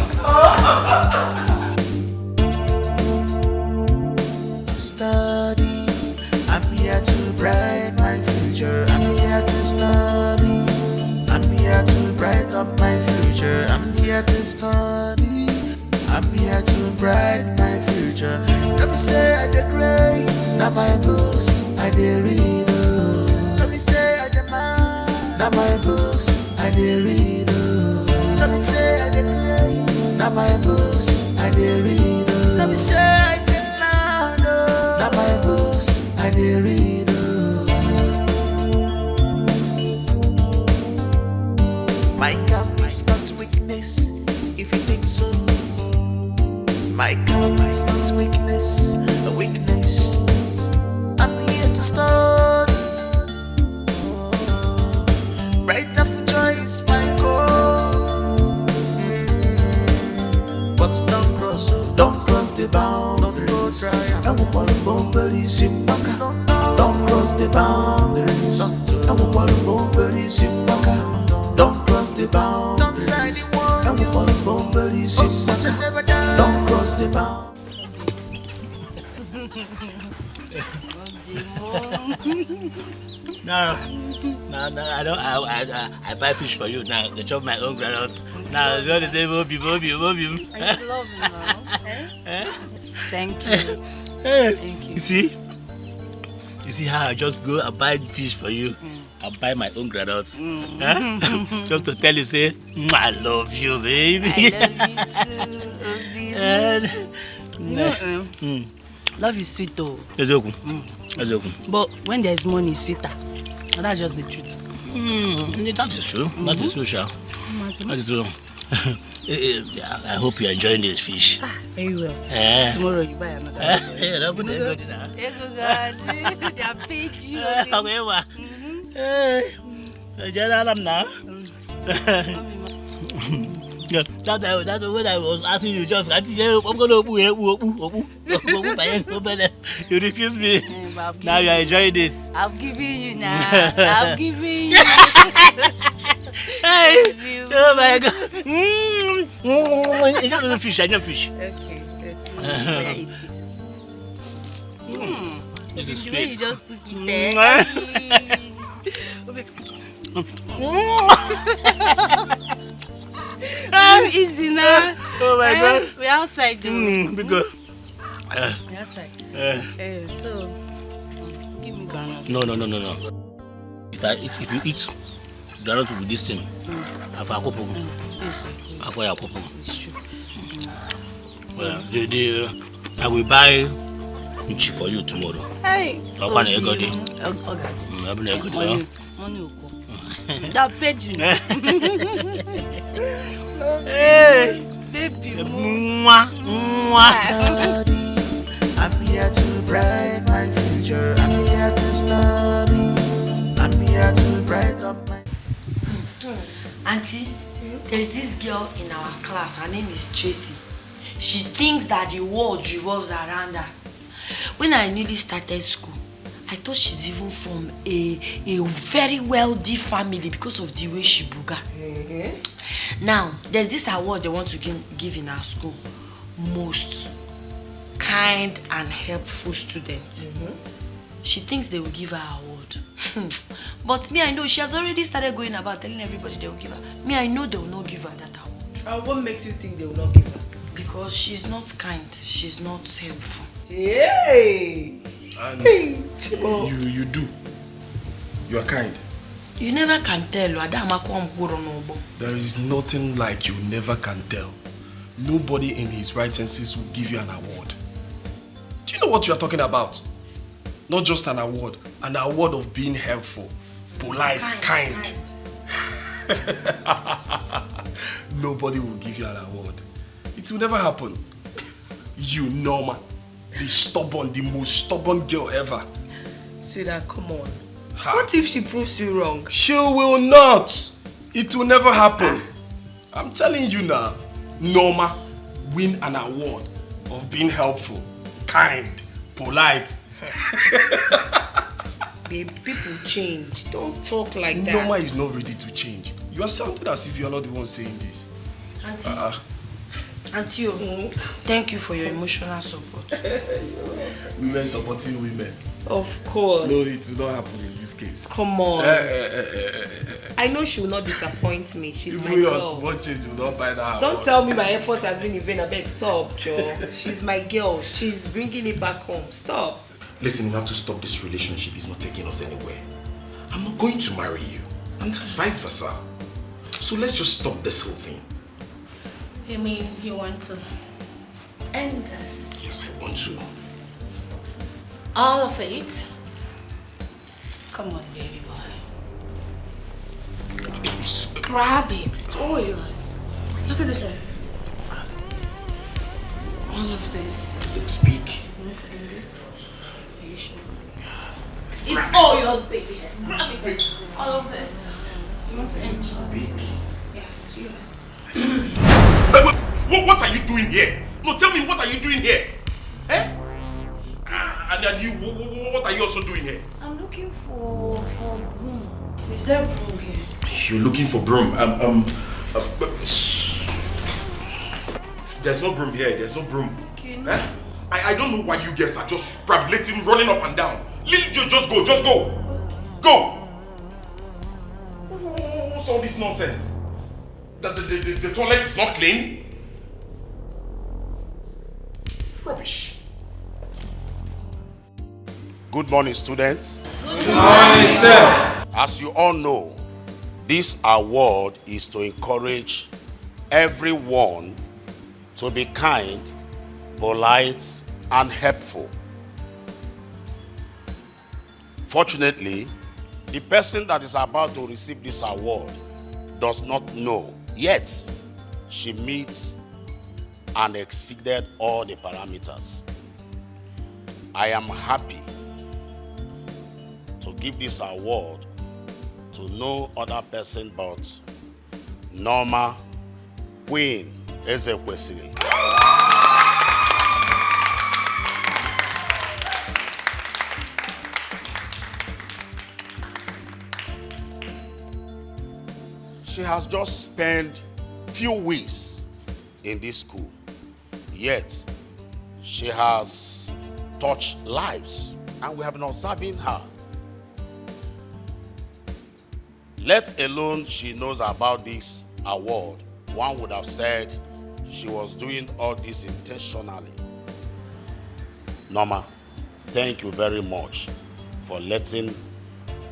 To study, I'm here to brighten my future. I'm here to study. I'm here to brighten up my future. I'm here to study. I'm here to brighten my future. Let me say I did great. Now my books I did read. Let me say I did mine. Now my books I did read. Let me say I did great. Now my books I did read. Let me say I did mine. Now my books I did read. My calm is not weakness, if you think so. My calm is not weakness, a weakness. I'm here to start. Brighter future is my goal. But don't cross the boundary. I won't want to believe in Maka. Don't cross the boundaries. I won't want to believe in Maka. Don't cross the boundary. Don't side the one. I won't want to believe in Maka. Don't cross the boundary. No, I don't. I buy fish for you now. They chop my own groundnuts. Now it's all the same. Obi. I love you now. Thank you. Thank you. You see how I just go and buy fish for you. I buy my own groundnuts. Just to tell you, say, I love you, baby. I love you too. Love is sweet though. But when there is money, it's sweeter. And that's just the truth. That is true. That is true, Sha. That is true. I hope you're enjoying this fish. Very well. Tomorrow you buy another. They have paid you. Yeah, that's what I was asking you. Just you refuse me. Now you are enjoying it. I'm giving you now. I'm giving you. Hey! Oh my God! I don't fish. I don't fish. Okay. Eat. This is sweet. You just took it there. Easy now. Oh my God! We're outside though. Because we're outside. So give me groundnut. No. If you eat groundnut with this thing, have a couple. Yes. Have a couple. It's true. Well, I will buy nchi for you tomorrow. Hey. Okay. Money. That paid you. Hey, baby. I'm here to brighten my future. I'm here to study. I'm here to brighten up my. Auntie, there's this girl in our class. Her name is Tracy. She thinks that the world revolves around her. When I newly started school, I thought she's even from a very wealthy family because of the way she booga. Now, there's this award they want to give in our school. Most kind and helpful student. She thinks they will give her an award. But me, I know she has already started going about telling everybody they will give her. Me, I know they will not give her that award. And what makes you think they will not give her? Because she's not kind. She's not helpful. Hey! And you do. You are kind. You never can tell. There is nothing like you never can tell. Nobody in his right senses will give you an award. Do you know what you are talking about? Not just an award of being helpful, polite, kind. Nobody will give you an award. It will never happen. You, Norma, the most stubborn girl ever. Sweetheart, come on. What if she proves you wrong? She will not. It will never happen. I'm telling you now, Norma win an award of being helpful, kind, polite. Babe, people change. Don't talk like that. Norma is not ready to change. You are sounding as if you are not the one saying this. Auntie, thank you for your emotional support. Women supporting women. Of course. No, it will not happen in this case. Come on. I know she will not disappoint me. She's my girl. Even your small change will not buy that. Don't tell me my effort has been in vain. I beg, stop, Joe. She's my girl. She's bringing it back home. Stop. Listen, we have to stop this relationship. It's not taking us anywhere. I'm not going to marry you. And that's vice versa. So let's just stop this whole thing. You mean you want to end this? Yes, I want to. All of it? Come on, baby boy. Grab it. It's all yours. Look at this one. All of this. Speak. You want to end it? Are you sure? It's all yours, baby. Grab it. All of this. You want to end it? Speak. Yeah, it's yours. What are you doing here? No, tell me, what are you doing here? Eh? And you, what are you also doing here? I'm looking for broom. Is there broom here? You're looking for broom. There's no broom here. There's no broom. Okay, no. Eh? I don't know why you guys are just scrambling, running up and down. Just go. Go. What's all this nonsense? The toilet is not clean? Rubbish. Good morning, students. Good morning, sir. As you all know, this award is to encourage everyone to be kind, polite, and helpful. Fortunately, the person that is about to receive this award does not know, yet she meets and exceeded all the parameters. I am happy to give this award to no other person but Norma Queen Ezekwesili. She has just spent few weeks in this school, yet she has touched lives and we have been observing her. Let alone she knows about this award, one would have said she was doing all this intentionally. Norma, thank you very much for letting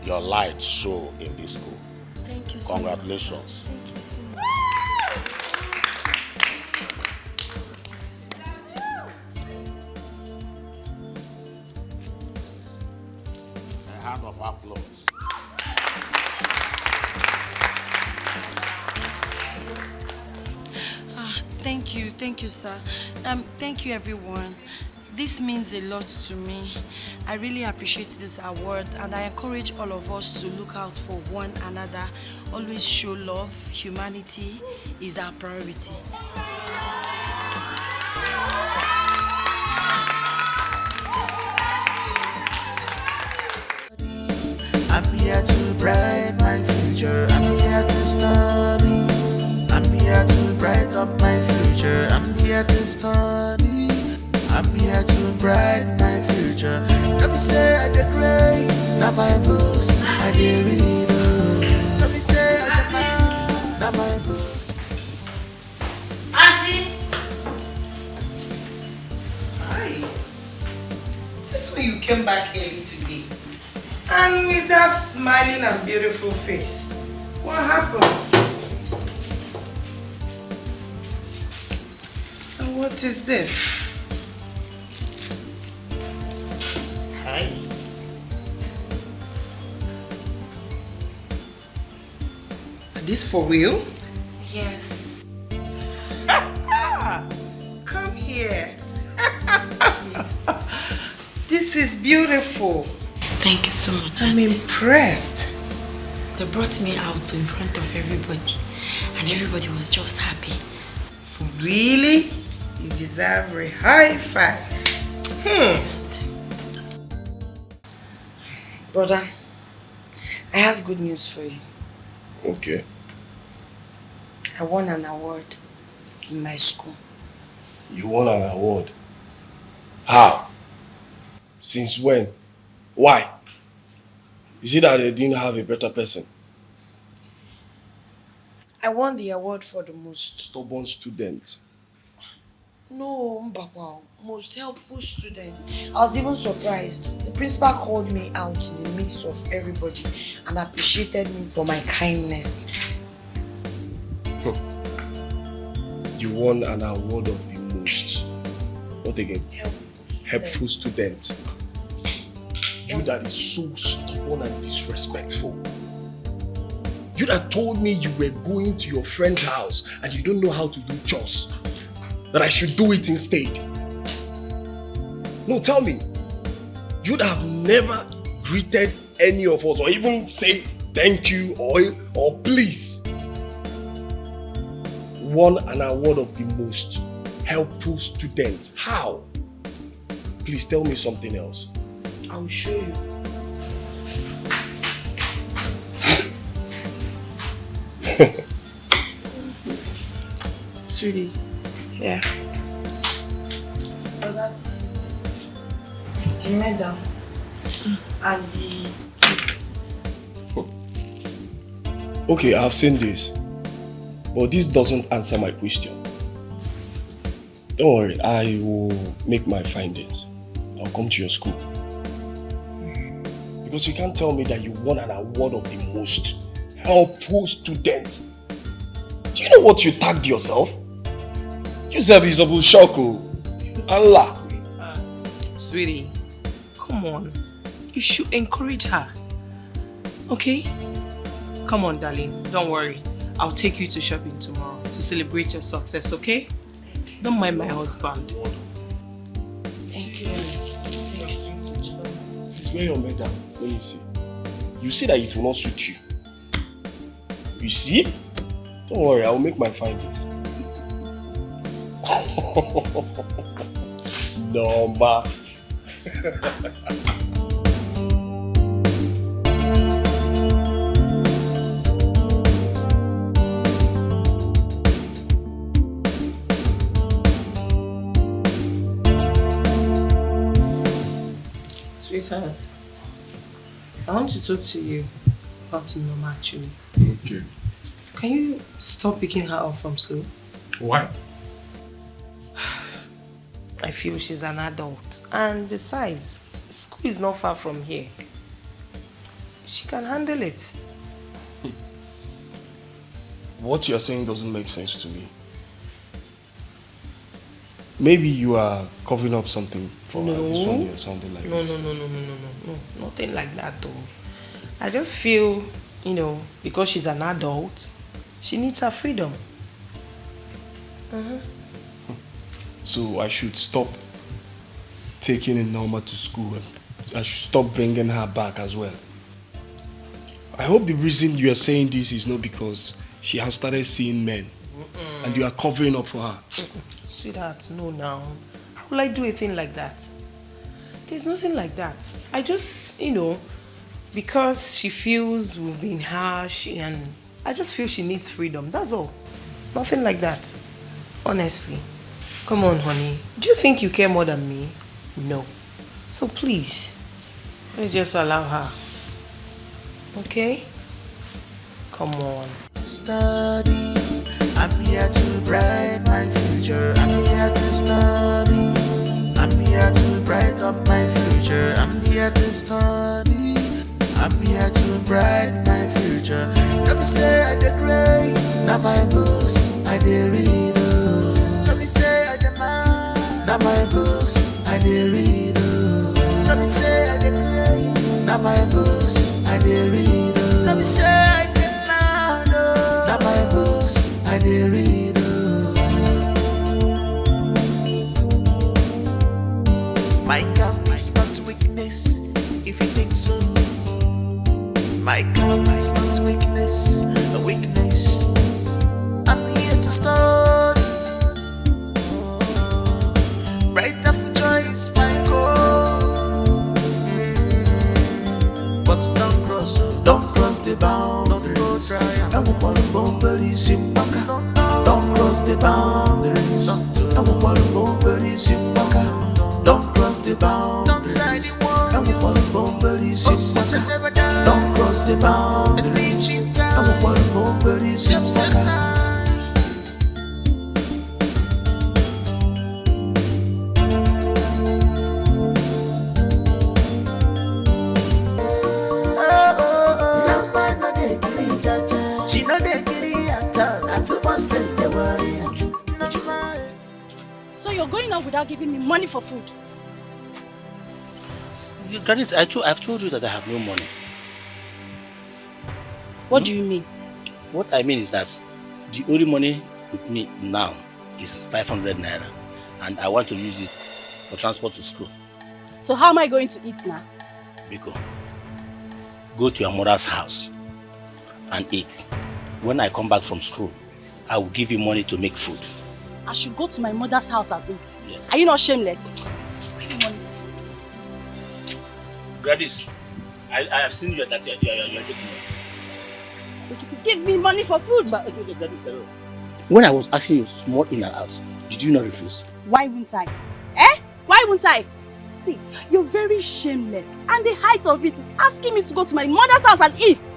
your light show in this school. Thank you so Congratulations. much. Thank you so much. A hand of applause. Thank you, sir. Thank you, everyone. This means a lot to me. I really appreciate this award, and I encourage all of us to look out for one another. Always show love. Humanity is our priority. I'm here to brighten my future. I'm here to study. I'm here to brighten up my future. I'm here to study. I'm here to brighten my future. Let me say I did great. Now my books, I did read those. Let me say I did now my books. Auntie! Hi. This way you came back early today. And with that smiling and beautiful face, what happened? And what is this? Hi. Are this for real? Yes. Come here. This is beautiful. Thank you so much. I'm impressed. They brought me out in front of everybody, and everybody was just happy. Really? You deserve a high five. Brother, I have good news for you. Okay. I won an award in my school. You won an award. How? Since when? Why? Is it that they didn't have a better person? I won the award for the most stubborn student. No, Mbakwa, most helpful student. I was even surprised. The principal called me out in the midst of everybody and appreciated me for my kindness. You won an award of the most. What again? Helpful student. You that is so stubborn and disrespectful. You that told me you were going to your friend's house and you don't know how to do chores. That I should do it instead. No, tell me. You'd have never greeted any of us or even say thank you or please. Won an award of the most helpful student. How? Please tell me something else. I will show you. Sweetie, here. Oh, that is the medal and the... Okay, I've seen this. But this doesn't answer my question. Don't worry, I will make my findings. I'll come to your school. Because you can't tell me that you won an award of the most helpful student. Do you know what you tagged yourself? You serve is a shock. Allah. Sweetie, come on. You should encourage her. Okay? Come on, darling. Don't worry. I'll take you to shopping tomorrow to celebrate your success, okay? Don't mind my husband. Thank you. Please wear your medal. Let me see. You see that it will not suit you. You see? Don't worry, I will make my findings. No, ma. Sweetheart, I want to talk to you about Mama actually. Okay. Can you stop picking her up from school? Why? I feel she's an adult. And besides, school is not far from here. She can handle it. What you're saying doesn't make sense to me. Maybe you are covering up something for her this one or something like this. No. Nothing like that though. I just feel, because she's an adult, she needs her freedom. So I should stop taking Norma to school and I should stop bringing her back as well. I hope the reason you are saying this is not because she has started seeing men and you are covering up for her. Sweetheart, no now. How will I do a thing like that? There's nothing like that. I just, because she feels we've been harsh and I just feel she needs freedom. That's all. Nothing like that. Honestly. Come on, honey. Do you think you care more than me? No. So please, let's just allow her. Okay? Come on. Study, I'm here to brighten my future. I'm here to study, I'm here to brighten up my future. I'm here to study, I'm here to brighten my future. Let me say I did great. Now my books I did read. Let me say I did mine. Now my books I did read. Let me say I did great. Now my books I did read. Let me say I did mine. Now my books I did read. My calm is not weakness, if you think so. My calm is not weakness, a weakness. I'm here to start. Brighter for joy is my goal. But don't cross the boundary. I won't want to believe in Baka. Don't cross the boundaries. I won't want to believe in Baka. Don't cross the boundaries. Don't side the one. I won't want to believe in Baka. Don't cross the boundaries. I won't want to believe in Baka. She know they kiri at all. Not too much sense they worry. So you're going out without giving me money for food? Gladys, I've told you that I have no money. What do you mean? What I mean is that the only money with me now is 500 naira, and I want to use it for transport to school. So how am I going to eat now? Biko, go to your mother's house and eat. When I come back from school, I will give you money to make food. I should go to my mother's house and eat? Yes. Are you not shameless? Gladys, I have seen you that you're joking. But you could give me money for food. But when I was asking you small in and out, did you not refuse? Why wouldn't I? Eh? Why wouldn't I? See, you're very shameless, and the height of it is asking me to go to my mother's house and eat.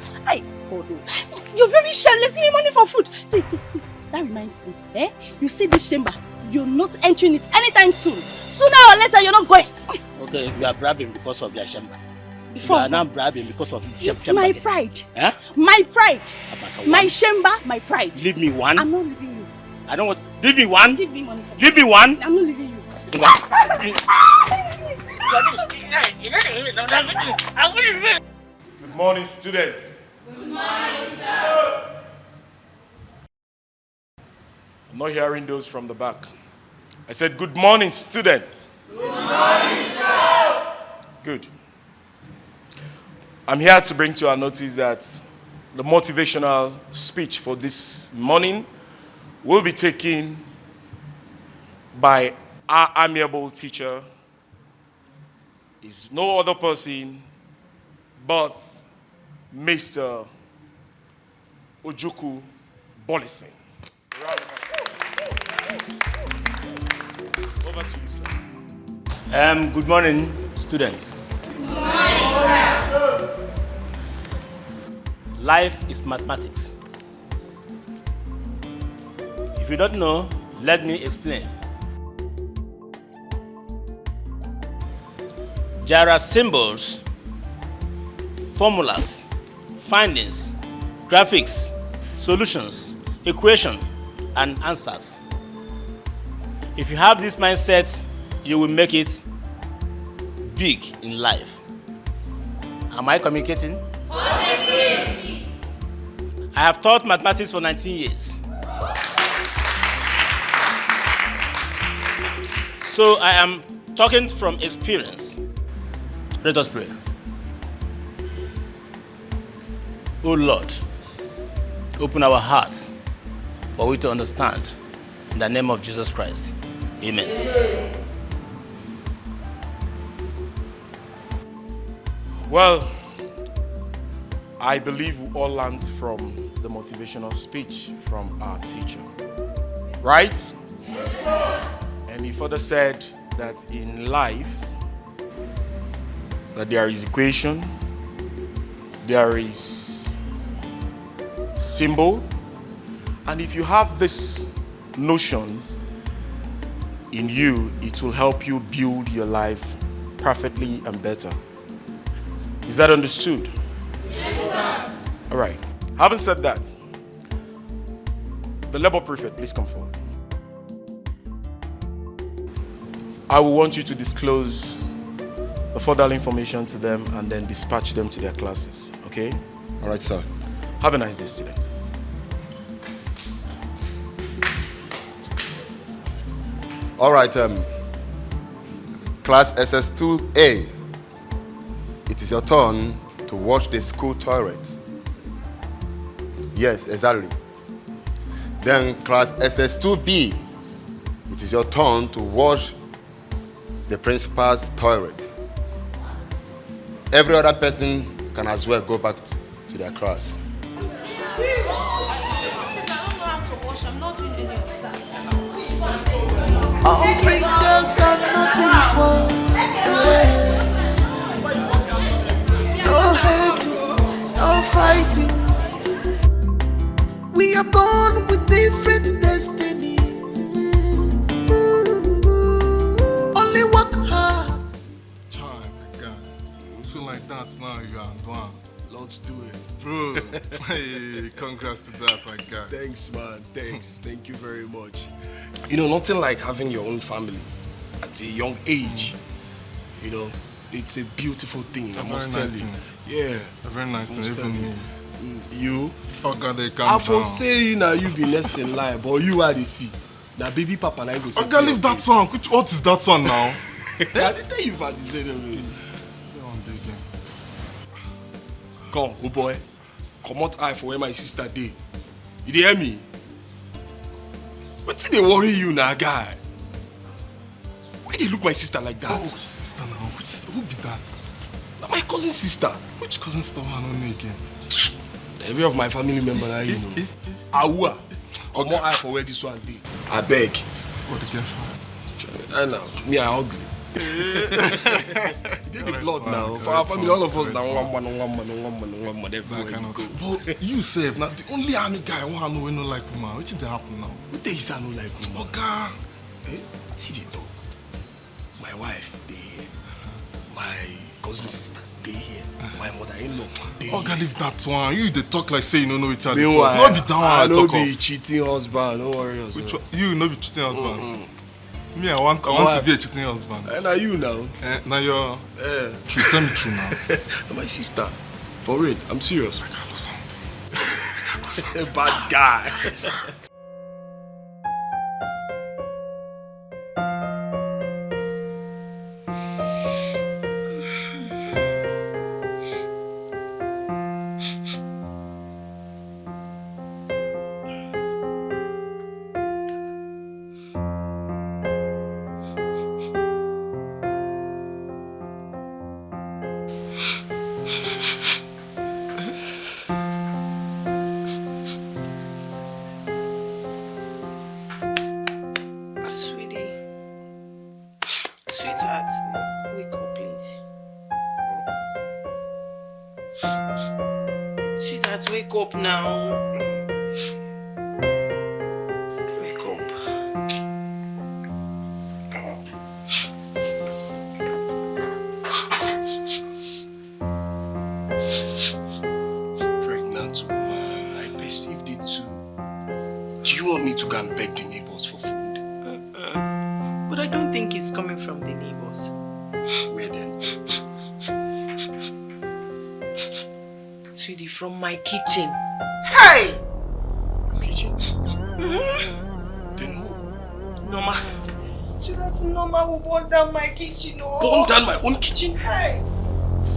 You're very shameless. Give me money for food. See. That reminds me. You see this chamber? You're not entering it anytime soon. Sooner or later, you're not going. Okay, you are bragging because of your chamber. Before you are now bragging because of your it's chamber. my pride. Eh? My pride. My chamber, my pride. Leave me one. I'm not leaving you. I don't want. Leave me one. Give me money for Leave me one. I'm not leaving you. Good morning, students. Good morning, sir. I'm not hearing those from the back. I said, good morning, students. Good morning, sir. Good. I'm here to bring to our notice that the motivational speech for this morning will be taken by our amiable teacher. Is no other person but Mr. Ojukwu Bolison. Over to you, sir. Good morning, students. Good morning, sir. Life is mathematics. If you don't know, let me explain. There are symbols, formulas, findings, graphics, solutions, equation, and answers. If you have this mindset, you will make it big in life. Am I communicating? Positive. I have taught mathematics for 19 years. So I am talking from experience. Let us pray. Oh Lord, open our hearts for we to understand. In the name of Jesus Christ. Amen. Amen. Well, I believe we all learned from the motivational speech from our teacher. Right? Yes, sir. And he further said that in life, that there is equation, there is symbol, and if you have this notion in you, it will help you build your life perfectly and better. Is that understood? All right. Having said that, the labor prefect, please come forward. I will want you to disclose the further information to them and then dispatch them to their classes, okay? All right, sir. Have a nice day, students. All right, class SS2A, it is your turn to wash the school toilet. Yes, exactly. Then class SS2B, it is your turn to wash the principal's toilet. Every other person can as well go back to their class. Africans are not equal. No hating, no fighting. We are born with different destinies. Only work hard. Child, my God. So like that now you are one. Let's do it. Bro, hey, congrats to that, my guy. Thanks, man. Thanks. Thank you very much. You know, nothing like having your own family at a young age. You know, it's a beautiful thing. I must tell you. Yeah. A very nice thing, even me. You? Oh God, they calm down. I for say now you be next in line, but you are the see. Now baby papa and I go say. Oh God, leave that song. What is that song now? I didn't tell you if I did say that. Come, oh boy. Come out eye for where my sister dey. You dey hear me? What's they worry you now, guy? Why they look my sister like that? Oh, sister now. Who be that? Now my cousin sister. Which cousin sister I don't know again? Every of my family member now you know. Awa. Come out eye for where this one dey. I beg. What the girlfriend? I know. Me I ugly. Did the blood now. For our family, all of us now one man everywhere you go. But you save now the only army guy I want to know when no like woman. What did they happen now? What they say I no like woman? Oga. See the dog. My wife, they here. My cousin sister, they here. My mother-in-law, they here. Oga, leave that one. You they talk like say you don't know it. Not be that one I talk of. I be cheating husband. Don't worry yourself. Which one? You no be cheating husband. Me, I want to be a cheating husband. And are you now? Now you're. True, tell me true now. My sister. For real, I'm serious. I got something. Bad guy. Wake up now. Wake up. Pregnant woman, I perceived it too. Do you want me to go and beg the neighbors for food? But I don't think it's coming from the neighbors. Where then? Sweetie, from my kitchen. Hey! Kitchen? Then who? Norma. So that's Norma who burned down my kitchen. Oh. Burned down my own kitchen? Hey!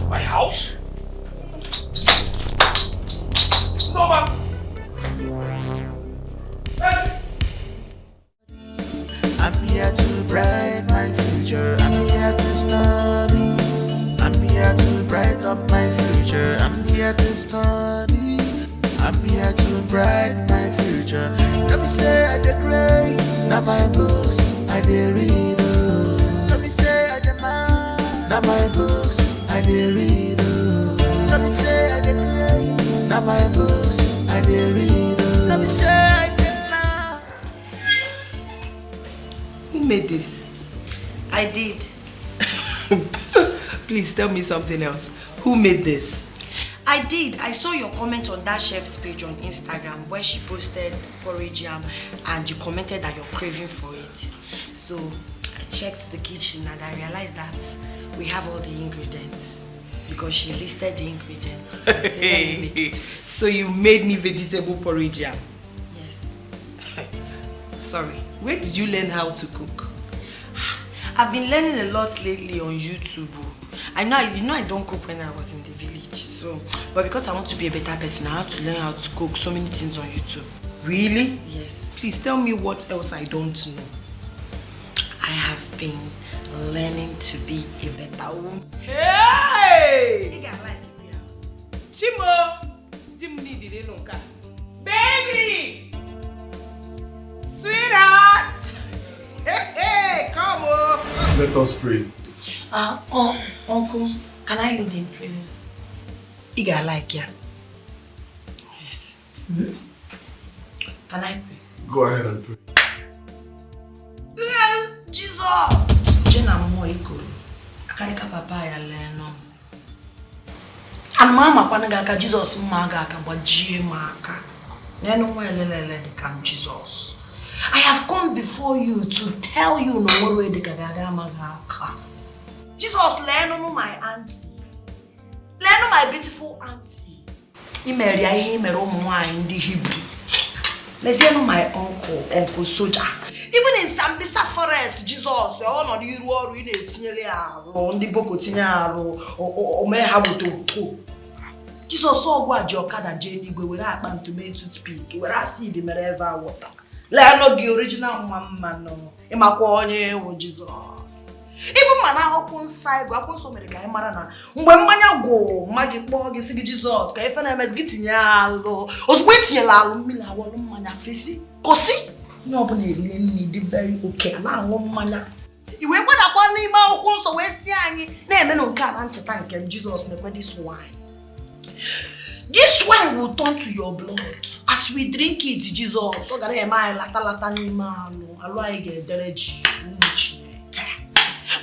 My house? Norma! Hey! I'm here to brighten my future. I'm here to study. I'm here to brighten up my future. I'm here to study. I'm here to brighten my future. Let me say I did great. Now my books I did read. Let me say I did mine. Now my books I did read. Let me say I did great. Now my books I did read. Let me say I did now. Who made this? I did. Please tell me something else. Who made this? I did. I saw your comment on that chef's page on Instagram where she posted porridge yam and you commented that you're craving for it. So I checked the kitchen and I realized that we have all the ingredients because she listed the ingredients. So, I said, let me make it. So you made me vegetable porridge yam? Yes. Sorry, where did you learn how to cook? I've been learning a lot lately on YouTube. I know I don't cook when I was in the village. So, but because I want to be a better person, I have to learn how to cook so many things on YouTube. Really? Yes. Please tell me what else I don't know. I have been learning to be a better woman. Hey! You got like it, yeah. Chimo! Baby! Sweetheart! Hey, come on! Let us pray. Uncle, can I lead in prayer? You got like yeah. Yes. Can I pray? Go ahead and pray. Jesus! Jenna mo ikuru. Akarika papa ya leno. And mama kwanaga Jesus mmaga aka gbajie maka. Nenu mo elelele dikam Jesus. I have come before you to tell you no more way dikagada magaka. Jesus leno my auntie. Leno my beautiful auntie. Imeri ya ihe mere ụmụ nwanyị ndị Hebrew. Lezienu my uncle soldier. Even in Sambisa's forest, Jesus, no iru oru ị na-etinyere arụ, ndị boko tinye arụ, o mee ha boto. Jesus ogwa ji okada je n'igwe were akpa ntume toothpick, were acid mere eva water. Leno gi original mama no. Ịmakwa onye wo Jesus. Even mana akwụkwọ nsọ igwe akwụkwọ nsọ mere ka anyị mara na mgbe mmanya gwụ mmadụ kpọọ gị sị gị Jesus ka ife na-emezi gị tinye alụ ozugbo itinyela alụ mmiri awọlụ mmanya fesi kosi na ọbụla eli nri dị very okay na-aṅụ mmanya iwe gbadakwa n'ime akwụkwọ nsọ wee si anyị na-eme na nke a na ncheta nke Jesus na-ekwe this wine. This wine will turn to your blood as we drink it. Jesus ọ ga na-eme anyị lata n'ime alụ anyị ga-edere ji umechi.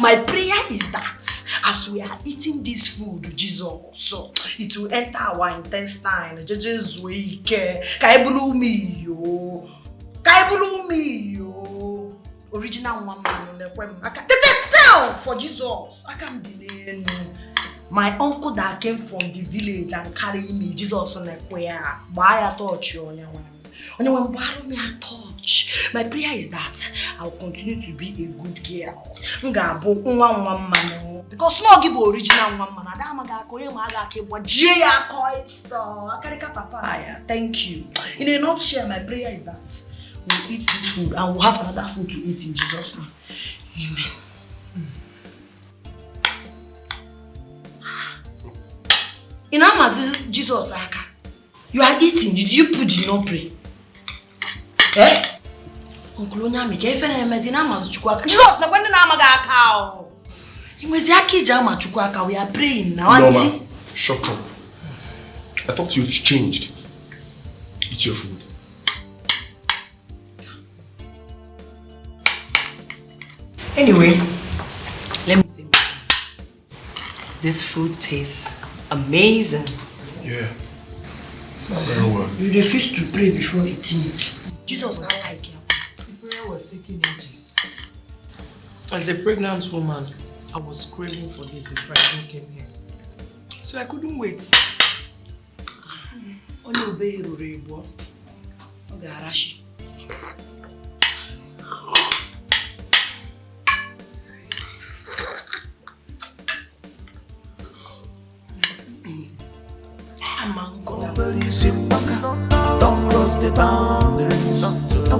My prayer is that as we are eating this food, Jesus, so it will enter our intestine. Original one for Jesus. I can't delay. My uncle that came from the village and carried me, Jesus on a prayer. Buy a touch on your one. Only when borrow me a touch. My prayer is that I will continue to be a good girl. Because no give original woman. Thank you. In a nutshell, my prayer is that we'll eat this food and we'll have another food to eat in Jesus' name. Amen. In Immerse, Jesus, you are eating. Did you put the no pray? Eh? Uncle Nyami, ke ife na-emezi na Immerse Chukwuaka. Jesus, na kwende na amaga aka o. Imezi aka ije ama Chukwuaka, we are praying now, auntie. Norma, shut up. I thought you've changed. Eat your food. Anyway, let me say, this food tastes amazing. Yeah. Very well. You refuse to pray before eating it. Jesus, I like you. The prayer was taking ages. As a pregnant woman, I was craving for this before I even came here. So I couldn't wait. Only obey Rurebo. Okay, Arashi. Don't cross the boundaries. Don't cross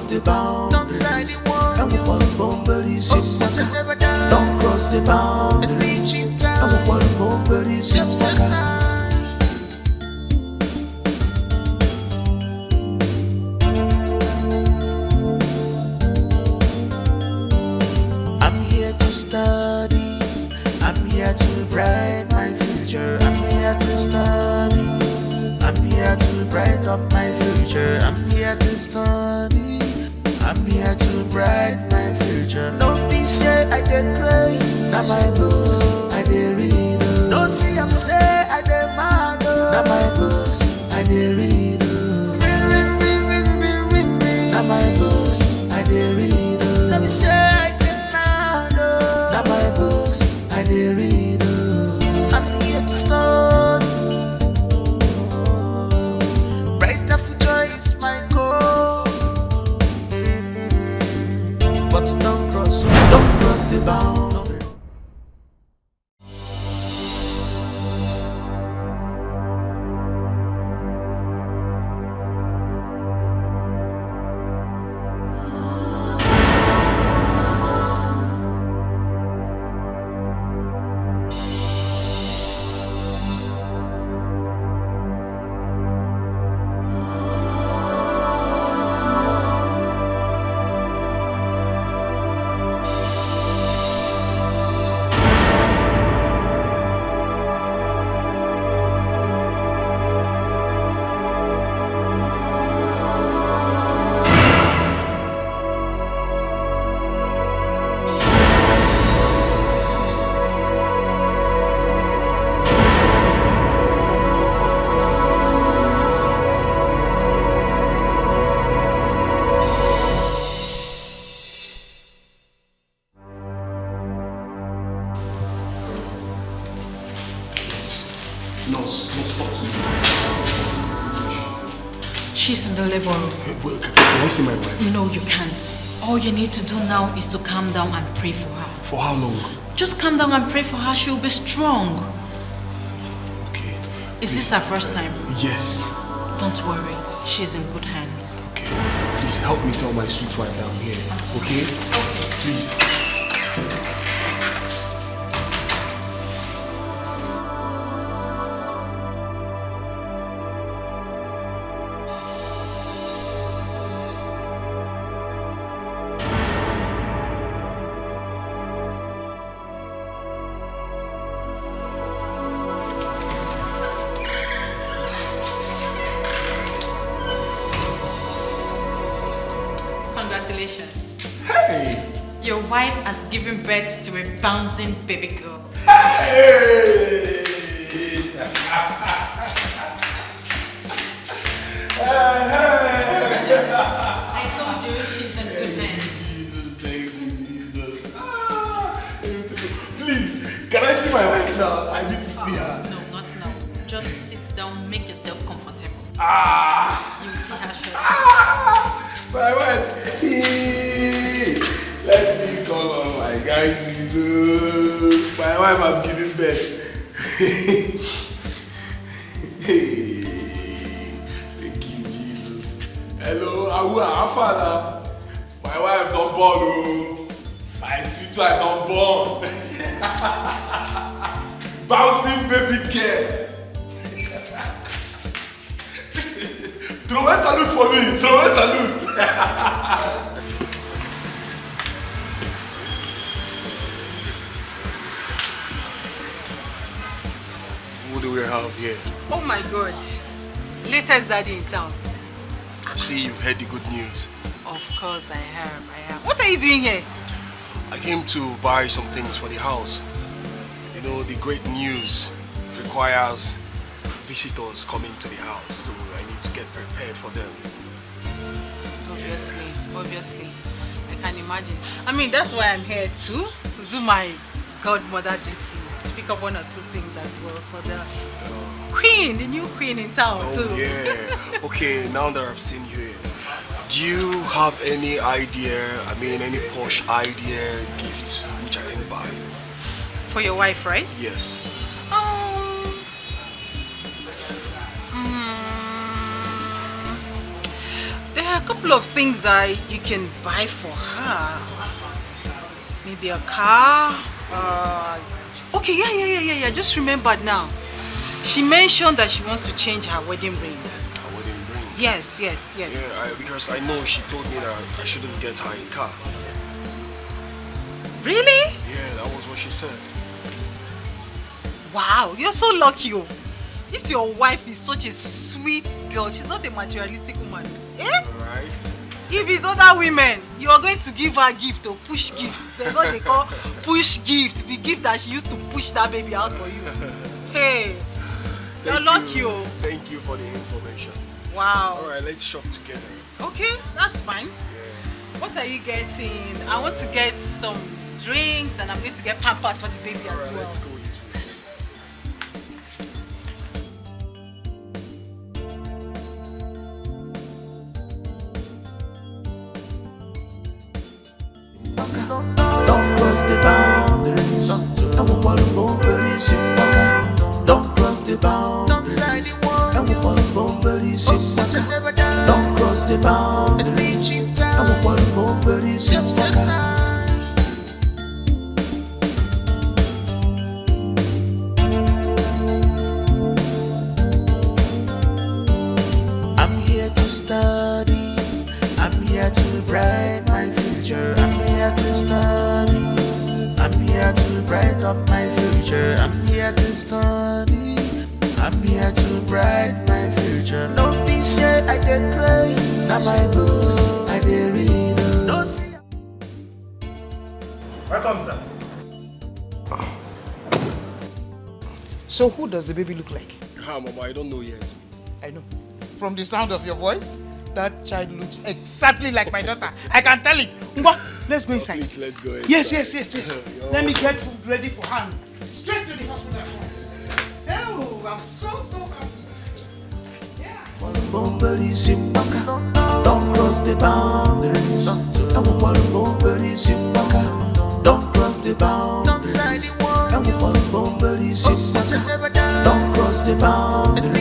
the boundaries. Don't cross the boundaries. I'm here to study. I'm here to brighten my future. I'm here to study. I'm here to brighten up my future. I'm here to study. I'm here to brighten my future. Don't be sad, I did cry. Now my books, I did read. no see I'm say I demand. Now my books I dey read. Now my books I dey read. Let me say I demand. Now my books I dey read. I'm here to start. Brighter future is my goal. But don't cross the boundary. She's in the labor room. Can I see my wife? No, you can't. All you need to do now is to calm down and pray for her. For how long? Just calm down and pray for her. She'll be strong. Okay. Is this her first time? Yes. Don't worry. She's in good hands. Okay. Please help me tell my sweet wife down here. Okay? Okay. Please. Congratulations. Hey! Your wife has given birth to a bouncing baby girl. Hey! I told you she's in good hands. Jesus, thank you, Jesus. Please, can I see my wife now? I need to see her. No, not now. Just sit down, make yourself comfortable. You'll see her shortly. My wife. Let me call on my guys. My wife has given birth. Thank you, Jesus. Hello, our father. My wife don't born. Oh. My sweet wife don't born. Bouncing baby girl. Throw a salute for me. Throw a salute. What do we have here? Oh my God. Latest daddy in town. I see you've heard the good news. Of course I have. What are you doing here? I came to buy some things for the house. You know, the great news requires visitors coming to the house, so I need to get prepared for them. Obviously. I can imagine. I mean, that's why I'm here too, to do my godmother duty, to pick up one or two things as well for the queen, the new queen in town too. Oh yeah. Okay, now that I've seen you here, do you have any idea, any posh idea, gifts which I can buy? For your wife, right? Yes. There are a couple of things you can buy for her. Maybe a car. Okay, yeah. Just remembered now. She mentioned that she wants to change her wedding ring. Her wedding ring? Yes. Yeah, because I know she told me that I shouldn't get her a car. Really? Yeah, that was what she said. Wow, you're so lucky. This your wife is such a sweet girl. She's not a materialistic woman. Eh? Right. If it's other women, you are going to give her gift or push gifts. There's what they call push gift. The gift that she used to push that baby out for you. Hey, you're lucky. Thank you for the information. Wow. All right, let's shop together. Okay, that's fine. What are you getting? I want to get some drinks and I'm going to get Pampers for the baby as well. Let's go. Don't cross the boundaries. Don't cross the boundaries. Don't side the one. Don't cross the boundaries. I'm here to study. I'm here to brighten my future. I'm here to study. I'm here to brighten up my future. I'm here to study. I'm here to brighten my future. Don't be shy, I can cry. Now my books, I can read. Don't say. Welcome, sir. So who does the baby look like? Mama, I don't know yet. I know. From the sound of your voice, that child looks exactly like my daughter. I can tell it. Ngwa, let's go inside. Please, let's go inside. Yes. Let me get food ready for her. Straight to the hospital at once. Oh, I'm so happy. Don't cross the boundaries. Don't cross the boundaries. Don't side the one. Don't cross the boundaries.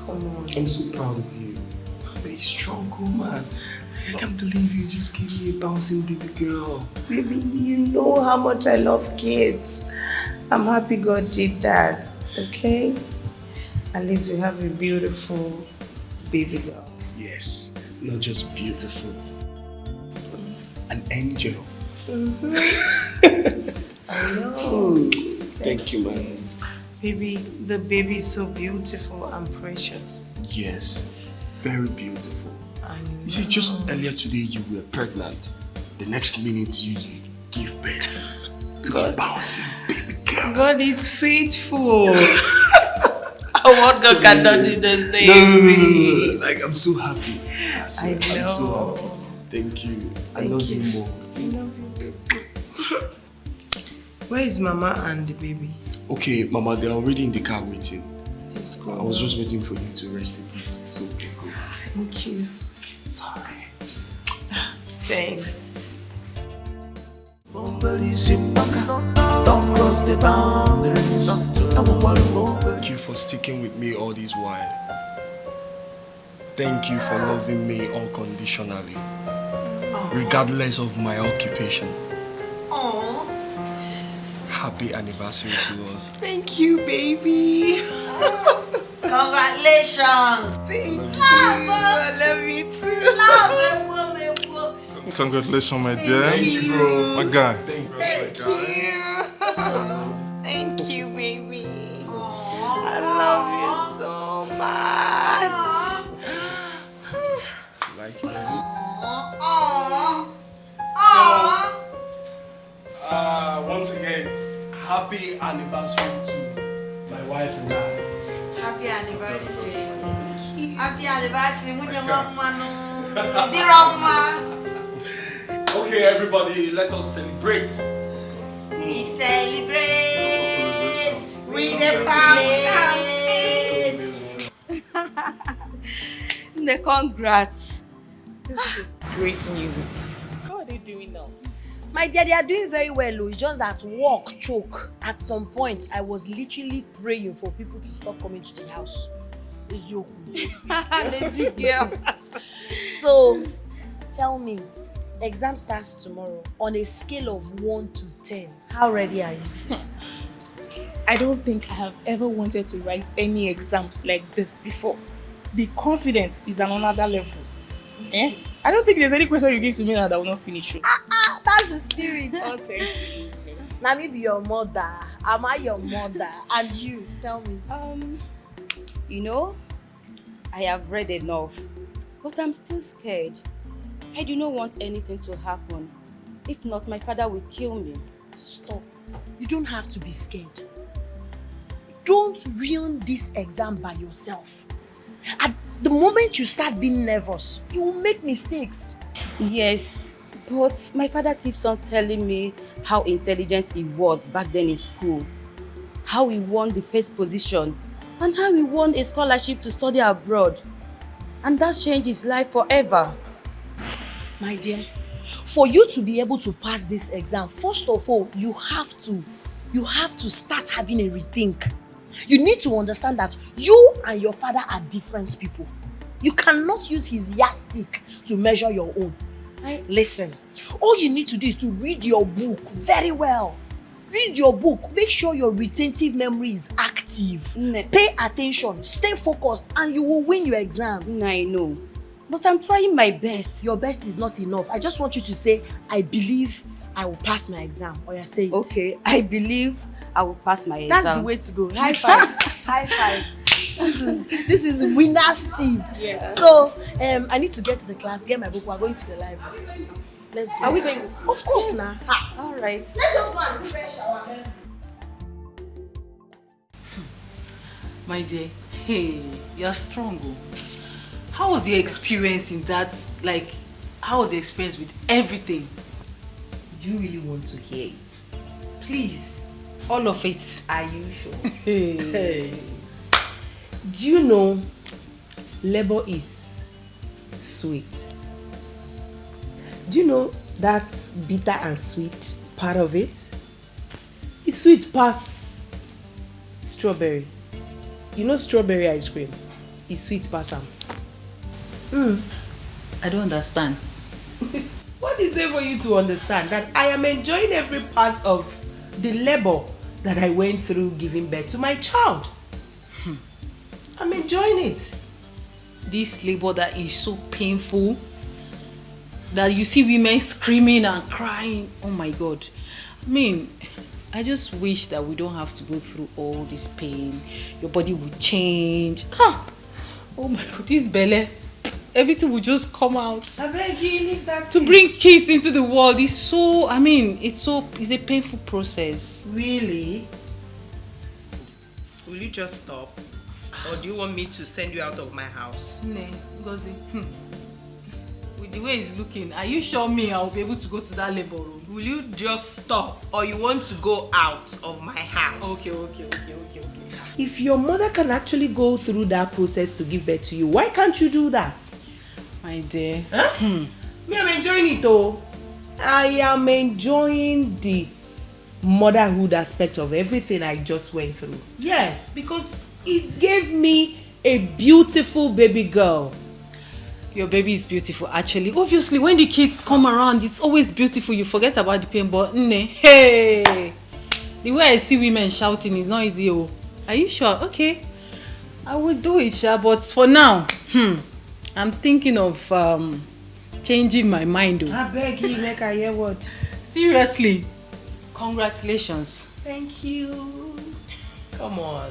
Come on. I'm so proud of you. Very strong woman. I can't believe you just gave me a bouncing baby girl. Baby, you know how much I love kids. I'm happy God did that, okay? At least we have a beautiful baby girl. Yes, not just beautiful. An angel. I know. Thank you, man. Baby, the baby is so beautiful and precious. Yes, very beautiful. You see, just earlier today you were pregnant. The next minute you give birth to a bouncing baby girl. God is faithful. What God cannot do those things. No. Like, I'm so happy. I I'm so know. happy. Thank you. I Thank love you. you more. I love you. Where is Mama and the baby? Okay, Mama, they're already in the car waiting. Let's go. I was just waiting for you to rest a bit. So, okay, go. Thank you. Sorry. Thanks. Don't cross the boundaries. Thank you for sticking with me all this while. Thank you for loving me unconditionally, regardless of my occupation. Aww. Happy anniversary to us. Thank you, baby. Congratulations. Thank you. I love you too. Congratulations, my dear. Thank you, bro. My guy. Thank you, baby. I love you so much. Like it. So, once again, happy anniversary to my wife and I. Happy anniversary. Happy anniversary. Okay, everybody, let us celebrate. We celebrate with the family. The congrats. Great news. How are they doing now? My dear, they are doing very well. It's just that work choke. At some point, I was literally praying for people to stop coming to the house. It's you. Lazy girl. So, tell me, exam starts tomorrow. On a scale of 1 to 10, how ready are you? I don't think I have ever wanted to write any exam like this before. The confidence is on another level. I don't think there's any question you give to me that I will not finish. That's the spirit. Oh, thanks. Now me be your mother. Am I your mother? And you, tell me. You know, I have read enough, but I'm still scared. I do not want anything to happen. If not, my father will kill me. Stop. You don't have to be scared. Don't ruin this exam by yourself. At the moment you start being nervous, you will make mistakes. Yes, but my father keeps on telling me how intelligent he was back then in school, how he won the first position, and how he won a scholarship to study abroad. And that changed his life forever. My dear, for you to be able to pass this exam, first of all, you have to start having a rethink. You need to understand that you and your father are different people. You cannot use his yardstick to measure your own. Listen, all you need to do is to read your book very well. Read your book. Make sure your retentive memory is active. Pay attention, stay focused, and you will win your exams. I know. But I'm trying my best. Your best is not enough. I just want you to say, I believe I will pass my exam. Or you say it. Okay, I believe I will pass my exam. That's the way to go. High five. High five. This is winner's team. Yeah. So I need to get to the class, get my book. We're going to the library. Let's go. Are we going with you? Of course, now. All right. Let's just go and refresh our memory. My dear, hey, you're strong. How was your experience in that? Like, how was your experience with everything? Do you really want to hear it? Please, all of it. Are you sure? Hey. Do you know labor is sweet? Do you know that bitter and sweet part of it? It's sweet past strawberry. You know strawberry ice cream? It's sweet past them. I don't understand. What is there for you to understand? That I am enjoying every part of the labor that I went through giving birth to my child. I'm enjoying it. This labor that is so painful, that you see women screaming and crying. Oh my God. I mean, I just wish that we don't have to go through all this pain. Your body will change. Oh my God, this belly. Everything will just come out. I beg you, leave that to bring kids into the world is so, I mean, it's a painful process. Really? Will you just stop? Or do you want me to send you out of my house? No, Ngozi. With the way it's looking, are you sure I will be able to go to that labor room? Will you just stop? Or you want to go out of my house? Okay. If your mother can actually go through that process to give birth to you, why can't you do that? My dear. Me, I'm enjoying it though. I am enjoying the motherhood aspect of everything I just went through. Yes, because it gave me a beautiful baby girl. Your baby is beautiful, actually. Obviously, when the kids come around, it's always beautiful. You forget about the pain, but hey, the way I see women shouting is not easy. Oh, are you sure? Okay, I will do it, Sha. But for now, I'm thinking of changing my mind. Oh. I beg you, make I hear what? Seriously, congratulations. Thank you. Come on,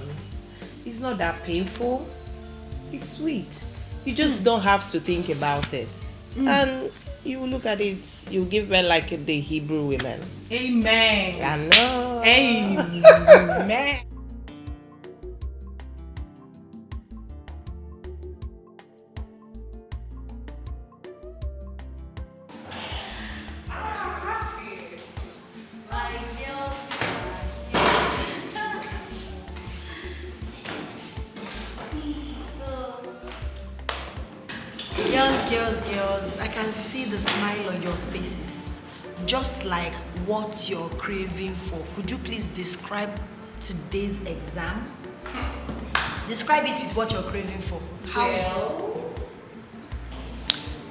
it's not that painful. It's sweet. You just don't have to think about it. And you look at it, you give birth like the Hebrew women. Amen. I know. Amen. Girls, I can see the smile on your faces. Just like what you're craving for. Could you please describe today's exam? Describe it with what you're craving for. How? Well,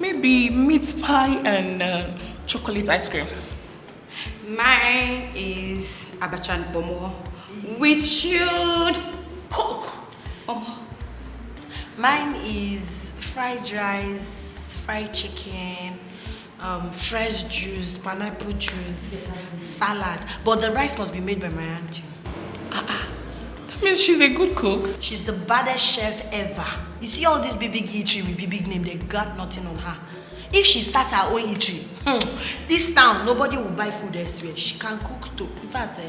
maybe meat pie and chocolate ice cream. Mine is abacha and bomo with chilled coke. Mine is fried rice, fried chicken, fresh juice, pineapple juice, salad. But the rice must be made by my auntie. Means she's a good cook. She's the baddest chef ever. You see all this big eatery with big name, they got nothing on her. If she starts her own eatery, this town, nobody will buy food elsewhere. She can cook too. In fact,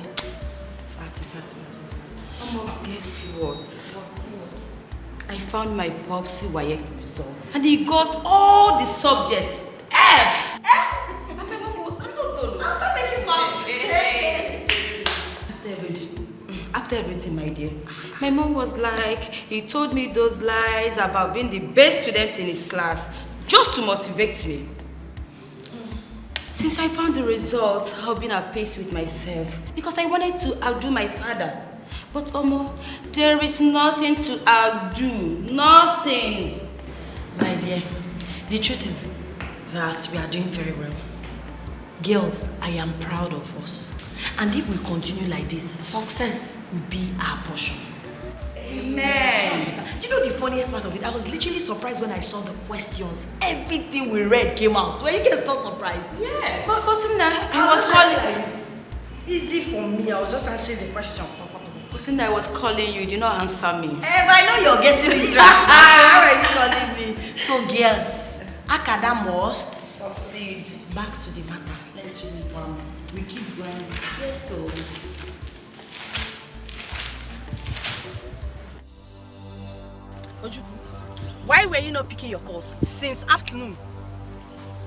Guess what? I found my Popsy WAEC results. And he got all the subjects F. I'm not done. After making math. After everything, my dear, my mom was like, he told me those lies about being the best student in his class just to motivate me. Since I found the results, I've been at peace with myself because I wanted to outdo my father. But Omo, there is nothing to outdo. Nothing. My dear, the truth is that we are doing very well. Girls, I am proud of us. And if we continue like this, success will be our portion. Amen. You know the funniest part of it? I was literally surprised when I saw the questions. Everything we read came out. Were you guys not surprised? Yes. But I was calling. Easy for me. I was just answering the question. But I was calling you. You did not answer me. But I know you're getting it right. So how are you calling me? So girls, Akada must succeed. Back to the matter. Let's really we keep going. Yes, so. Ojuku, why were you not picking your calls since afternoon?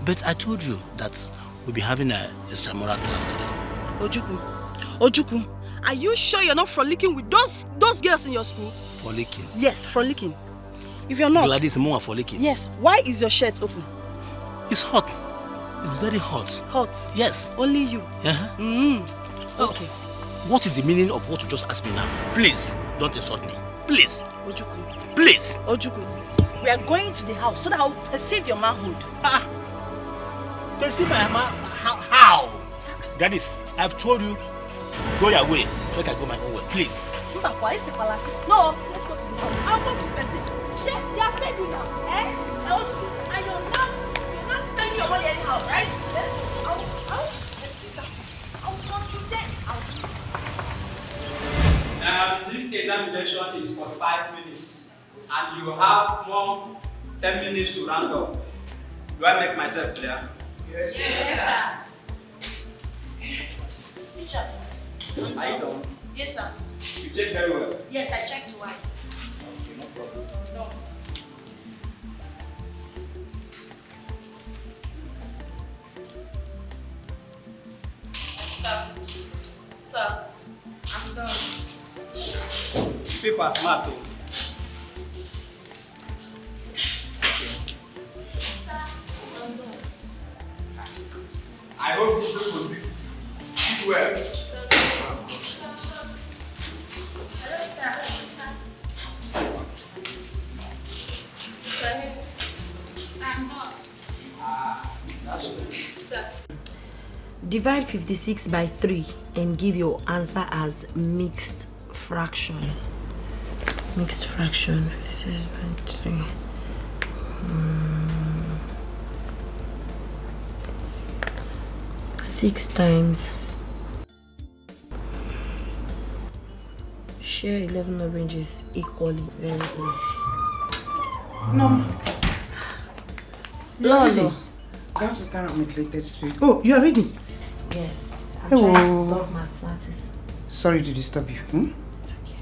But I told you that we'll be having an extramural class today. Ojuku, are you sure you're not frolicking with those girls in your school? Frolicking? Yes, frolicking. If you're not... Gladys, more frolicking. Yes, why is your shirt open? It's hot. It's very hot. Hot? Yes. Only you? Okay. What is the meaning of what you just asked me now? Please, don't insult me. Please. Ojuku. Please. Ojuku, we are going to the house so that I'll perceive your manhood. Perceive my man? How? Gladys, I've told you, go your way so I can go my own way. Please. No, let's go to the house. I'll go to perceive. Chef, they are paid you now. Ojuku, and you're not spending your money anyhow, right? I'll come to them. This examination is 45 minutes, and you have more 10 minutes to round up. Do I make myself clear? Yes, sir. Teacher. Are you done? Yes, sir. You check very well. Yes, I checked twice. Okay, no problem. No. Sir, I'm done. Paper smart. Sir, I'm done. I hope you will do well. Sir. I'm done. That's good. Sir. Divide 56 by 3 and give your answer as mixed fraction. Mixed fraction, 56 by 3. 6 times. Share 11 oranges equally. Very easy. No. Lolo. That's the start of curated spirit. Oh, you are reading? Yes. I'm Hello. trying to solve mathematics. Sorry to disturb you. It's okay.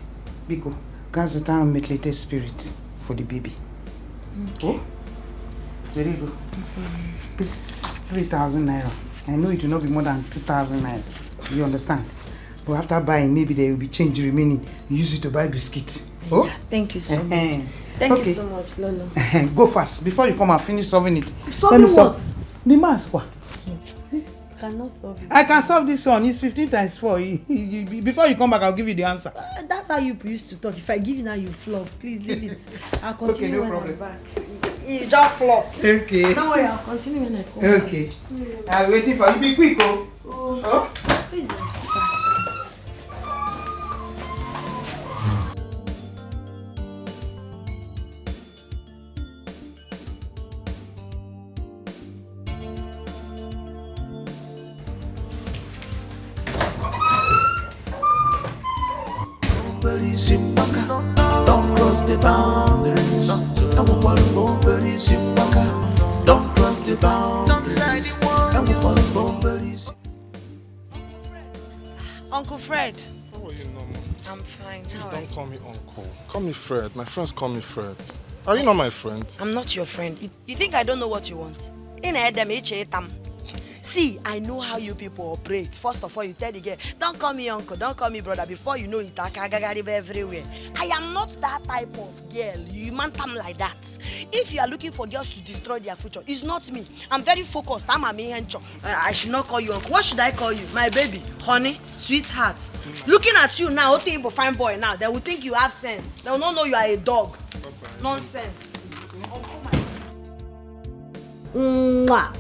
Biko, that's the time of curated spirit for the baby. Okay. Oh, very good. This 3,000 naira. I know it will not be more than 2,000 naira. You understand? But after buying, maybe there will be change remaining. Use it to buy biscuit. Oh? Yeah, thank you so much. Thank you so much, Lolo. Go fast before you come and finish solving it. Solving what? The math. What? You cannot solve it. I can solve this one. It's 15 times 4. Before you come back, I'll give you the answer. That's how you used to talk. If I give you now, you flop. Please leave it. I'll continue Okay, no when problem. I'm back. You just flop. Okay. Don't worry, I'll continue when I come Okay. I'm waiting for you. Be quick, oh. Oh. Please, Don't cross the boundaries. Don't cross the boundaries. Uncle Fred. How are you, Norma? I'm fine. Please How are don't call me uncle. Call me Fred. My friends call me Fred. Are you not my friend? I'm not your friend. You think I don't know what you want? See, I know how you people operate. First of all, you tell the girl, don't call me uncle, don't call me brother. Before you know it, I can everywhere. I am not that type of girl. You man come like that. If you are looking for girls to destroy their future, it's not me. I'm very focused. I'm a mehencho. I should not call you uncle. What should I call you? My baby, honey, sweetheart. Looking at you now, think you fine boy now. They will think you have sense. They will not know you are a dog. Nonsense. Mwah.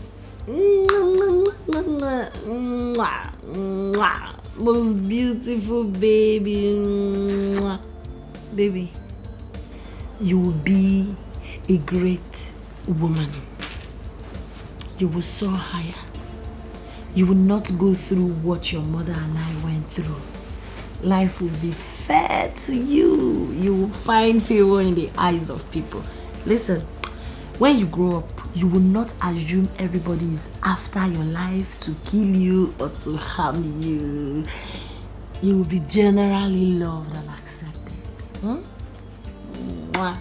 Most beautiful baby. Baby, you will be a great woman. You will soar higher. You will not go through what your mother and I went through. Life will be fair to you. You will find favor in the eyes of people. Listen, when you grow up, you will not assume everybody is after your life to kill you or to harm you. You will be generally loved and accepted. Mwah.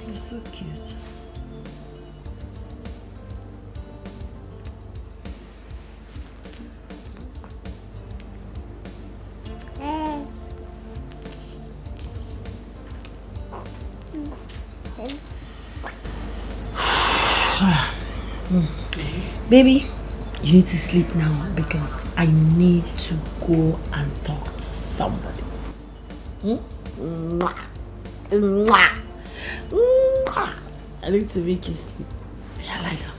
You're so cute. Baby, you need to sleep now because I need to go and talk to somebody. Mwah. Mwah. Mwah. I need to make you sleep. Yeah, lie down.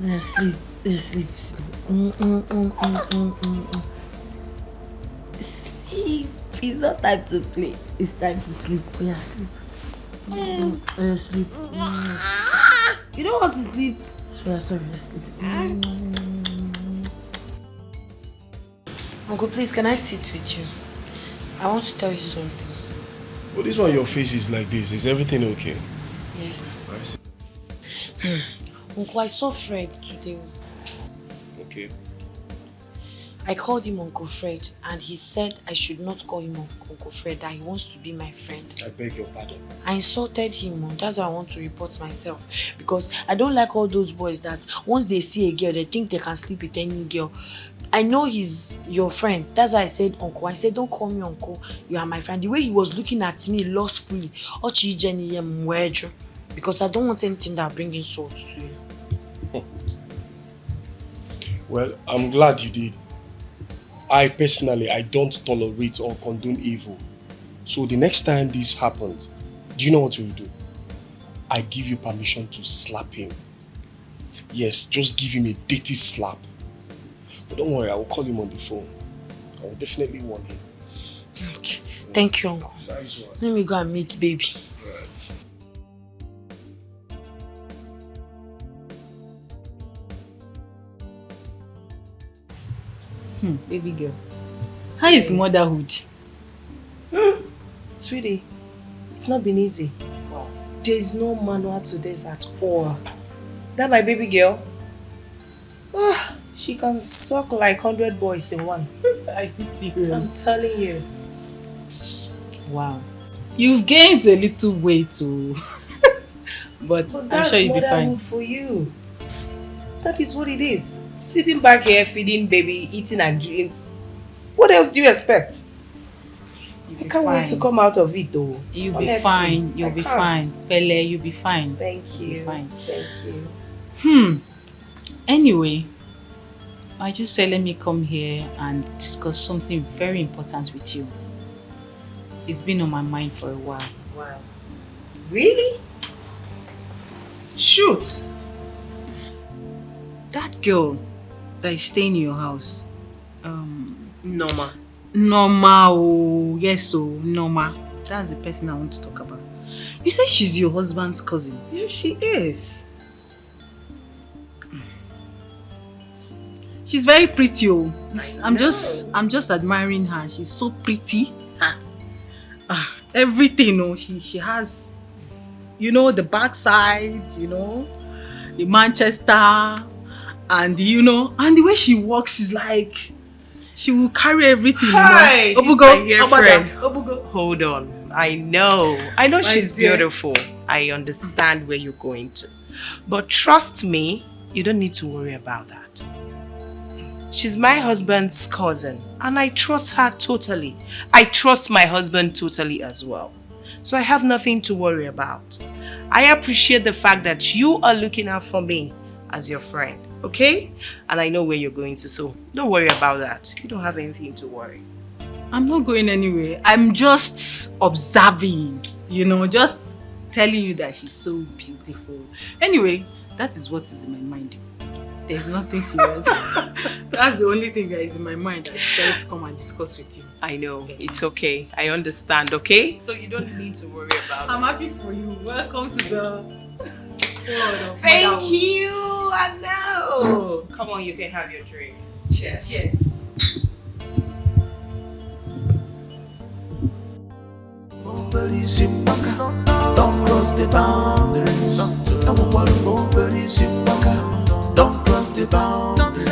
Yeah, sleep. Yeah, sleep. Sleep. It's not time to play. It's time to sleep. Yeah, sleep. Yeah, sleep. You don't want to sleep. Yeah, sorry, sleep. Uncle, please, can I sit with you? I want to tell you something. Well, this one, your face is like this. Is everything okay? Yes. Uncle, I saw Fred today. Okay. I called him Uncle Fred and he said I should not call him Uncle Fred, that he wants to be my friend. I beg your pardon. I insulted him. That's why I want to report myself. Because I don't like all those boys that once they see a girl, they think they can sleep with any girl. I know he's your friend. That's why I said uncle. I said don't call me uncle. You are my friend. The way he was looking at me lustfully. Because I don't want anything that brings insult to you. Well, I'm glad you did. I personally, I don't tolerate or condone evil. So the next time this happens, do you know what you will do? I give you permission to slap him. Yes, just give him a dirty slap. But don't worry, I will call him on the phone. I will definitely warn him. Okay. Thank you, uncle. Let me go and meet baby. Baby girl, how is motherhood? Sweetie, it's not been easy. Wow. There is no manual to this at all. That my baby girl, she can suck like 100 boys in one. Are you serious? I'm telling you. Wow. You've gained a little weight too. but I'm sure you'll be fine. For you. That is what it is. Sitting back here, feeding baby, eating and drinking. What else do you expect? I can't wait to come out of it though. You'll be fine. You'll be fine. Pele, you'll be fine. Thank you. Fine. Thank you. Anyway, I just said let me come here and discuss something very important with you. It's been on my mind for a while. Wow. Really? Shoot. That girl that is staying in your house. Norma. Norma, oh yes, Norma. That's the person I want to talk about. You said she's your husband's cousin. Yes, she is. She's very pretty. Oh. I'm just admiring her. She's so pretty. Everything, oh, she has, you know, the backside, you know, the Manchester, and you know, and the way she walks is like she will carry everything. Hi, you know? this is my dear friend. Hold on. I know she's beautiful. I understand where you're going to. But trust me, you don't need to worry about that. She's my husband's cousin and I trust her totally. I trust my husband totally as well. So I have nothing to worry about. I appreciate the fact that you are looking out for me as your friend, okay? And I know where you're going to, so don't worry about that. You don't have anything to worry. I'm not going anywhere. I'm just observing, you know, just telling you that she's so beautiful. Anyway, that is what is in my mind. There's nothing serious. That's the only thing that is in my mind. I decided to come and discuss with you. I know. It's okay. I understand, okay? So you don't need to worry about I'm happy for you. Welcome to the world of Thank motherhood. you. I know. Come on, you can have your drink. Cheers. Cheers. Don't cross the boundaries. Don't cross the boundaries.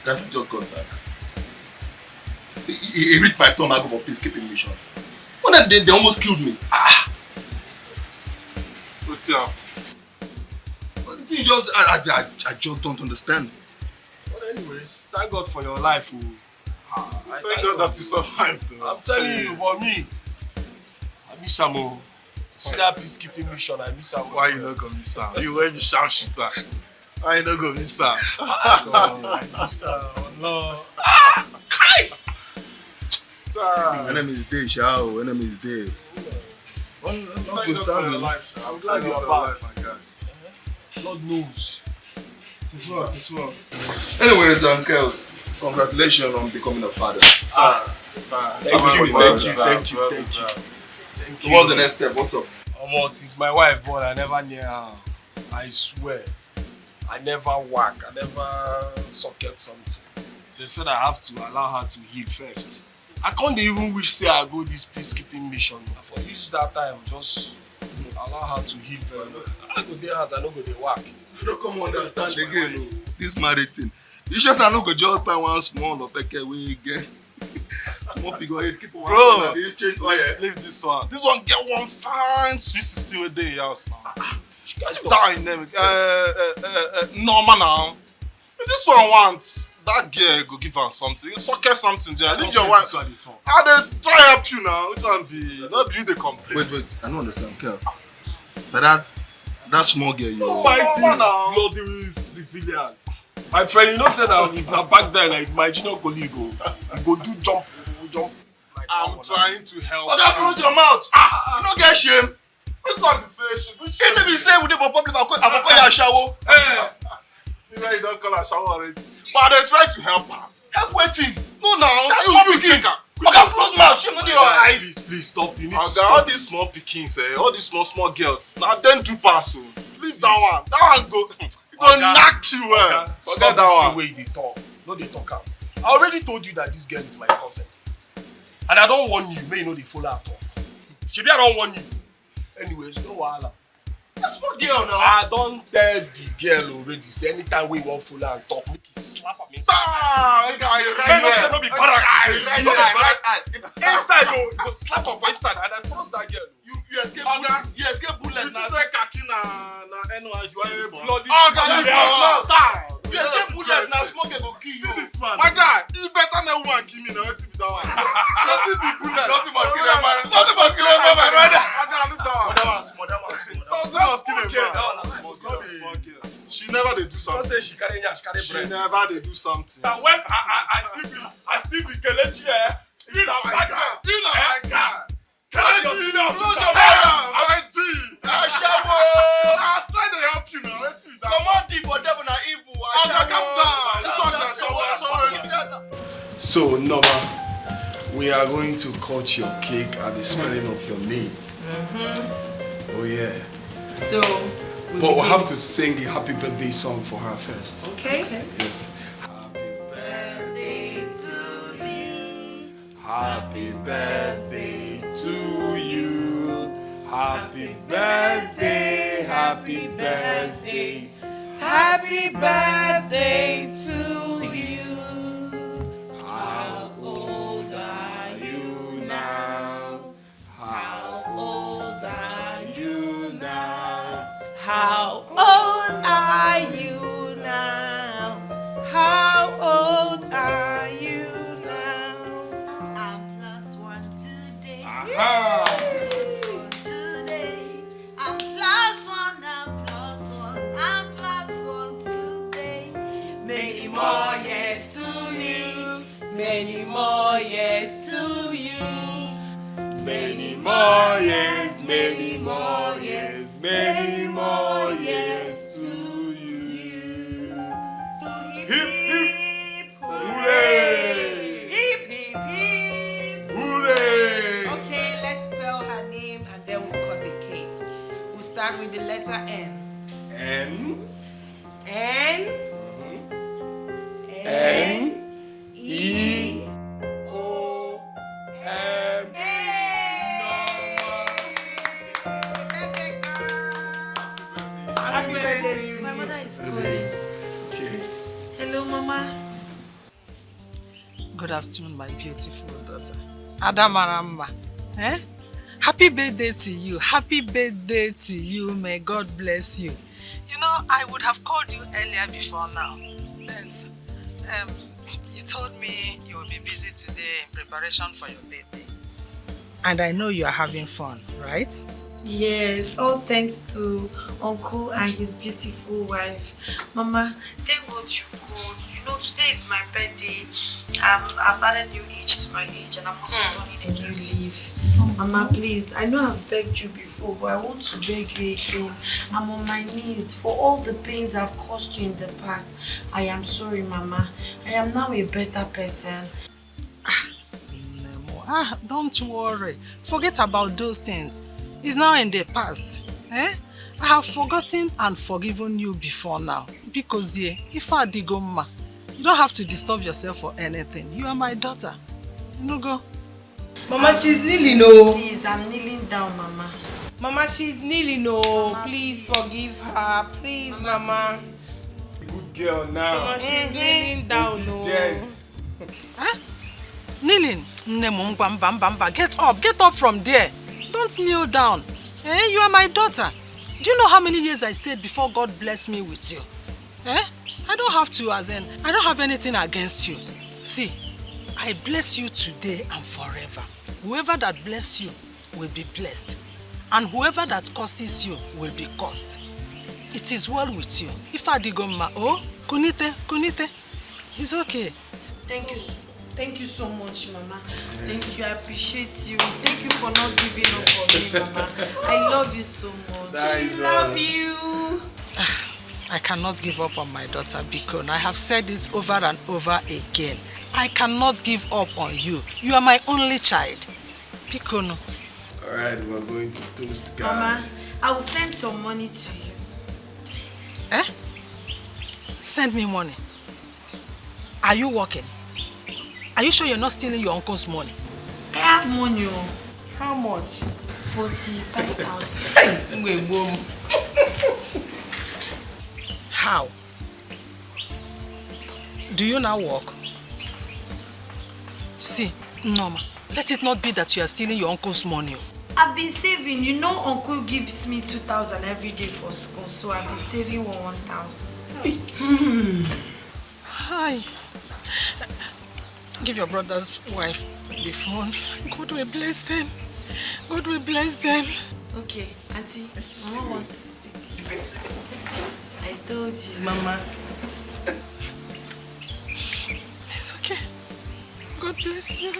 That just got back. He reached my tongue. I go for peacekeeping mission. One of them, they almost killed me. What's up? The thing just, I just don't understand. But anyways, thank God for your life. Thank God that you survived. I'm telling you, for me, I miss Samo. See that peacekeeping mission, I miss Samo. Why you not gonna miss Sam? You were the sharpshooter. Why you not gonna miss Sam? I miss Sam. No. Enemy is dead, Shao. Enemy is dead. Thank God for your life, Sam. I'm glad you're back. My guy. Lord knows. It's well. Anyways, Uncle, congratulations on becoming a father. Thank you. So what's the next step? What's up? Almost, it's my wife, but I never near her. I swear. I never whack. I never socket something. They said I have to allow her to heal first. I can't even wish say I go this peacekeeping mission. For use that time, just allow her to heal very well. I go there as I no go dey whack. You don't come understand again, no. This married thing. You just I no go just buy one small or peke we again. Small figure head, keep one. Bro, change oil. leave this one. This one get one fine Swiss still a day house now. She got to die in them. Normal now. If this one wants that girl, go give her something. Socket something, Jay. Leave your wife. I just try help you now. It can be. Not be the complaint. Wait. I don't understand, Kel. But that small girl, you know. My this bloody civilian. My friend, you know, said that if na back then, like my junior colleague, you go do jump. Like, I'm trying to help. Oh, that close your mouth. You don't get shame. Which one be say? Which If they be say we dey for public, I call you a shower. you know you don't call her shower already. But they try to help her. Help waiting. No, now That's you small take pikin. her. Okay, close mouth. Shame on your eyes. Please stop. You need to Oga, stop. all these small pikins, all these small girls. Now then do pass. Please that one. That one go. It go knock you well. Stop Forget this that thing one. where they talk. No, they talk out. I already told you that this girl is my cousin. And I don't want you. May you know they follow her talk. Shebi, I don't want you. Anyways, no wahala. That's small girl now. I don't tell the girl already. Say anytime we want follow and talk, make you slap am inside. Ah, guy, Hey, no say no be barak. Right eye. Inside though, you go slap am for inside and I trust that girl. You escape bullet. You escape bullet You now. say kaki na NYC. You are a uniform. bloody Leave civilian. your mouth. You escape bullet now. Small girl go kill you. See this man. My guy, you better than woman kill me now. Wetin be that one? Nothing be bullet. Nothing must kill a man. Nothing must kill a man, my brother. I can't look that one. Something must kill a man. Small girl. She never dey do Don't something. say she carry nyash, carry She breast. never dey do something. Now when I still be Kelechi, you know my guy. You know my guy. Kelechi, you know Close your mouth. My G. Ashawo. I try to help you now. Wetin be that Come one? on, deep or devil na evil. Oga, calm down. This one na someone. So, Norma, we are going to cut your cake at the spelling of your name. Oh, yeah. So, But we'll have to sing a happy birthday song for her first. Okay? Yes. Birthday to me. Happy birthday to you. Happy birthday, happy birthday. Happy birthday to you. How old are you now? How old are you now? How old are you now? How old are you now? I'm +1 today. Aha! +1 today. I'm +1. I'm +1. I'm +1 today. Many more years to you. Many more years to you. Many more years, many more years, many more years to you. Hip hip hooray! Hip hip hip. Hooray! Okay, let's spell her name and then we'll cut the cake. We'll start with the letter N. N N. N E O M. Happy birthday to you. My mother is calling. Okay. Hello, Mama. Good afternoon, my beautiful daughter. Adamaramba. Eh? Happy birthday to you. Happy birthday to you. May God bless you. You know, I would have called you earlier before now. But you told me you will be busy today in preparation for your birthday. And I know you are having fun, right? Yes, all thanks to Uncle and his beautiful wife. Mama, thank God you called. You know, today is my birthday. I've added new age to my age and I'm also running a new leaf. Mama, please, I know I've begged you before, but I want to beg you again. I'm on my knees for all the pains I've caused you in the past. I am sorry, Mama. I am now a better person. Don't worry. Forget about those things. It's now in the past. Eh? I have forgotten and forgiven you before now. Because if I digoma, you don't have to disturb yourself for anything. You are my daughter. You know, go. Mama, she's kneeling, no. Please, I'm kneeling down, Mama. Mama, she's kneeling, no. Mama, please forgive her. Please, Mama. Good girl now. Mama, she's kneeling down, no. Huh? Kneeling? Get up from there. Don't kneel down. Eh? You are my daughter. Do you know how many years I stayed before God blessed me with you? Eh? I don't have to, as in, I don't have anything against you. See, I bless you today and forever. Whoever that bless you will be blessed. And whoever that curses you will be cursed. It is well with you. If I digoma, oh, kunite. It's okay. Thank you. Thank you so much, Mama. Thank you. I appreciate you. Thank you for not giving up on me, Mama. I love you so much. I love you. I cannot give up on my daughter, Biko. I have said it over and over again. I cannot give up on you. You are my only child. Biko. Alright, we're going to toast, guys. Mama, I will send some money to you. Eh? Send me money. Are you working? Are you sure you're not stealing your uncle's money? I have money. How much? 45,000. Wait, boom. How? Do you now work? See, Norma, let it not be that you are stealing your uncle's money. I've been saving. You know, Uncle gives me 2,000 every day for school, so I've been saving 1,000. Hi. Give your brother's wife the phone. God will bless them. God will bless them. Okay, Auntie, Mama wants to speak. I told you. Mama. It's okay. God bless you.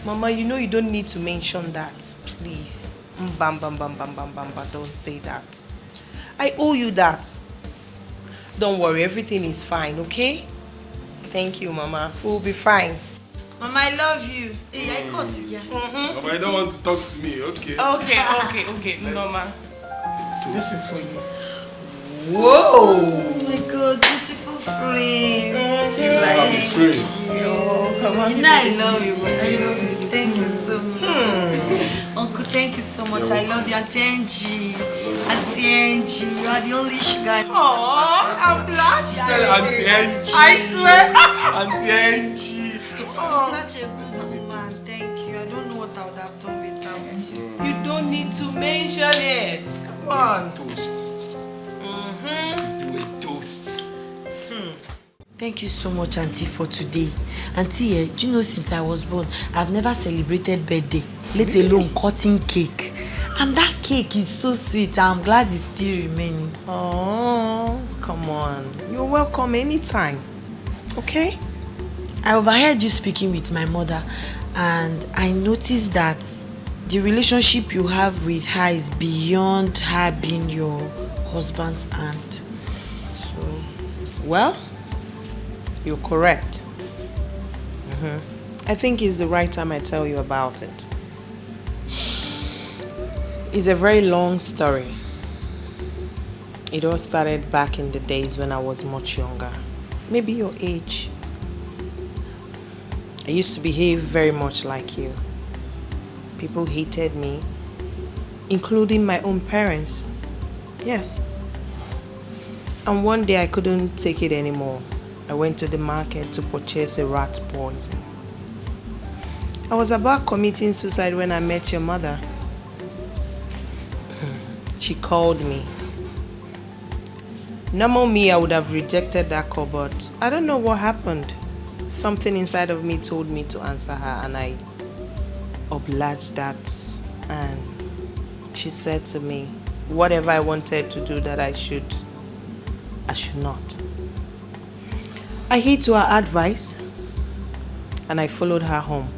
Mama, you know you don't need to mention that. Please. Bam, bam, bam, bam, bam, bam, bam. Don't say that. I owe you that. Don't worry, everything is fine, okay? Thank you, Mama. We'll be fine. Mama, I love you. Hey, I got you. Mama, you don't want to talk to me, okay? Okay, Mama. This is for you. Whoa! Oh my God, beautiful frame. You like the frame? Oh, come on. You know I love you. I love you. Thank you so much. Uncle, thank you so much. I love you, Auntie Angie. Auntie Angie, you are the only sugar. Oh, I'm blushing. She said Auntie Angie. I swear. Auntie Angie. Such a good woman. Thank you. I don't know what I would have done without you. You don't need to mention it. Come on. Toast. To do a toast. Thank you so much, Auntie, for today. Auntie, do you know since I was born, I've never celebrated birthday, let alone cutting cake. And that cake is so sweet. I'm glad it's still remaining. Oh, come on. You're welcome anytime. Okay? I overheard you speaking with my mother, and I noticed that the relationship you have with her is beyond her being your husband's aunt. So, well, you're correct. I think it's the right time I tell you about it. It's a very long story. It all started back in the days when I was much younger. Maybe your age. I used to behave very much like you. People hated me, including my own parents. Yes. And one day I couldn't take it anymore. I went to the market to purchase a rat poison. I was about committing suicide when I met your mother. She called me. Normal me, I would have rejected that call, but I don't know what happened. Something inside of me told me to answer her, and I obliged that. And she said to me, whatever I wanted to do that I should not. I heed to her advice, and I followed her home.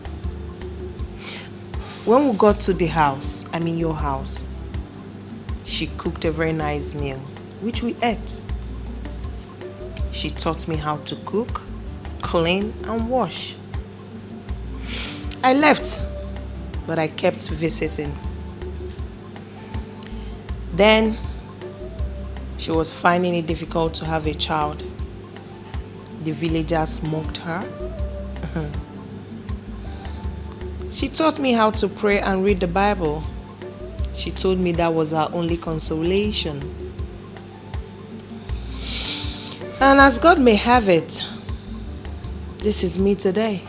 When we got to the house, I mean your house, she cooked a very nice meal, which we ate. She taught me how to cook, clean, and wash. I left, but I kept visiting. Then, she was finding it difficult to have a child. The villagers mocked her. She taught me how to pray and read the Bible. She told me that was her only consolation. And as God may have it, this is me today.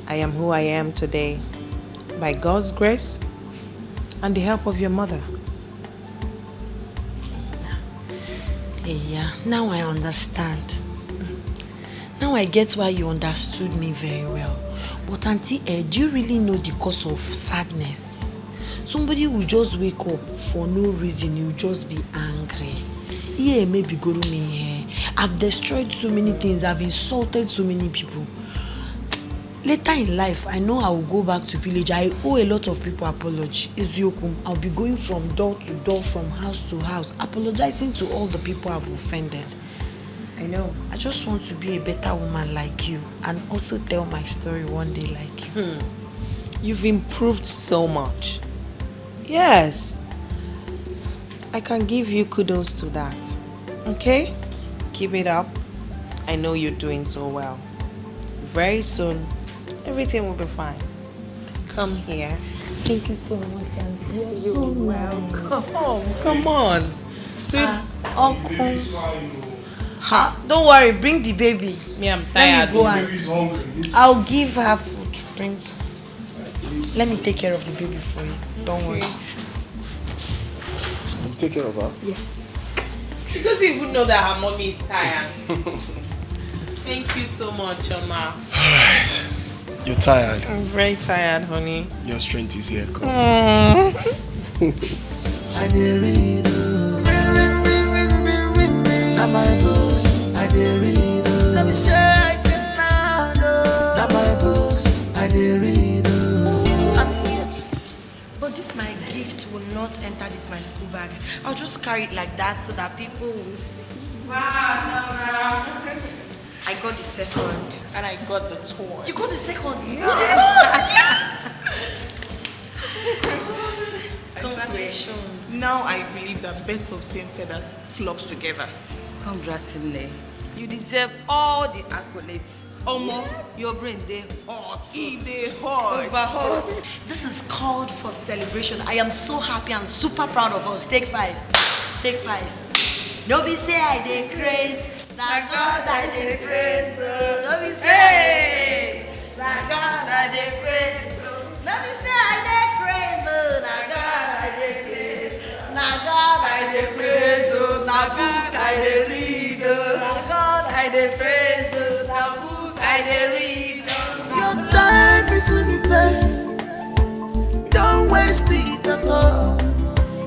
I am who I am today by God's grace and the help of your mother. Yeah, now I understand. Now I get why you understood me very well. But Auntie, do you really know the cause of sadness? Somebody will just wake up for no reason, you'll just be angry. Yeah, maybe go to me here. I've destroyed so many things, I've insulted so many people. Later in life, I know I will go back to village. I owe a lot of people apology. Eziokum, I'll be going from door to door, from house to house, apologizing to all the people I've offended. I know. I just want to be a better woman like you and also tell my story one day like you. You've improved so much. Yes. I can give you kudos to that. Okay? Keep it up. I know you're doing so well. Very soon, everything will be fine. Come here. Thank you so much, Auntie. You're welcome. Come on. Sweet Uncle. Don't worry, bring the baby. Me, I'm tired. Let me go and I'll give her food to bring. Let me take care of the baby for you. Don't worry. You take care of her? Yes. She doesn't even know that her mommy is tired. Thank you so much, Oma. Alright. You're tired. I'm very tired, honey. Your strength is here. Come. I did read now my books, I did read. Let me say I said now my books, I did read. But this my gift will not enter this my school bag. I'll just carry it like that so that people will see. I got the second. And I got the toy. You got the second? Congratulations. Now I believe that birds of same feathers flocks together. Congratulations. You deserve all the accolades. Omo, your brain dey hot. Dey hot. Over hot. This is called for celebration. I am so happy and super proud of us. Take 5. Take 5. No be say I dey craze. Na God I dey praise. No be say na God I dey praise. No be say I dey craze. Na God I dey praise. Na God I dey praise. Na book I dey read. Na God I dey praise. Na book I dey read. Your time is limited. Don't waste it at all.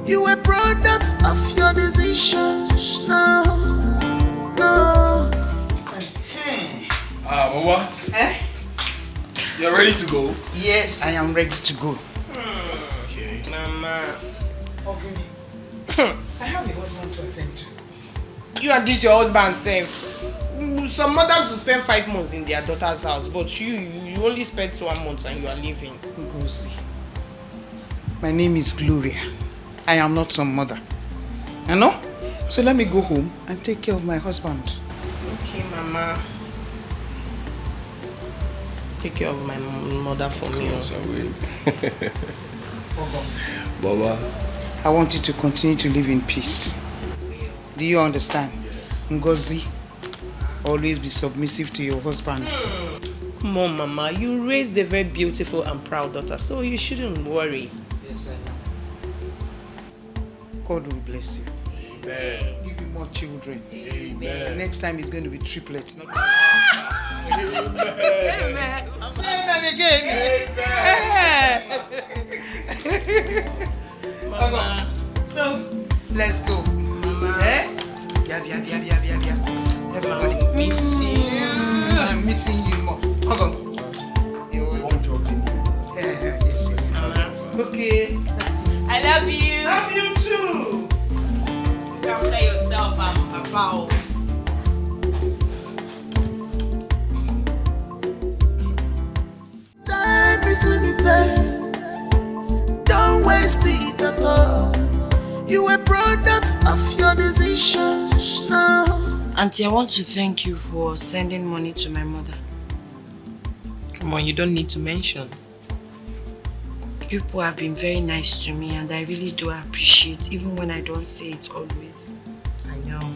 You a product of your decisions. No, no. Mama. You're ready to go? Yes, I am ready to go. Okay. Mama. I have a husband to attend to. You and this your husband sef. Some mothers will spend 5 months in their daughter's house, but you only spent 1 month and you are leaving. Ngozi. My name is Gloria. I am not some mother. You know? So let me go home and take care of my husband. Okay, Mama. Take care of my mother for me. Yes, I will. Mama. I want you to continue to live in peace. Do you understand? Yes. Ngozi, always be submissive to your husband. Come on, Mama. You raised a very beautiful and proud daughter, so you shouldn't worry. Yes, I know. God will bless you. Amen. Give you more children. Amen. Next time it's going to be triplets. Not Amen. Amen. I'm saying that again. Mama. So, let's go. Mama. Yeah? Yeah. Everybody miss you. I'm missing you more. Hold on. Yes. Okay. I love you. Love you too. Look after yourself, Papa. Time is limited. Don't waste it at all. You a product of your decisions. No. Auntie, I want to thank you for sending money to my mother. Come on, you don't need to mention. You people have been very nice to me and I really do appreciate, even when I don't say it always. I know.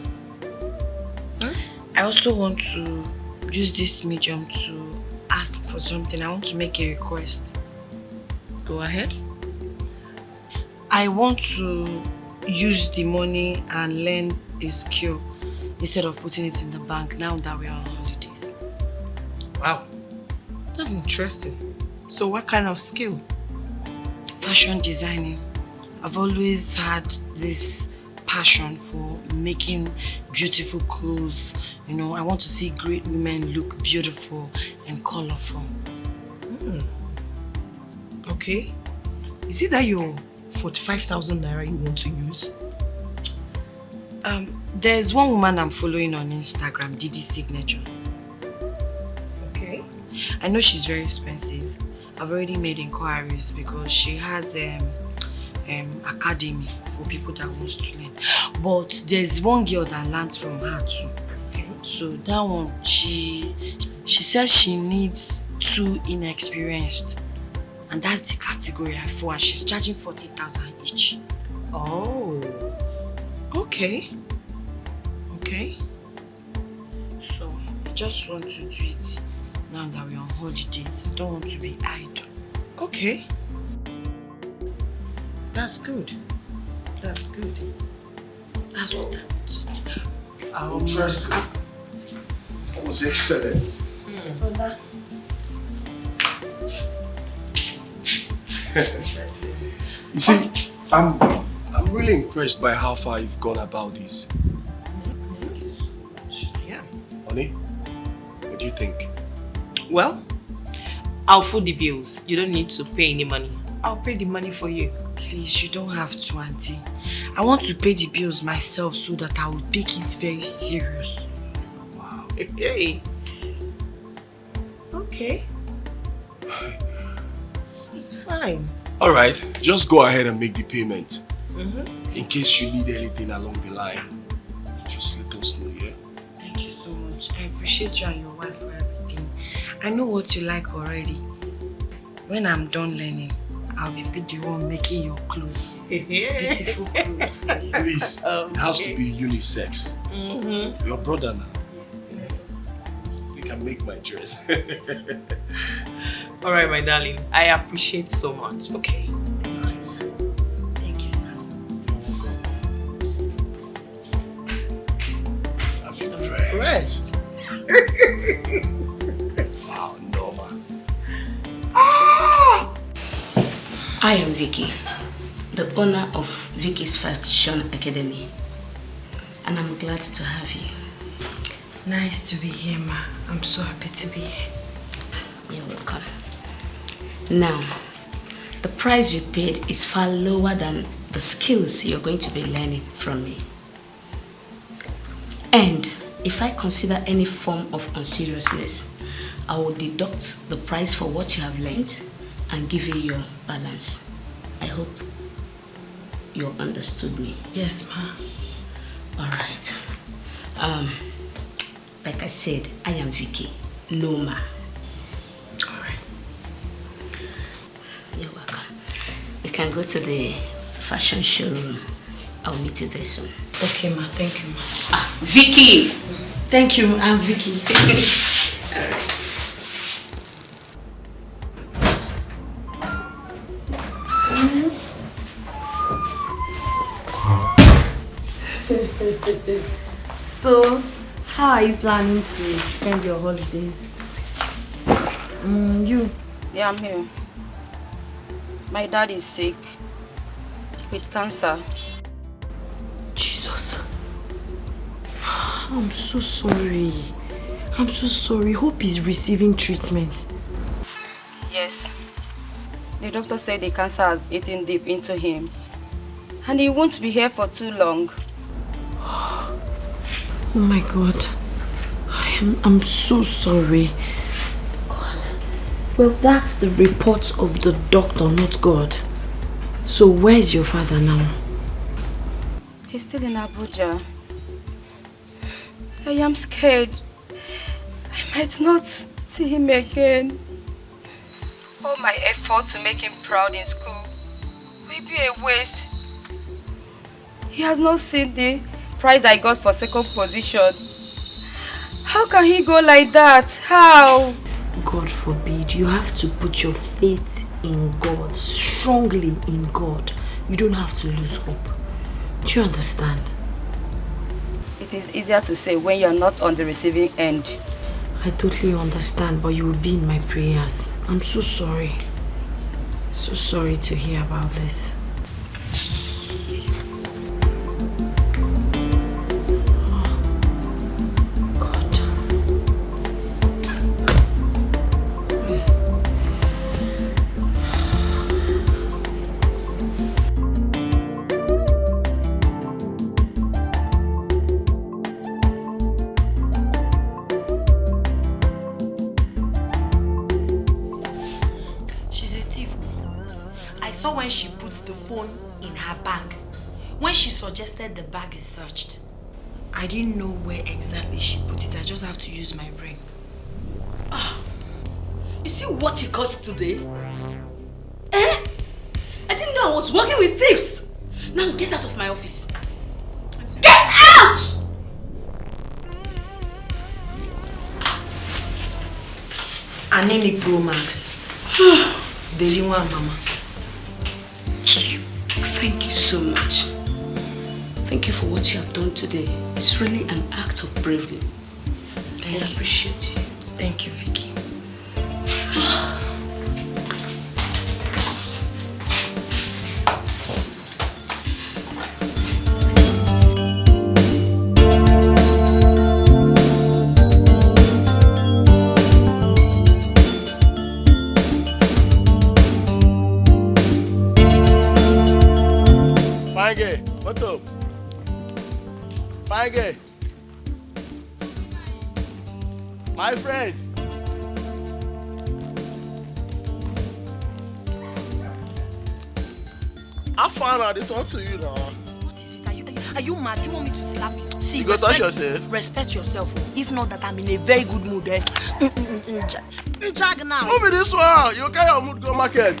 I also want to use this medium to ask for something. I want to make a request. Go ahead. I want to use the money and learn a skill instead of putting it in the bank now that we are on holidays. Wow. That's interesting. So what kind of skill? Fashion designing. I've always had this passion for making beautiful clothes. You know, I want to see great women look beautiful and colorful. Okay. Is it that your 45,000 naira you want to use? There's one woman I'm following on Instagram, Didi Signature. Okay. I know she's very expensive. I've already made inquiries because she has academy for people that wants to learn. But there's one girl that learns from her too. Okay. So that one, she says she needs 2 inexperienced. And that's the category I fall, and she's charging 40,000 each. Oh. Okay. Okay. So I just want to do it now that we're on holidays. I don't want to be idle. Okay. That's good. That's good. That's what I want. Interesting. That was excellent. You see, I'm really impressed by how far you've gone about this. Thank you so much. Yeah. Honey, what do you think? Well, I'll foot the bills. You don't need to pay any money. I'll pay the money for you. Please, you don't have to, Auntie. I want to pay the bills myself so that I will take it very serious. Wow. Hey. Okay. It's fine. Alright, just go ahead and make the payment. Mm-hmm. In case you need anything along the line, just let us know, yeah? Thank you so much. I appreciate you and your wife for everything. I know what you like already. When I'm done learning, I'll be the one making your clothes. Beautiful clothes. Please, it has to be unisex. Mm-hmm. Your brother now. Yes, you can make my dress. Alright, my darling. I appreciate so much. Okay. Nice. Thank you, sir. I'm impressed. Wow, Norma. I am Vicky, the owner of Vicky's Fashion Academy, and I'm glad to have you. Nice to be here, Ma. I'm so happy to be here. You're welcome. Now, the price you paid is far lower than the skills you're going to be learning from me. And if I consider any form of unseriousness, I will deduct the price for what you have learned and give you your balance. I hope you understood me. Yes, Ma. Alright. Like I said, I am Vicky, Noma. Alright. You're welcome. You can go to the fashion showroom. I'll meet you there soon. Okay, Ma. Thank you, Ma. Vicky! Thank you, I'm Vicky. Alright. So, how are you planning to spend your holidays? You? Yeah, I'm here. My dad is sick with cancer. Jesus. I'm so sorry. I'm so sorry. Hope he's receiving treatment. Yes. The doctor said the cancer has eaten deep into him. And he won't be here for too long. Oh my God. I'm so sorry. God. Well, that's the report of the doctor, not God. So where's your father now? He's still in Abuja. I am scared. I might not see him again. All my effort to make him proud in school will be a waste. He has not seen the prize I got for second position. How can he go like that? How? God forbid. You have to put your faith in God, strongly in God. You don't have to lose hope. Do you understand? It is easier to say when you are not on the receiving end. I totally understand, but you will be in my prayers. I'm so sorry. So sorry to hear about this. When she put the phone in her bag, when she suggested the bag is searched, I didn't know where exactly she put it. I just have to use my brain. You see what he caused today? Eh? I didn't know I was working with thieves. Now get out of my office. Get out! Anini Pro Max. Deliwa Mama. Thank you so much. Thank you for what you have done today. It's really an act of bravery. I appreciate you. Thank you, Vicky. Fine girl, what's up? Fine girl. My friend. I found out they talk to you now. What is it? Are you mad? Do you want me to slap you? See, You go touch yourself. Respect yourself. If not that I'm in a very good mood. Jag now. Who be this one? You carry your mood go market.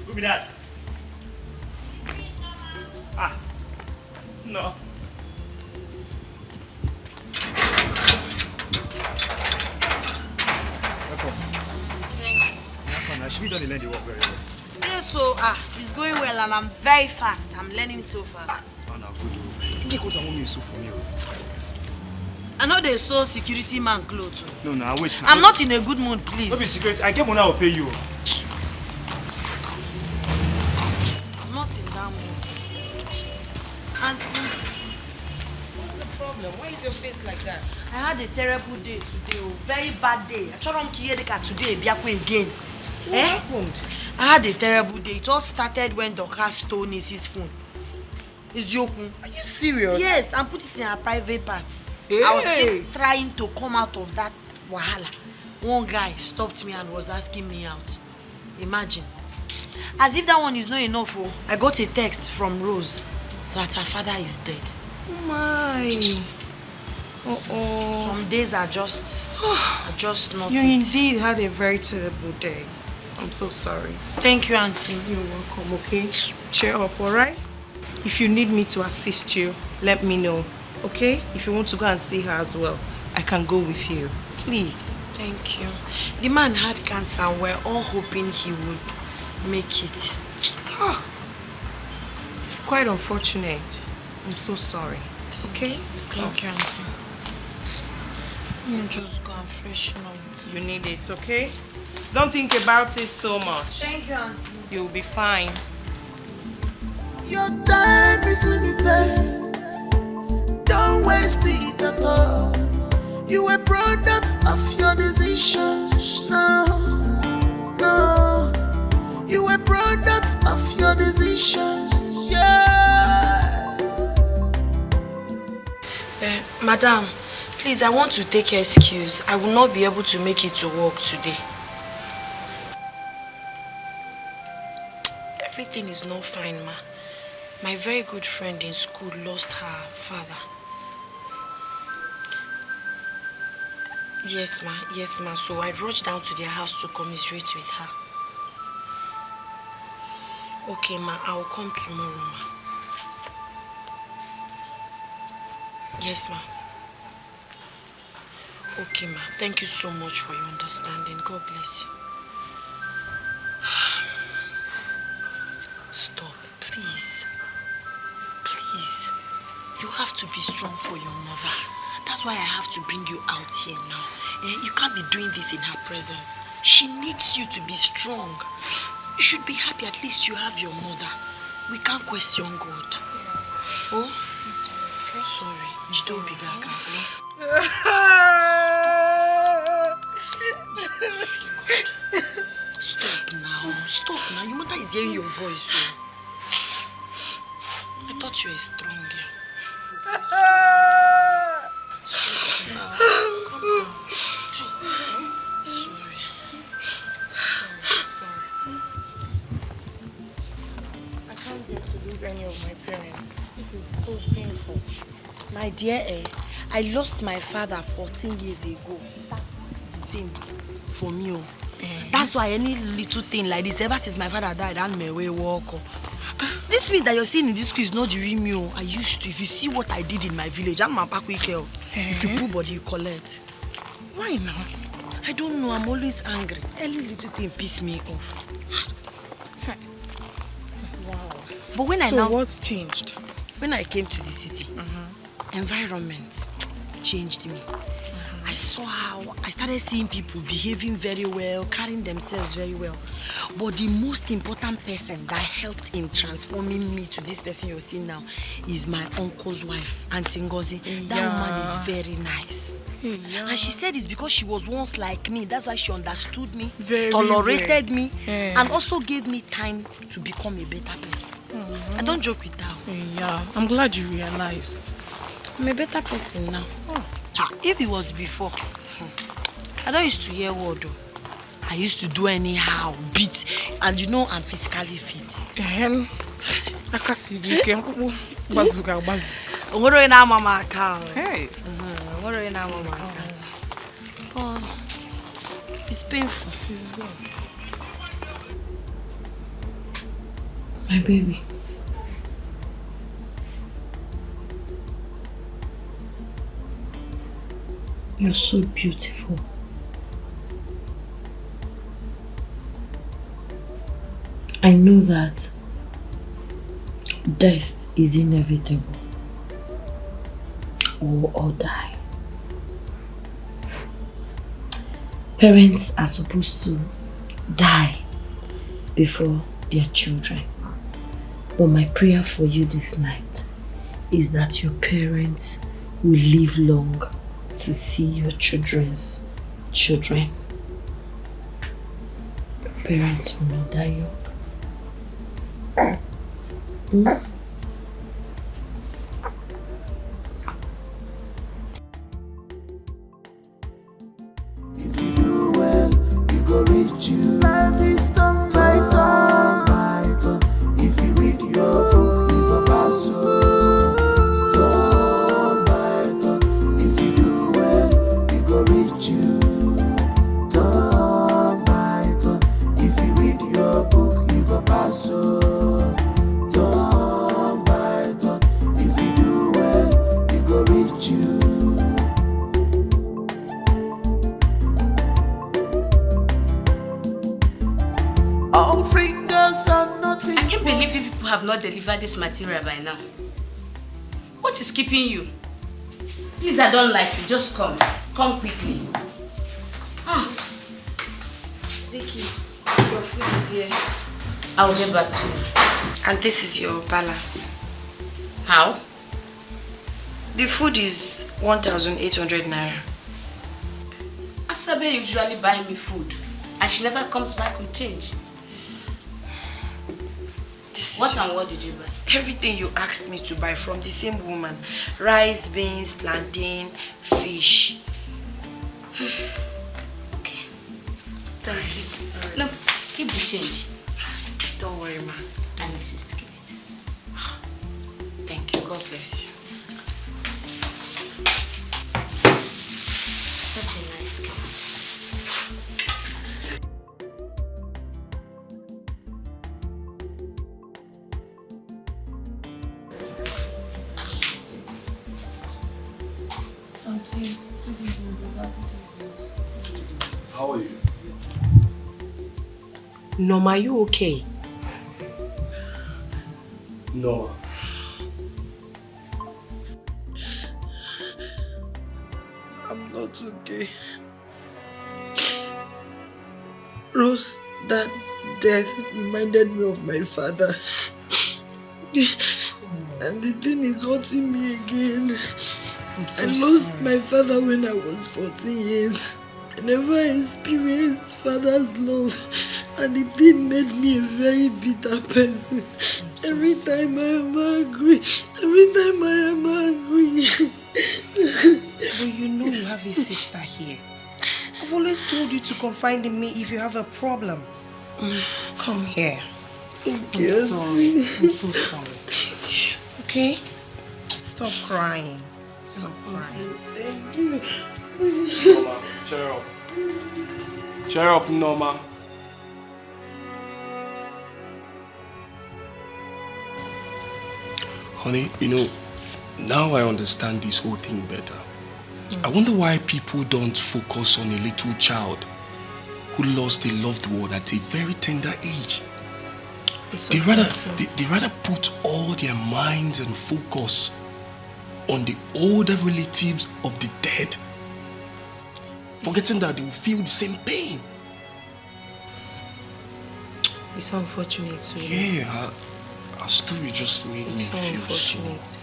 Who be that? Ah, no. Welcome. I should be done learn the work very well. Yes, so it's going well and I'm very fast. I'm learning so fast. Oh, no, good. You can't come me so for me. I know they saw security man clothes. No, no, wait. I'm not in a good mood, please. Don't be security. I get money, I will pay you. I'm not in that mood. Auntie, what's the problem? Why is your face like that? I had a terrible day today. Very bad day. I told him today again. What happened? I had a terrible day. It all started when Doka stole Nissy's phone. It's Yoku. Are you serious? Yes, and put it in a private part. Hey. I was still trying to come out of that wahala. One guy stopped me and was asking me out. Imagine. As if that one is not enough. Oh, I got a text from Rose that her father is dead. Oh my. Some days are just not You it. indeed had a very terrible day. I'm so sorry. Thank you, Auntie. You're welcome, okay? Cheer up, alright? If you need me to assist you, let me know, okay? If you want to go and see her as well, I can go with you. Please. Thank you. The man had cancer and we're all hoping he would make it. It's quite unfortunate. I'm so sorry, okay? Thank you, Auntie. You just go and freshen up. You need it, okay? Don't think about it so much. Thank you, Auntie. You'll be fine. Your time is limited. Don't waste it at all. You a product of your decisions. No, no. You a product of your decisions. Yeah. Madam, please, I want to take your excuse. I will not be able to make it to work today. Everything is not fine, ma. My very good friend in school lost her father. Yes, ma. Yes, ma. So I rushed down to their house to commiserate with her. Okay, ma. I will come tomorrow, ma. Yes, ma. Okay, ma. Thank you so much for your understanding. God bless you. Stop, please. Please. You have to be strong for your mother. That's why I have to bring you out here now. You can't be doing this in her presence. She needs you to be strong. You should be happy at least you have your mother. We can't question God. Oh? Sorry. Stop now. Stop now. Your mother is hearing your voice. Oh. I thought you were strong girl. Stop now. Calm down. Sorry. I can't bear to lose any of my parents. This is so painful. My dear, I lost my father 14 years ago. That's the same for me. Oh. That's why any little thing like this, ever since my father died, and my way walk. This meat that you're seeing in this school is not the real me. I used to. If you see what I did in my village, I'm a pack with girl. If you put body, you collect. Why now? I don't know, I'm always angry. Any little thing piss me off. Wow. But when So what's changed? When I came to the city, environment changed me. I saw how I started seeing people behaving very well, carrying themselves very well. But the most important person that helped in transforming me to this person you're seeing now is my uncle's wife, Auntie Ngozi. That woman is very nice. And she said it's because she was once like me. That's why she understood me, tolerated me, and also gave me time to become a better person. I don't joke with her. Yeah, I'm glad you realized. I'm a better person now. If it was before, I don't used to hear word. I used to do anyhow, beat, and you know I'm physically fit. Hey. Oh, it's painful. It is well. My baby. You're so beautiful. I know that death is inevitable. We'll all die. Parents are supposed to die before their children. But my prayer for you this night is that your parents will live long to see your children's children. Your parents will not die young. If you do well, you go reach you. Life is turn by turn. If you read your book, you go pass turn by turn. If you do well, you go reach you. Turn by turn. If you read your book, you go pass turn by turn. If you do well, you go reach you. All fingers are nothing. I can't believe you people have not delivered this material by now. What is keeping you? Please, I don't like you. Just come. Come quickly. Vicky, your food is here. I will get back to you. And this is your balance. How? The food is 1,800 naira. Asabe usually buys me food and she never comes back with change. What and what did you buy? Everything you asked me to buy from the same woman. Rice, beans, plantain, fish. Okay. Thank you. No, keep the change. Don't worry, ma. I insist to keep it. Thank you. God bless you. Such a nice girl. How are you? Norma, are you okay? No. I'm not okay. Rose, that death reminded me of my father. And the thing is hurting me again. I lost my father when I was 14 years. I never experienced father's love. And the thing made me a very bitter person. Every time I am angry. But you know you have a sister here. I've always told you to confide in me if you have a problem. Come here. Thank I'm you. sorry. I'm so sorry. Okay? Stop crying. Stop crying. Thank you. Norma, cheer up. Cheer up, Norma. Honey, you know, now I understand this whole thing better. I wonder why people don't focus on a little child who lost a loved one at a very tender age. They rather put all their minds and focus on the older relatives of the dead, forgetting that they will feel the same pain. It's unfortunate, really. Yeah, our story just made me feel unfortunate.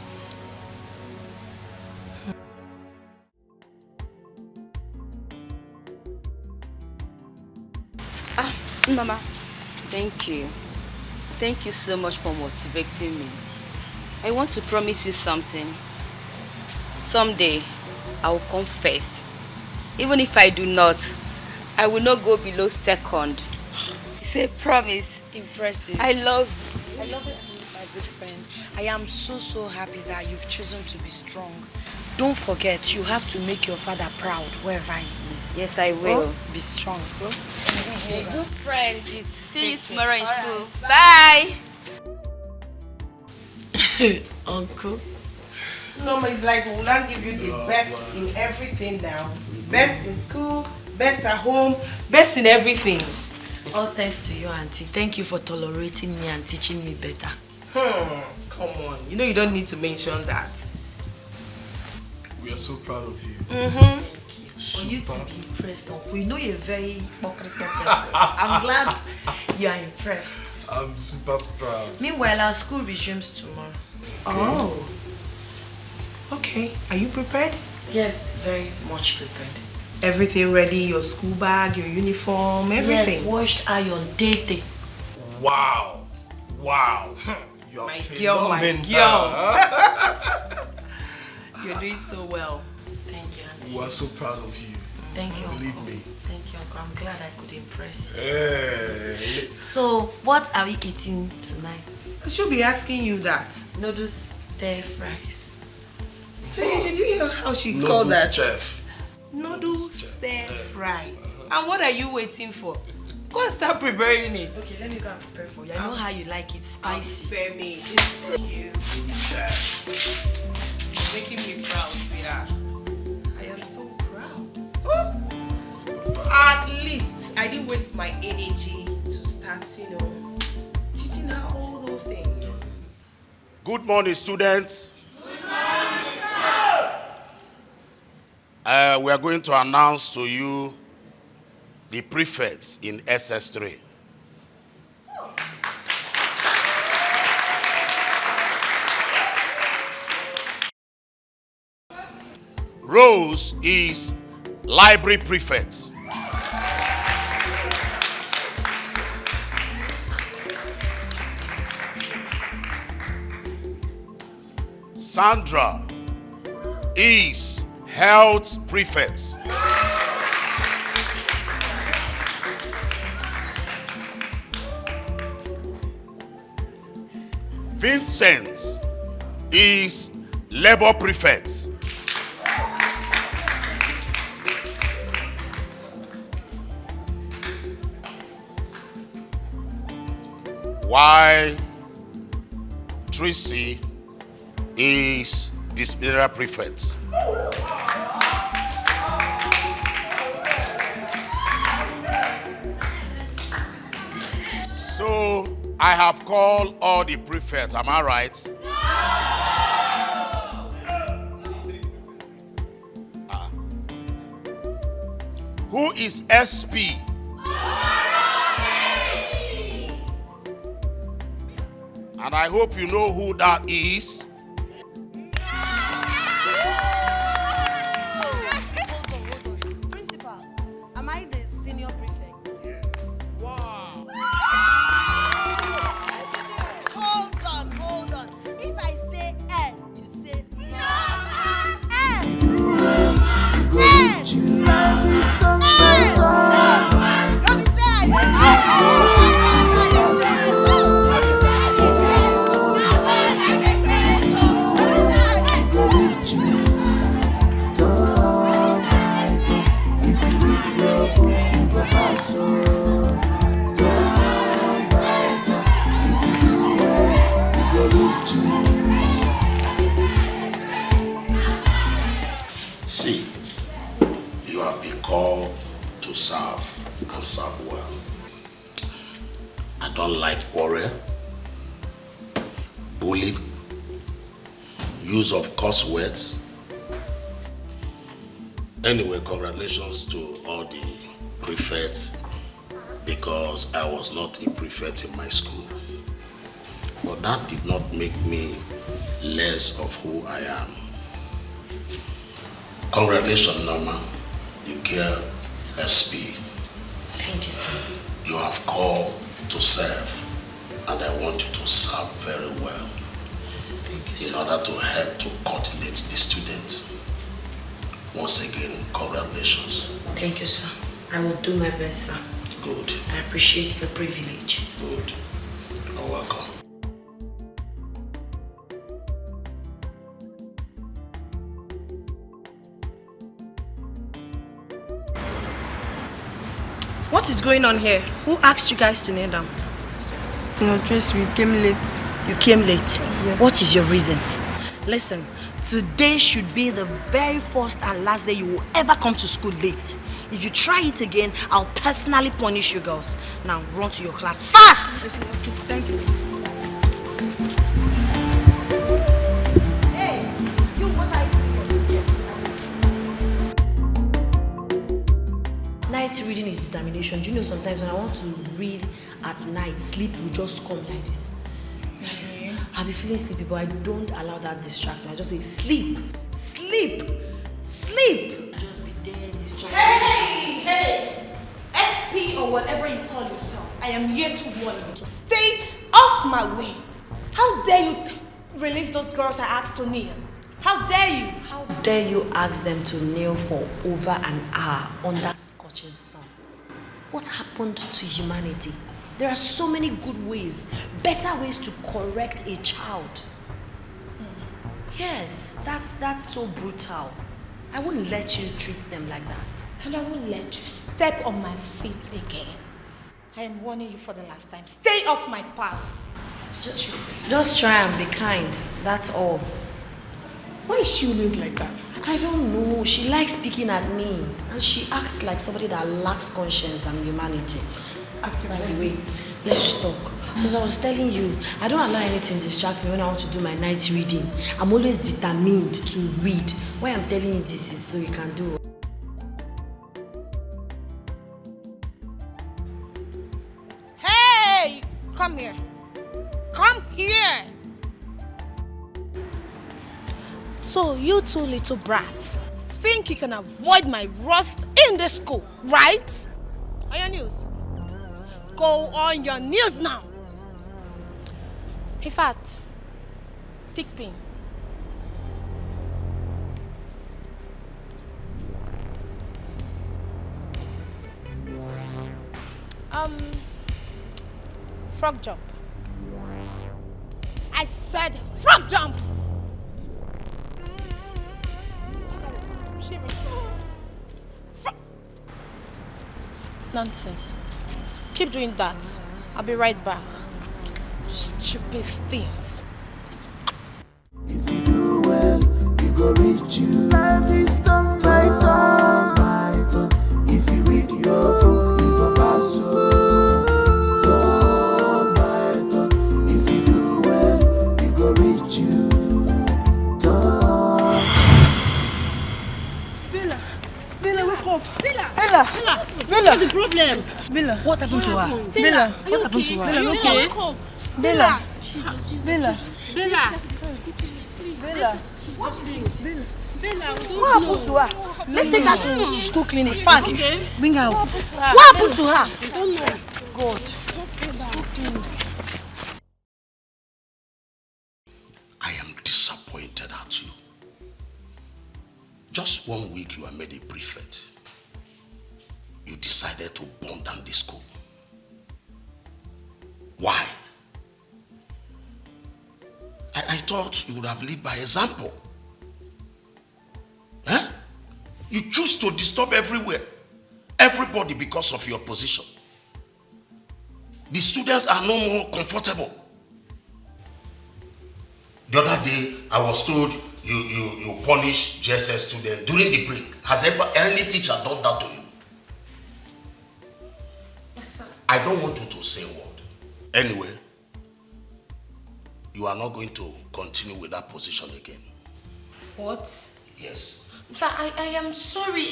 Mama, thank you. Thank you so much for motivating me. I want to promise you something. Someday, I will come first. Even if I do not, I will not go below second. It's a promise. Impressive. I love you. I love it too, my good friend. I am so happy that you've chosen to be strong. Don't forget, you have to make your father proud wherever he is. Yes, I will. Oh, be strong. Bro. Good friend. See you tomorrow in school. Bye. Uncle. No, it's like we will not give you the best in everything now. Best in school, best at home, best in everything. All thanks to you, Auntie. Thank you for tolerating me and teaching me better. Come on. You know you don't need to mention that. We are so proud of you. For you to be impressed, Uncle. You know you're a very hypocritical person. I'm glad you are impressed. I'm super proud. Meanwhile, our school resumes tomorrow. Oh. Okay. Are you prepared? Yes, very much prepared. Everything ready? Your school bag, your uniform, everything? Yes, washed, iron, day. Wow. Wow. You're my girl, my girl. You're doing so well. Thank you, Auntie. We are so proud of you. Thank you, Believe Uncle. me. Thank you, Uncle. I'm glad I could impress you. Hey. So, what are we eating tonight? I should be asking you that. Noodles, stir fries. So, did you hear how she called that? Chef. Noodles, stir fries. And what are you waiting for? Go and start preparing it. Okay, let me go and prepare for you. I know how you like it, spicy. Femi, you. Making me proud, sweetheart. I am so proud. Oh. At least I didn't waste my energy to start, teaching her all those things. Good morning, students. Good morning, sir. We are going to announce to you the prefects in SS3. Rose is library prefect. Sandra is health prefect. Vincent is labor prefect. While Tracy is disciplinary prefect. So I have called all the prefects, am I right? Who is SP? And I hope you know who that is. Principal, am I the senior prefect? Yes. Wow. Hold on. If I say N, you say no. I don't like quarrel, bullying, use of curse words. Anyway, congratulations to all the prefects, because I was not a prefect in my school. But that did not make me less of who I am. Congratulations, Norma. You care SP. Thank you, sir. You have called to serve, and I want you to serve very well. Thank you, in sir. order to help to coordinate the students. Once again, congratulations. Thank you, sir. I will do my best, sir. Good. I appreciate the privilege. Good. You're welcome. What is going on here? Who asked you guys to kneel down? No, Tracy, we came late. You came late? Yes. What is your reason? Listen, today should be the very first and last day you will ever come to school late. If you try it again, I'll personally punish you girls. Now, run to your class fast! Thank you. Hey, you, what are you doing? Night reading is determination. Do you know sometimes when I want to read at night, sleep will just come like this. Like this. I'll be feeling sleepy, but I don't allow that distraction. I just say, sleep, sleep, sleep. Just be there, distracted. Hey! SP or whatever you call yourself, I am here to warn you to stay off my way. How dare you release those girls I asked to kneel? How dare you? How dare you ask them to kneel for over an hour under scorching sun? What happened to humanity? There are so many good ways, better ways to correct a child. Yes, that's so brutal. I wouldn't let you treat them like that. And I won't let you step on my feet again. I am warning you for the last time. Stay off my path. Just try and be kind, that's all. Why is she always like that? I don't know. She likes speaking at me. And she acts like somebody that lacks conscience and humanity. By the way, let's talk. So as I was telling you, I don't allow anything distract me when I want to do my night reading. I'm always determined to read. Why I'm telling you this is so you can do it. Hey! Come here. Come here! So you two little brats think you can avoid my wrath in this school, right? On your knees. Go on your knees now. In fact, pick pin. Frog jump. I said frog jump. Nonsense. Keep doing that. I'll be right back. Stupid things. If you do well, you go reach you. Life is done by turn. If you read your book, you go pass turn by turn. If you do well, you go reach you. Bella, wake up. Bella! Bella! What is the problem? Bella, what happened to her? Bella, What happened to her? Bella, wake Okay. up. Bella, Bella, Bella! Bella. Bella, What happened to her? Let's take her to school clinic fast. Okay. Bring her. What happened to her? What happened to her? I don't know. God. School clinic. I am disappointed at you. Just 1 week you are made a prefect. You decided to burn down the school. Why? I thought you would have led by example. Huh? You choose to disturb everywhere. Everybody because of your position. The students are no more comfortable. The other day, I was told you punish JSS students during the break. Has ever any teacher done that to you? Yes, sir. I don't want you to say a word. Anyway, you are not going to continue with that position again. What? Yes. Sir, I am sorry.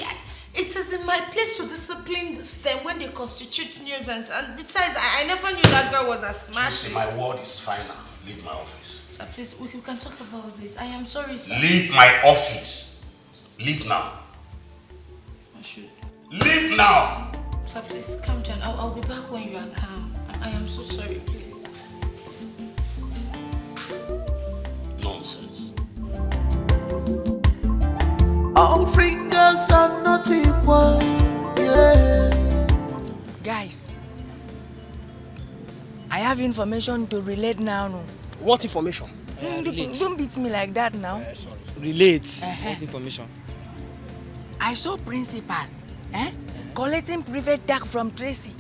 It is in my place to discipline them when they constitute nuisance. And besides, I never knew that girl was a smash. My word is final. Leave my office. Sir, please, we can talk about this. I am sorry, sir. Leave my office. Leave now. I should. Leave now. Sir, please, calm down. I'll be back when you are calm. I am so sorry, please. Nonsense. All fingers are not equal, yeah. Guys, I have information to relate now. No? What information? Don't beat me like that now. Sorry. Relate. What information? I saw principal collecting private tag from Tracy.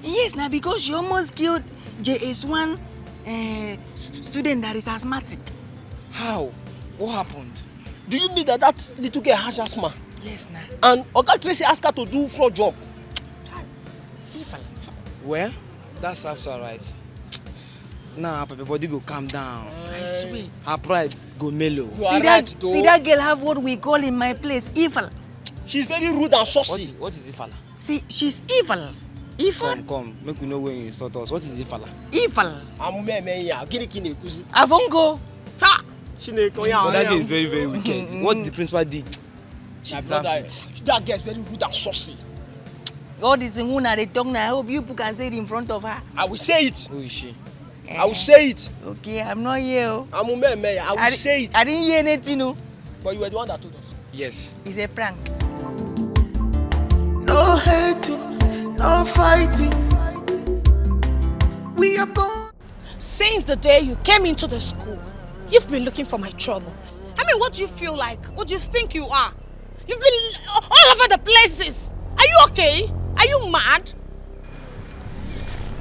Yes, now because she almost killed JS1 student that is asthmatic. How? What happened? Do you mean that little girl has asthma? Yes, now. And Oga Tracy asked her to do fraud job? Well, that sounds alright. Now, Papa body go calm down. I swear. Her pride go mellow. See that girl have what we call in my place evil. She's very rude and saucy. What is evil? See, she's evil. Evil? Come, make we know when you insult us. What is evil? Evil. Avongo. Ha! But that girl is very, very wicked. What the principal did, she deserves it. That girl is very rude and saucy. God is the one that they talk now. I hope you can say it in front of her. I will say it. Who is she? I will say it. Okay, I'm not here. I will say it. I didn't hear anything. No. But you were the one that told us. Yes. It's a prank. No hating, no fighting. We are born. Since the day you came into the school, you've been looking for my trouble. I mean, what do you feel like? What do you think you are? You've been all over the places. Are you okay? Are you mad?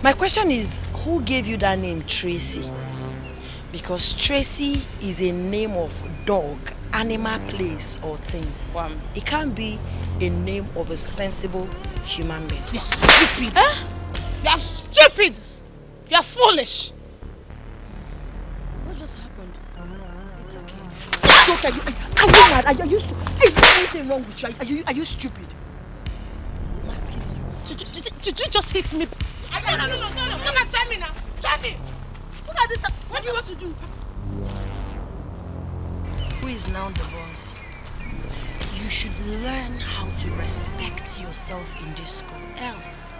My question is, who gave you that name, Tracy? Because Tracy is a name of dog, animal, place, or things. It can't be a name of a sensible human being. You're stupid. Huh? You're stupid. You're foolish. What just happened? It's okay. It's okay. Are you mad? Is there anything wrong with you? Are you stupid? I'm asking you. Did you just hit me? No. Come on, tell me now. Tell me. Look at this. What do you want to do? Who is now the boss? You should learn how to respect yourself in this school. Else.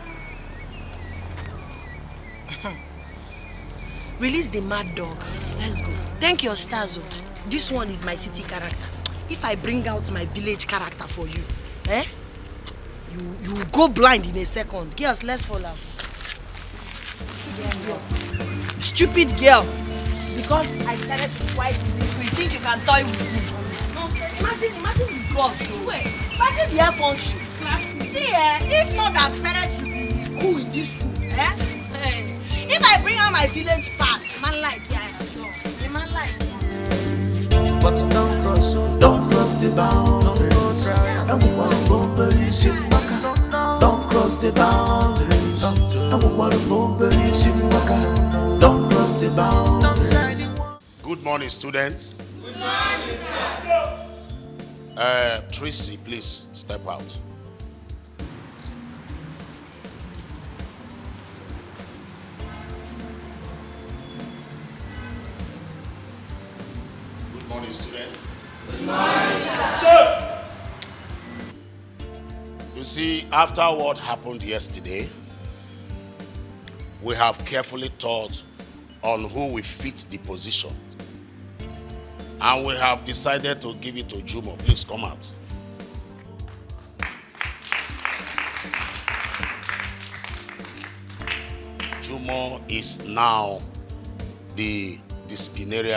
Release the mad dog. Let's go. Thank your stars. This one is my city character. If I bring out my village character for you, you will go blind in a second. Girls, let's follow. Stupid girl. Because I decided to be quiet in this school, you think you can toy with me? Nonsense. Imagine the girls. Imagine the air country. See, if not that decided to be cool in this school, if I bring out my village part, man like, man like. But don't cross the boundary. And we want to go believe in Baka. Don't cross the boundaries. And we want to go believe in Baka. Don't cross the boundaries. Good morning, students. Good morning, sir. Tracy, please step out. Good morning, students. Good morning, sir. You see, after what happened yesterday, we have carefully thought on who will fit the position. And we have decided to give it to Jumo. Please come out. Jumo is now the disciplinary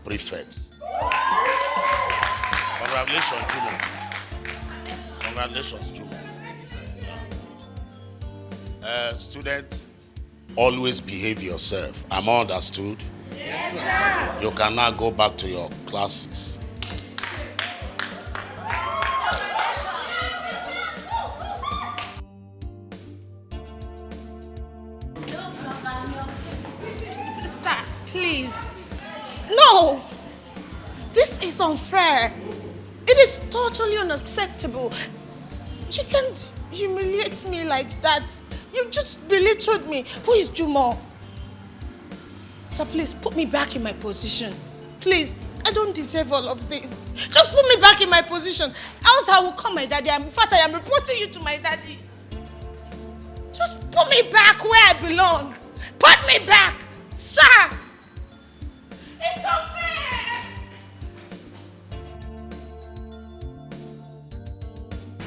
prefect. Congratulations, Jumo. Congratulations, Jumo. Students, always behave yourself. Am I understood? Yes, sir. You can now go back to your classes. Sir, please. No! This is unfair. It is totally unacceptable. You can't humiliate me like that. You just belittled me. Who is Jumo? Sir, please put me back in my position. Please, I don't deserve all of this. Just put me back in my position. Else I will call my daddy. In fact, I am reporting you to my daddy. Just put me back where I belong. Put me back, sir. It's unfair.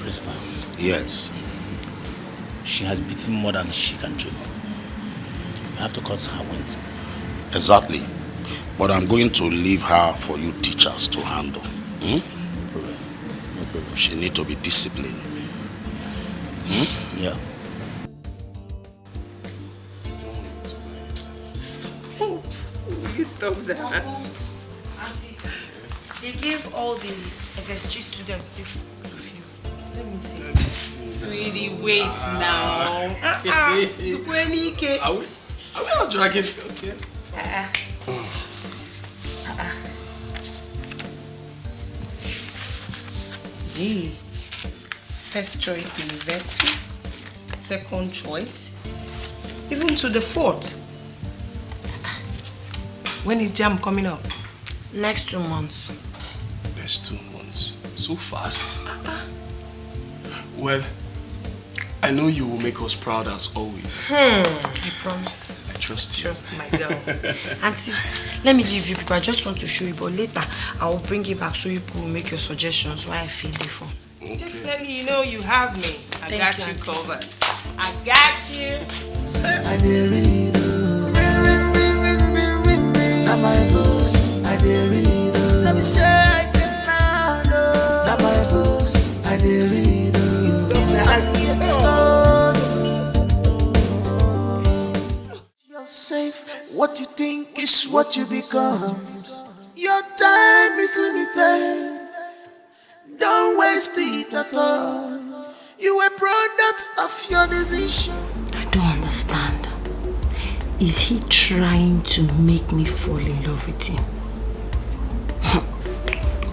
Principal. Yes. She has beaten more than she can chew. We have to cut her wings. Exactly. But I'm going to leave her for you teachers to handle. Hmm? No problem. No problem. She needs to be disciplined. Hmm? Yeah. You stop that. Auntie, they gave all the SSG students this to fill. Let me see. Sweetie, wait now. 20K. Are we not dragging it? Okay. Yeah. First choice university, second choice, even to the fourth. When is JAM coming up? Next 2 months. Next 2 months. So fast. Well, I know you will make us proud as always. I promise. I trust you. Trust my girl. Auntie, let me leave you people. I just want to show you, but later I will bring it back so you will make your suggestions why I feel different. Okay. Definitely, you know you have me. I Thank got you, you Auntie. covered. I got you. I dey read those. Now my books, I dey read those. Let me say I did not know. Now my books, I dey read those. I'm here to start. You're safe. What you think is what you become. Your time is limited. Don't waste it at all. You a product of your decision. I don't understand. Is he trying to make me fall in love with him?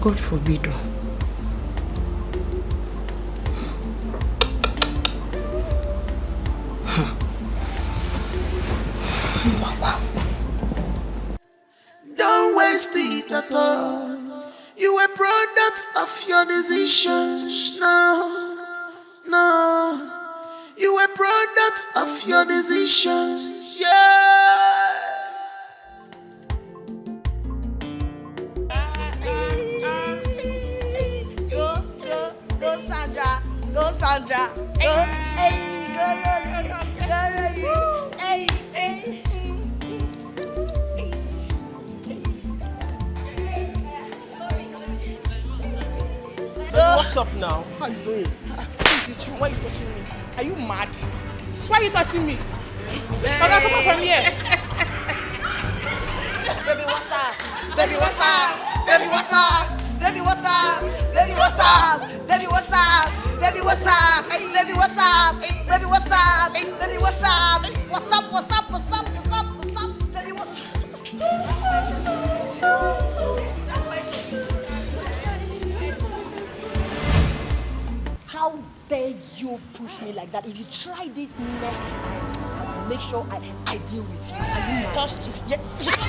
God forbid. Don't waste it at all. You a product of your decisions. No, no. You a product of your decisions. Yeah. Go Sandra. Go Sandra. Go. Hey, go Rosie. Go Rosie. Hey, hey. What's up now? How you doing? Why are you touching me? Are you mad? Why are you touching me? Okay, come on from here. Baby, what's up? Baby, what's up? Baby, what's up? Baby, what's up? Baby, what's up? Baby, what's up? Baby, what's up? Baby, what's up? Baby, what's up? Baby, what's up? What's up? What's up? What's up? What's up? What's up? Baby, what's up? How dare you push me like that? If you try this next time, I will make sure I deal with you. Are you mad? Touched me. Yeah, you touched me.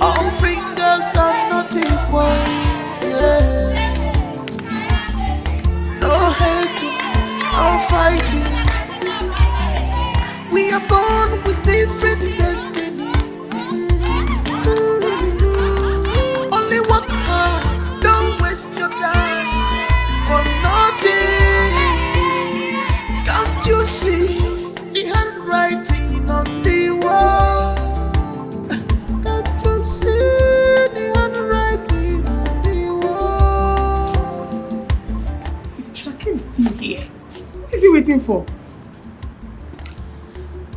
All fingers are not equal. Yeah. No hating, no fighting. We are born with different destinies. Only work hard, don't waste your time for nothing. Can't you see the handwriting on the wall? Can't you see the handwriting on the wall? Is Chakin still here? What is he waiting for?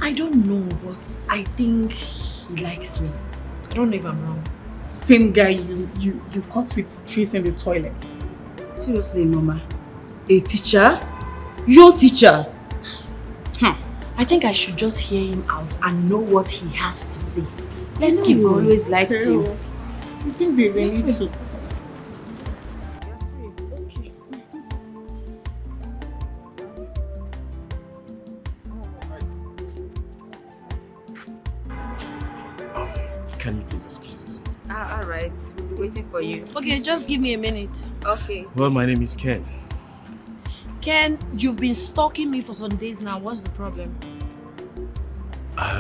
I don't know but I think he likes me. I don't know if I'm wrong. Same guy you caught with trees in the toilet. Seriously, Mama? A teacher? Your teacher? I think I should just hear him out and know what he has to say. Let's keep going. Always liked you. You think there's a need to? Can you please excuse us? Alright, we'll be waiting for you. Okay, just give me a minute. Okay. Well, my name is Ken. Ken, you've been stalking me for some days now. What's the problem?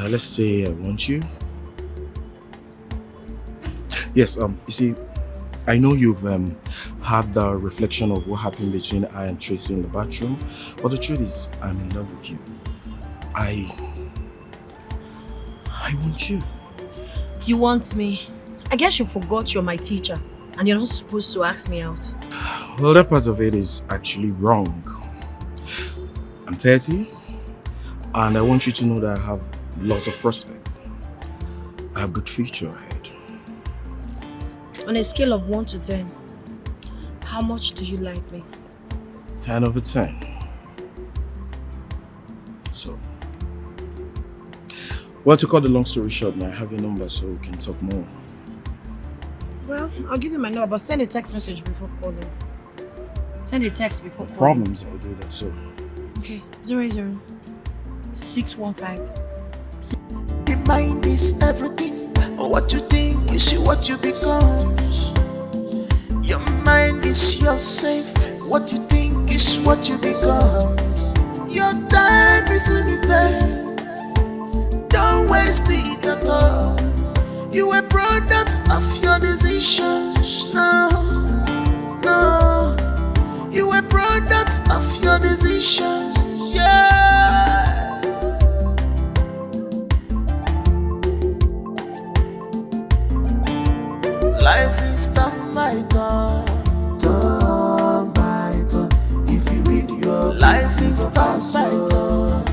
Let's say I want you. Yes, you see, I know you've had the reflection of what happened between I and Tracy in the bathroom, but the truth is, I'm in love with you. I want you. You want me? I guess you forgot you're my teacher and you're not supposed to ask me out. Well, that part of it is actually wrong. I'm 30 and I want you to know that I have lots of prospects. I have a good future ahead. On a scale of 1 to 10, how much do you like me? 10 over 10. So, well, to cut the long story short, now I have your number so we can talk more. Well, I'll give you my number, but send a text message before calling. Send a text before calling. Problems, I'll do that, so. Okay, 00 615. The mind is everything. What you think is what you become. Your mind is your safe. What you think is what you become. Your time is limited. Don't waste it at all. You a product of your decisions. No, no. You a product of your decisions. Yeah. Life is turn by turn, turn by turn. If you read your life is turn by turn,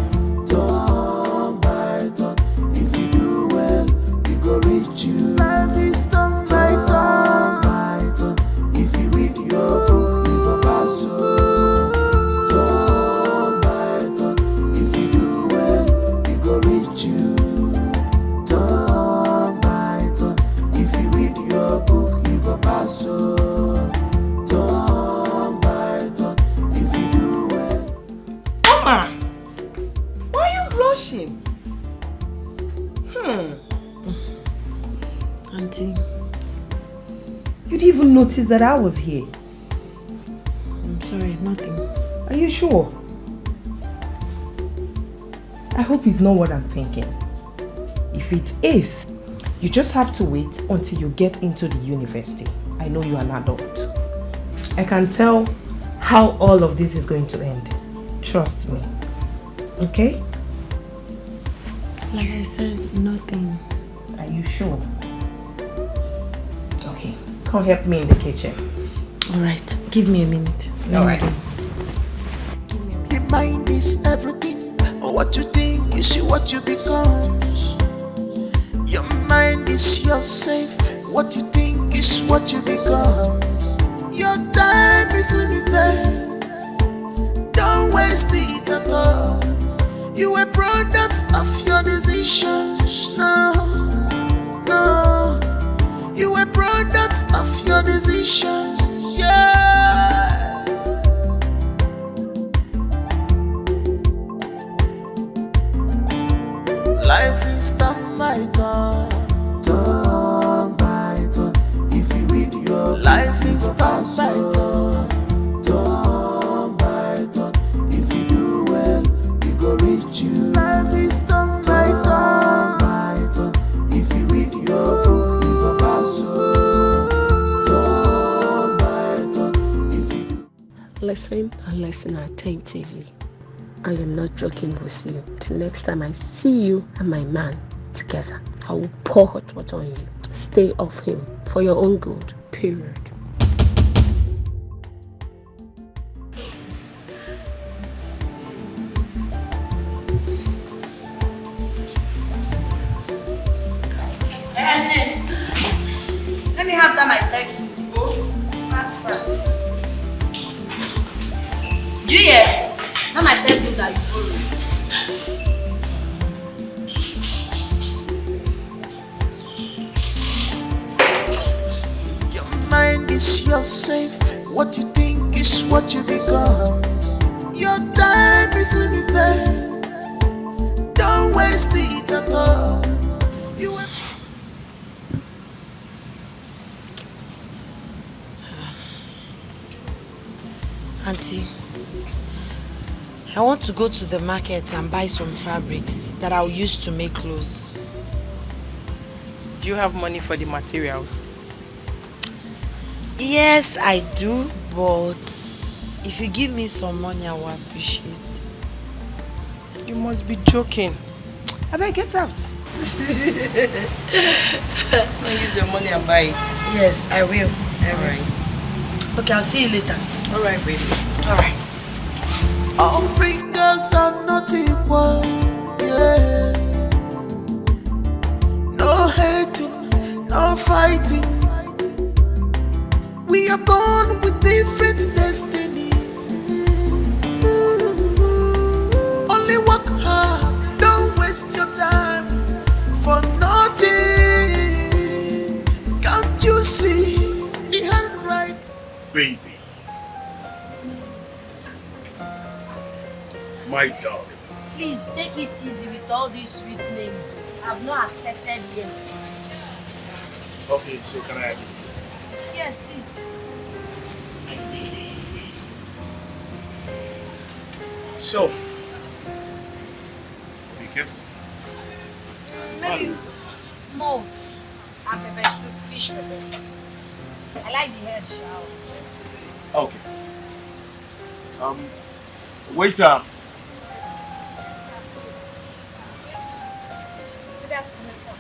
turn by turn. If you do well, you go reach you. Life is turn by turn. If you read your book, you go pass. Turn by turn. If you do well, you go reach you. Turn by turn. If you read your book, you go pass. Turn by turn. If you do well. Mama, why are you blushing? Auntie, you didn't even notice that I was here. I'm sorry, nothing. Are you sure? I hope it's not what I'm thinking. If it is, you just have to wait until you get into the university. I know you're an adult. I can tell how all of this is going to end. Trust me. Okay? Like I said, nothing. Are you sure? Okay. Come help me in the kitchen. Alright, give me a minute. Alright. The mind is everything. What you think is what you become. Your mind is your safe. What you think is what you become. Your time is limited. Don't waste it at all. You a product of your decisions. No, no. You a product of your decisions. Yeah. Life is turn by turn, turn by turn. If you read your life is turn by turn, turn by turn. If you do well, you go reach you. Life is turn by turn. If you read your book, you go pass. Turn by turn. If you do. Listen and listen attentively. I am not joking with you. Till next time I see you and my man together, I will pour hot water on you. Stay off him for your own good. Period. have that my textbook? Fast. Do you hear? That my textbook that you borrowed. Your mind is your safe. What you think is what you become. Your time is limited. Don't waste it at all. You will. Auntie, I want to go to the market and buy some fabrics that I'll use to make clothes. Do you have money for the materials? Yes, I do, but if you give me some money, I will appreciate. You must be joking. I better get out. I'll use your money and buy it. Yes, I will. Alright. Okay, I'll see you later. Alright, baby. Alright. All fingers are not equal. Yeah. No hating, no fighting. We are born with different destinies. Only work hard, don't waste your time for nothing. Can't you see the handwriting? Baby. My darling. Please take it easy with all these sweet names. I've not accepted yet. Okay, so can I have this? Yes, sit. So, be careful. Maybe malt and pepper soup, fish pepper soup. I like the head shower. Okay. Waiter. Good afternoon, sir.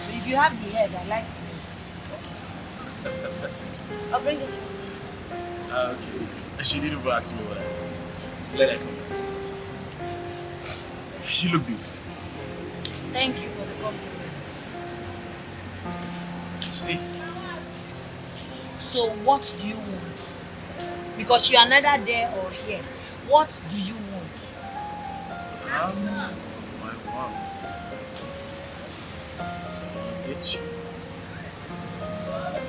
If you have the head, I like it. I'll bring the show. Okay. She didn't even ask me what I was. Let her come back. You look beautiful. Thank you for the compliment. See? So what do you want? Because you are neither there or here. What do you want? I want so date you.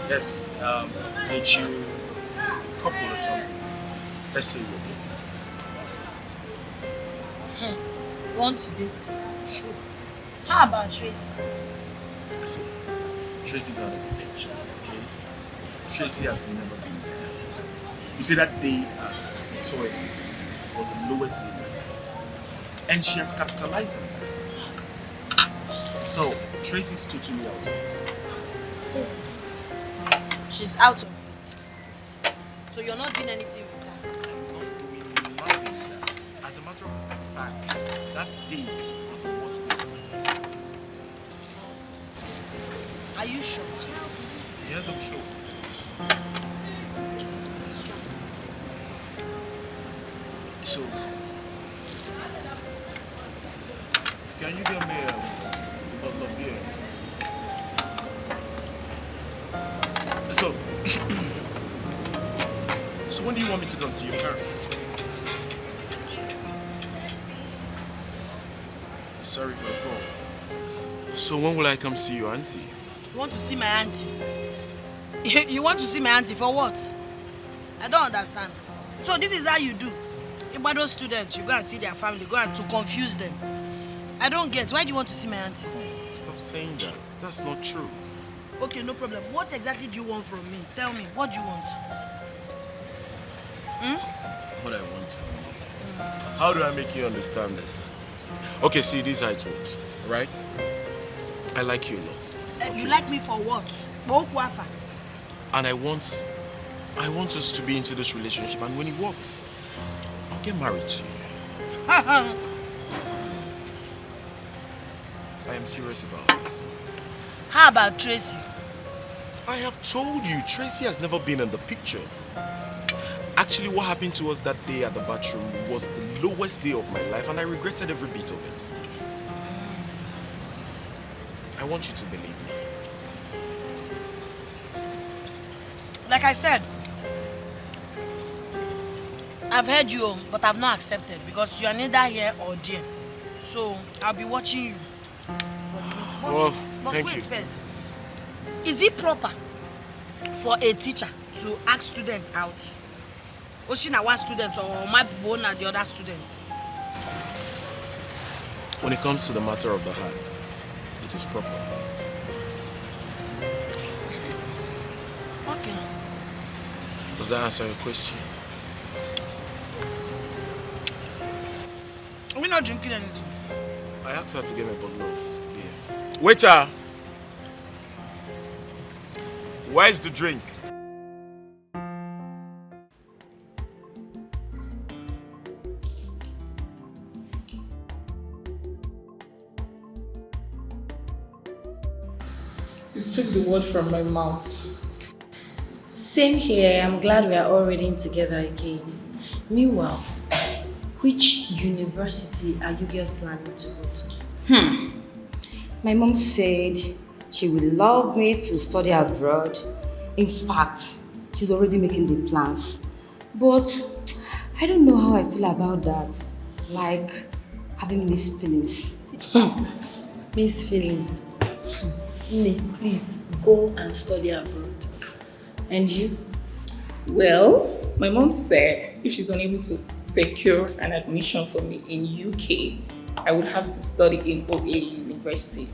Yes, date you a couple or something. Let's say we're dating. You want to date? Sure. How about Tracy? Listen, Tracy's out of the picture, okay? Tracy has never been there. You see, that day at the toilet was the lowest day in my life. And she has capitalized on that. So, Tracy's totally out of it. Yes. She's out of it. So you're not doing anything with her? I'm not doing nothing with her. As a matter of fact, that day was the worst day of my life. Are you sure? Yes, I'm sure. So, can you get me a bottle of beer? So when do you want me to come see your parents? Sorry for the call. So when will I come see your auntie? You want to see my auntie? You want to see my auntie for what? I don't understand. So this is how you do. About those students, you go and see their family, go and to confuse them. I don't get. Why do you want to see my auntie? Stop saying that. That's not true. Okay, no problem. What exactly do you want from me? Tell me, what do you want? What I want from you. How do I make you understand this? Okay, see, this is how it works, right? I like you a lot. Okay? You like me for what? And I want us to be into this relationship, and when it works, I'll get married to you. I am serious about this. How about Tracy? I have told you, Tracy has never been in the picture. Actually, what happened to us that day at the bathroom was the lowest day of my life, and I regretted every bit of it. I want you to believe me. Like I said, I've heard you, but I've not accepted because you are neither here or there. So I'll be watching you. Well, But thank wait you. first. Is it proper for a teacher to ask students out? Oshina one student or my bone and the other student? When it comes to the matter of the heart, it is proper. Okay. Does that answer your question? We're not drinking anything. I asked her to give me a bottle of beer. Waiter! Where's the drink? You took the word from my mouth. Same here. I'm glad we are all reading together again. Meanwhile, which university are you girls planning to go to? My mom said she would love me to study abroad. In fact, she's already making the plans. But I don't know how I feel about that. Like having mixed feelings. Mixed feelings. Nne, please go and study abroad. And you? Well, my mom said if she's unable to secure an admission for me in UK, I would have to study in OAU University.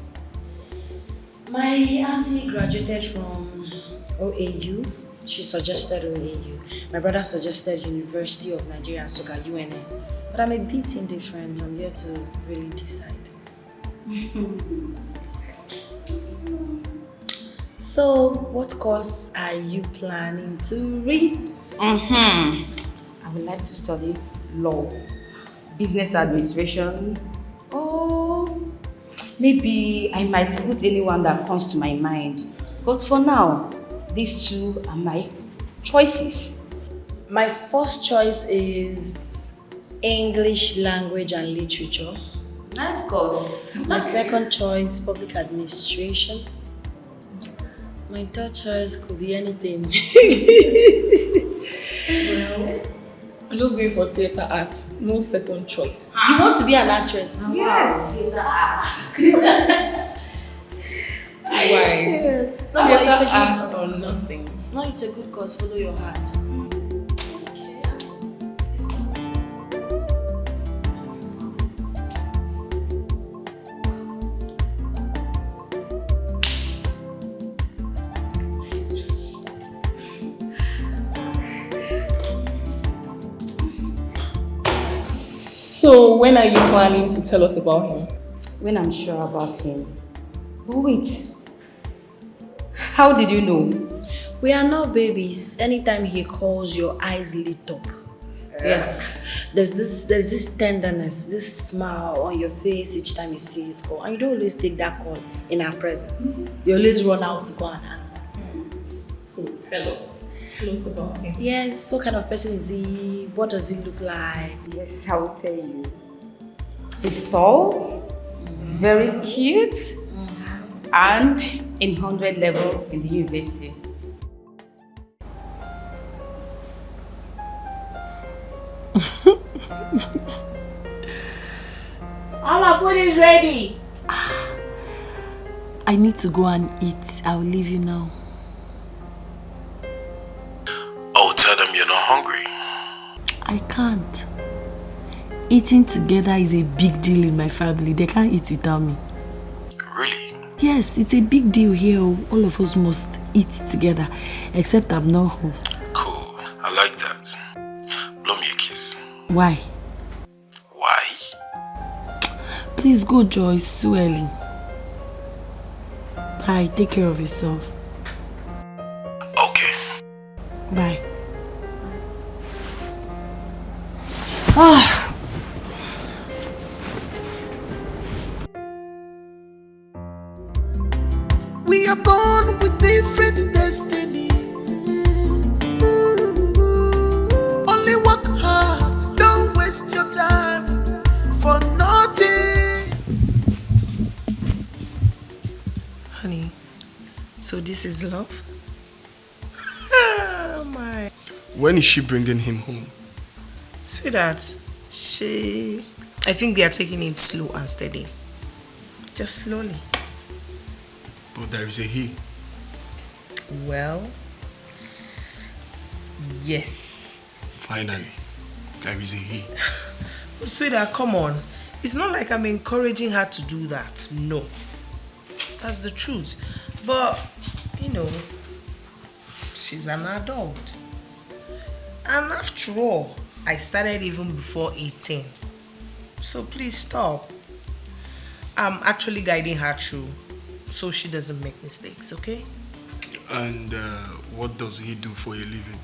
My auntie graduated from OAU. She suggested OAU. My brother suggested University of Nigeria, Soka, UNN. But I'm a bit indifferent. I'm here to really decide. So, what course are you planning to read? I would like to study law, business administration, or maybe I might put anyone that comes to my mind. But for now, these two are my choices. My first choice is English language and literature. Nice course. My second choice, public administration. My third choice could be anything. Well, I'm just going for theatre art. No second choice. You want to be an actress? Yes. Theatre art. Why? Serious? No, but Theatre it's a art good or cause. nothing. No, it's a good cause. Follow your heart. So, when are you planning to tell us about him? When I'm sure about him. But wait, how did you know? We are not babies. Anytime he calls, your eyes lit up. Yes, there's this tenderness, this smile on your face each time you see his call, and you don't always take that call in our presence. You always run out to go and answer. So tell us about him. Yes, what kind of person is he? What does he look like? Yes, I will tell you. He's tall, very cute, and in 100 level in the university. All my food is ready. I need to go and eat. I'll leave you now. Oh, tell them you're not hungry. I can't. Eating together is a big deal in my family. They can't eat without me. Really? Yes, it's a big deal here. All of us must eat together. Except I'm not home. Cool. I like that. Blow me a kiss. Why? Why? Please go, Joy. It's too early. Bye. Take care of yourself. Okay. Bye. Ah. We are born with different destinies. So this is love? Oh my. When is she bringing him home? Sweetheart, I think they are taking it slow and steady. Just slowly. But there is a he. Well, yes. Finally, there is a he. Sweetheart, come on. It's not like I'm encouraging her to do that. No. That's the truth. But, she's an adult. And after all, I started even before 18. So please stop. I'm actually guiding her through so she doesn't make mistakes, okay? And what does he do for a living?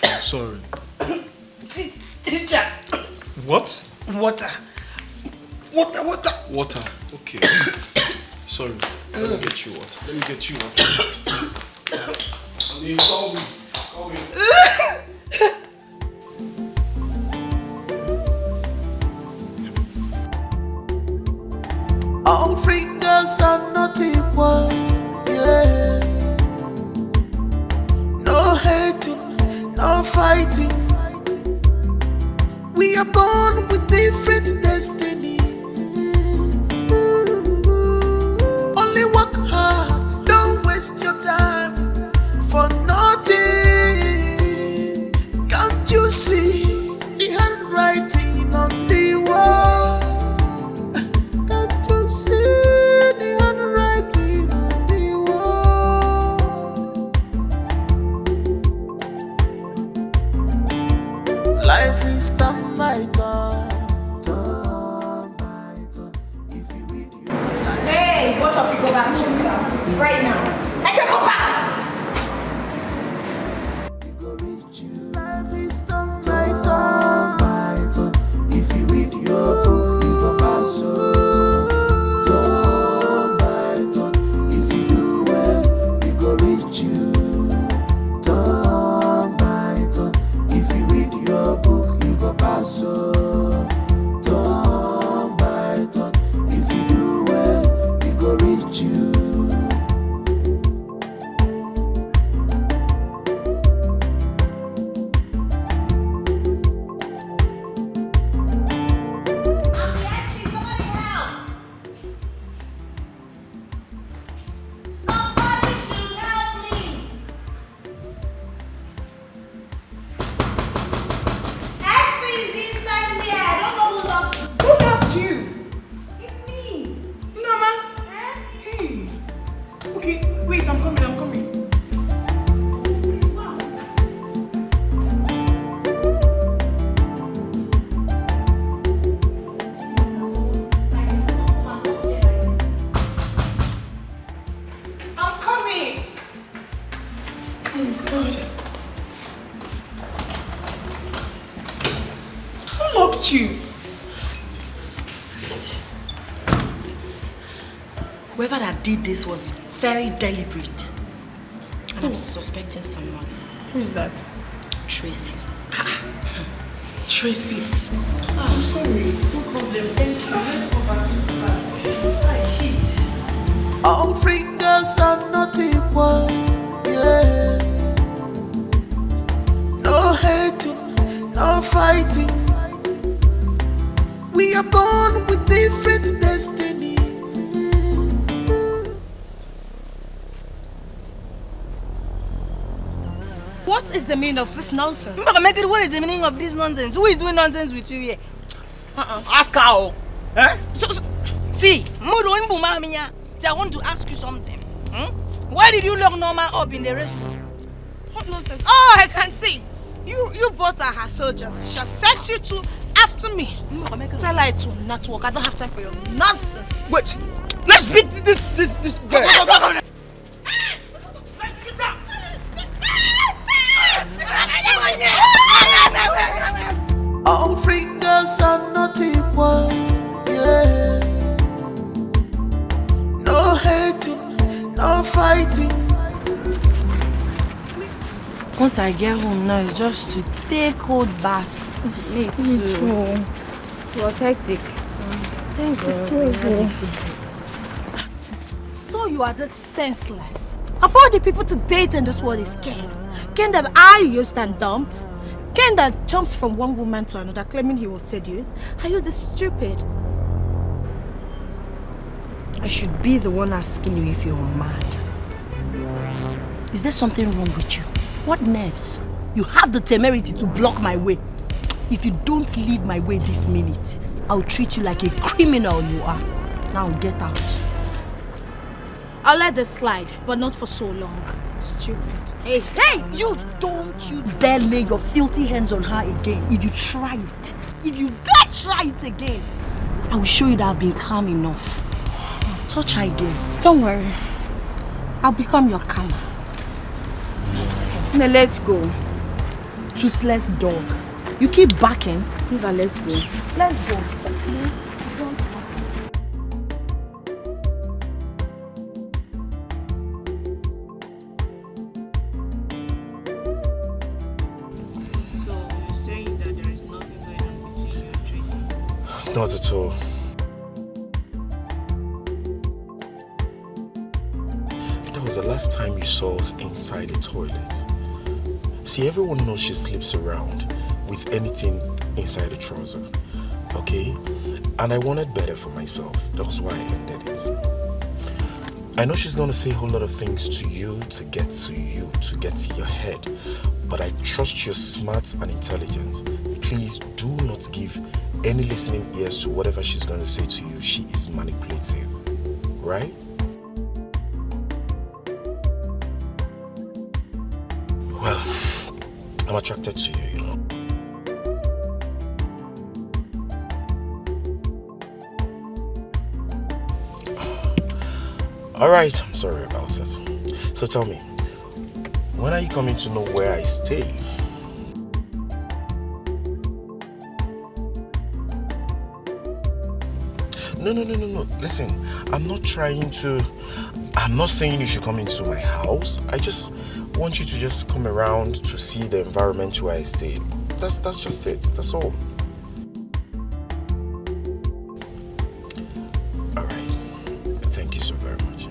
I'm sorry. Teacher. What? Water. Water. Okay. Sorry. Let me get you water. Honey, call me. All fingers are not equal, yeah. No hating, no fighting. We are born with different destinies. Only work hard, don't waste your time for nothing. Can't you see the handwriting on the wall? Can't you see the handwriting on the wall? Life is turn by turn, turn by turn. If you read your life. Hey, both of you go back to your classes right now. I said go back! Life is turn by turn. If you read your book, you go pass. Turn by turn. If you do well, you go reach you. Turn by turn. If you read your book, you go pass. Turn by turn. If you do well, you go reach you. Whoever that did this was very deliberate. And I'm suspecting someone. Who is that? Tracy. Tracy. I'm sorry. No problem. Thank you. Let's go back to class. I hate. All fingers are not equal, yeah. No hating, no fighting. We are born with different destinies. What is the meaning of this nonsense? What is the meaning of this nonsense? Who is doing nonsense with you here? Ask her. Eh? See, I want to ask you something. Why did you lock Norma up in the restroom? What nonsense? Oh, I can see. You both are her soldiers. She'll set you two after me. Tell her to not work. I don't have time for your nonsense. Wait. Let's beat this girl. All fingers are not equal, yeah. No hating, no fighting. Once I get home now, it's just to take cold bath. Me too. It was hectic. Thank God. know you are just senseless. Of all the people to date in this world is Ken. Ken that I used and dumped. Ken that jumps from one woman to another claiming he was seduced. Are you this stupid? I should be the one asking you if you're mad. Is there something wrong with you? What nerves? You have the temerity to block my way. If you don't leave my way this minute, I'll treat you like a criminal you are. Now get out. I'll let this slide, but not for so long. Stupid. Hey, you don't you dare lay your filthy hands on her again. If you try it, if you dare try it again, I will show you that I've been calm enough. Touch her again. Don't worry. I'll become your karma. Now let's go. Toothless dog. You keep barking. Eva, let's go. Let's go. Not at all. That was the last time you saw us inside the toilet. See, everyone knows she sleeps around with anything inside the trouser, okay? And I wanted better for myself. That was why I ended it. I know she's gonna say a whole lot of things to you, to get to your head. But I trust you're smart and intelligent. Please do not give any listening ears to whatever she's going to say to you. She is manipulative, right? Well, I'm attracted to you, you know. Alright, I'm sorry about it. So tell me, when are you coming to know where I stay? No. Listen, I'm not saying you should come into my house. I just want you to just come around to see the environment where I stay. That's just it. That's all. All right. Thank you so very much.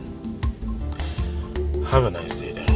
Have a nice day then.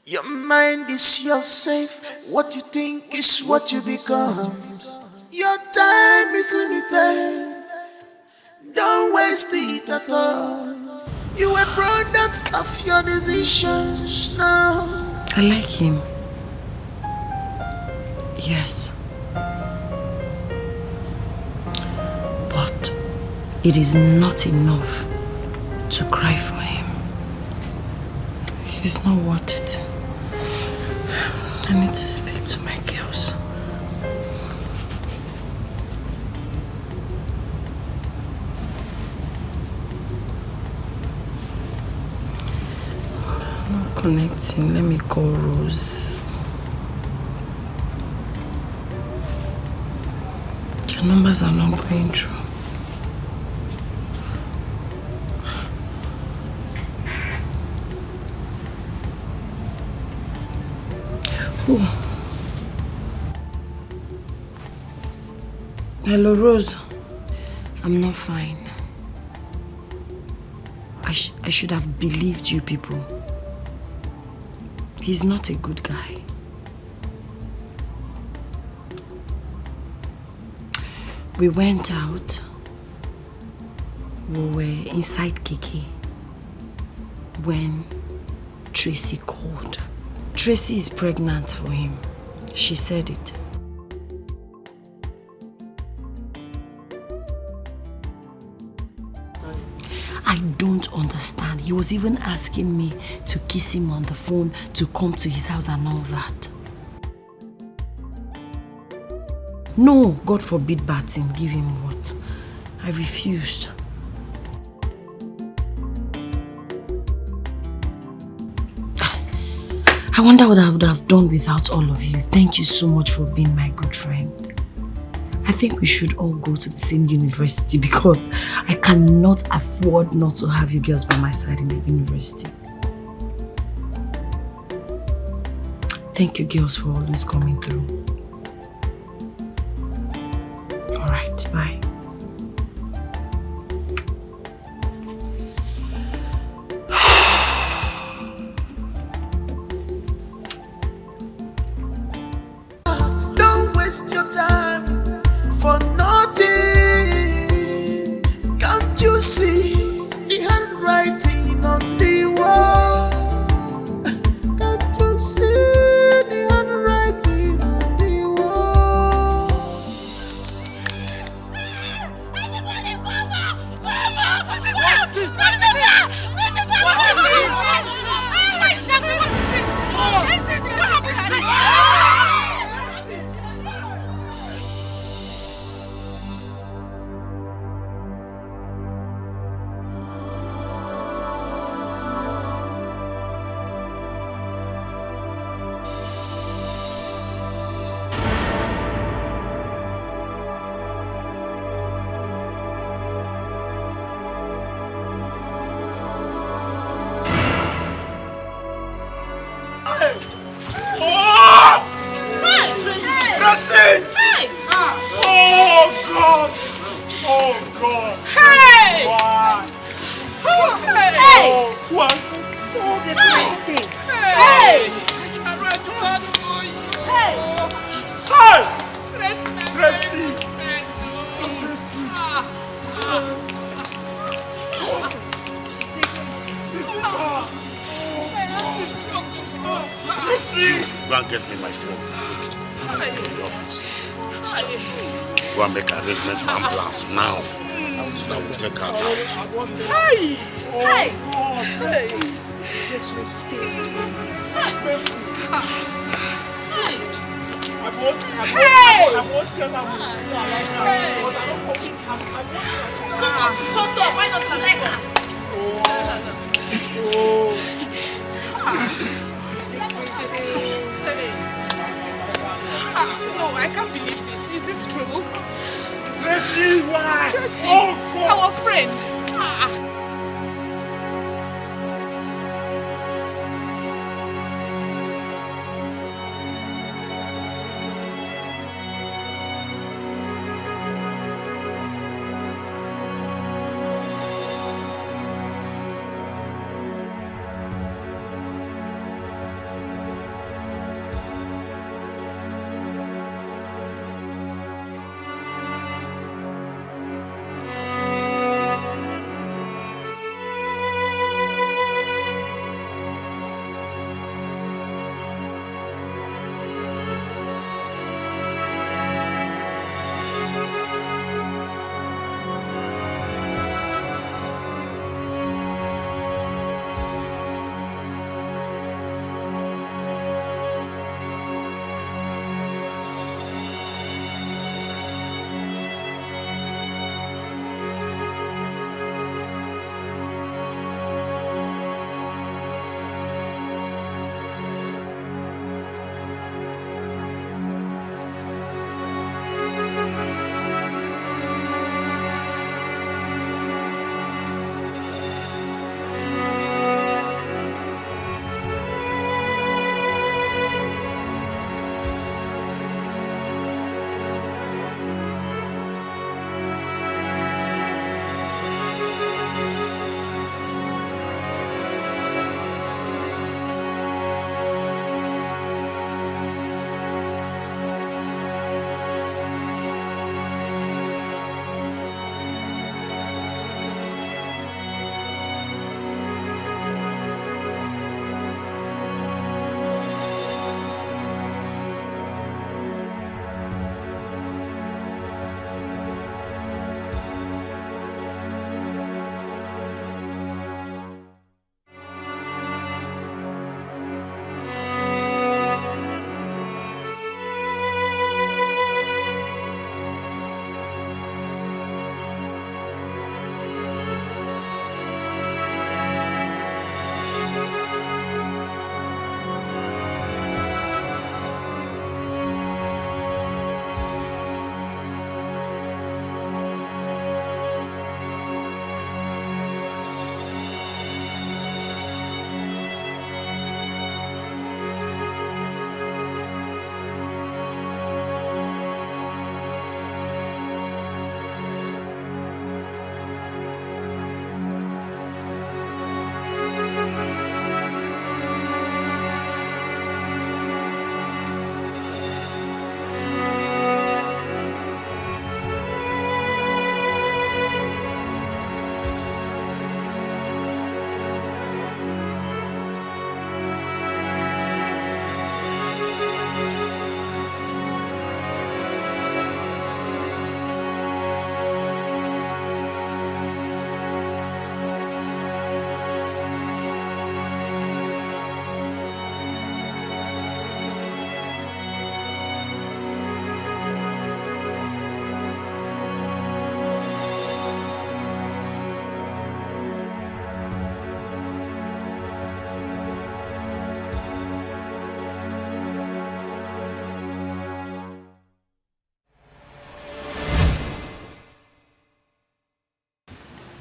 Your mind is your safe. What you think is what you become. Your time is limited. Don't waste it at all. You are product of your decisions now. I like him. Yes. But it is not enough to cry for him. He's not worth it. I need to speak to my girls. Not connecting. Let me call Rose. Their numbers are not going through. Hello, Rose. I'm not fine. I should have believed you people. He's not a good guy. We went out. We were inside Kiki when Tracy called. Tracy is pregnant for him. She said it. I don't understand. He was even asking me to kiss him on the phone, to come to his house and all that. No, God forbid Barton give him what? I refused. I wonder what I would have done without all of you. Thank you so much for being my good friend. I think we should all go to the same university because I cannot afford not to have you girls by my side in the university. Thank you girls for always coming through. Alright, bye. Don't waste your time for nothing. Can't you see the handwriting on the wall? Can't you see the handwriting on the wall? Tracy! Hey! Oh God! Oh God! Hey! Why? Hey! Oh, what? It's a great thing. Hey! Hey! Hey! Tracy! Go and get me my phone. From the office. Go and make arrangement for ambulance now. So that we'll take her out. Hey! Hey! Hey! Shut up! Why not connect her? No, I can't believe this. Is this true? Tracy, why? Tracy, Oh, God. our friend.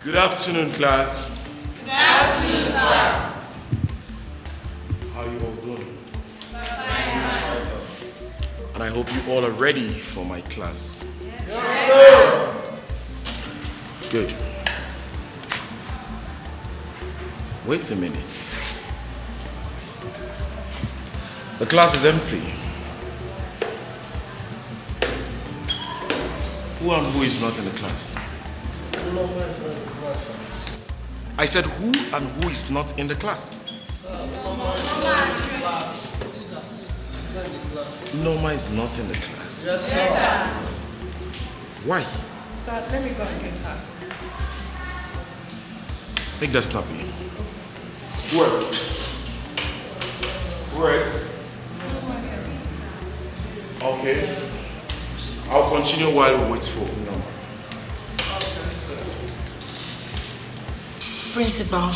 Good afternoon, class. Good afternoon, sir. How are you all doing? And I hope you all are ready for my class. Yes, sir. Good. Wait a minute. The class is empty. Who and who is not in the class? I said who and who is not in the class? Norma is not in the class. Yes, sir. Why? Sir, let me go and get her. Make that snappy. Who else? Who else? Okay. I'll continue while we wait for Norma. Principal,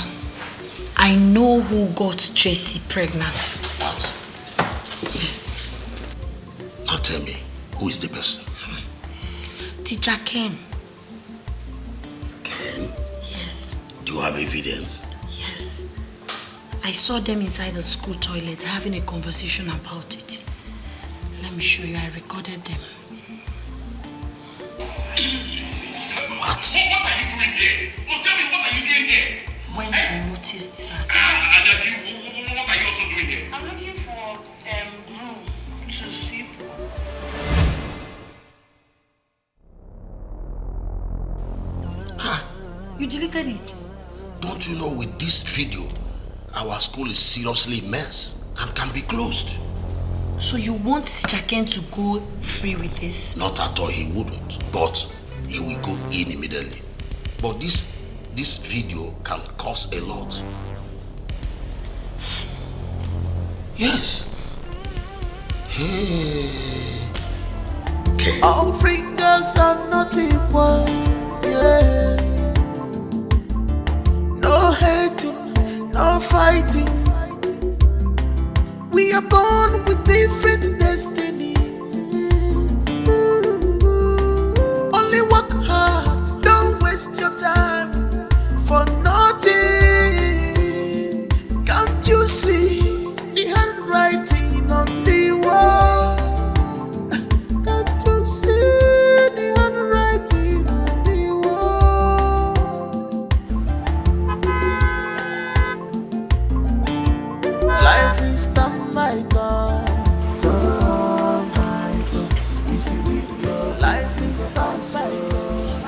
I know who got Tracy pregnant. What? Yes. Now tell me, who is the person? Teacher Ken. Ken? Yes. Do you have evidence? Yes. I saw them inside the school toilet having a conversation about it. Let me show you, I recorded them. What? What are you doing here? No, tell me, what are you doing here? When you noticed that. What are you also doing here? I'm looking for broom to sweep. You deleted it? Don't you know with this video, our school is seriously a mess and can be closed? So you want Teacher Ken to go free with this? Not at all, he wouldn't. But he will go in immediately. But this video can cost a lot. Yes. Hey. Okay. All fingers are not equal. Yeah. No hating, no fighting. We are born with different destinies. Only work hard, don't waste your time for nothing. Can't you see the handwriting on the wall? Can't you see the handwriting on the wall? Life is turn by turn, turn by turn. If you live your life is turn by turn,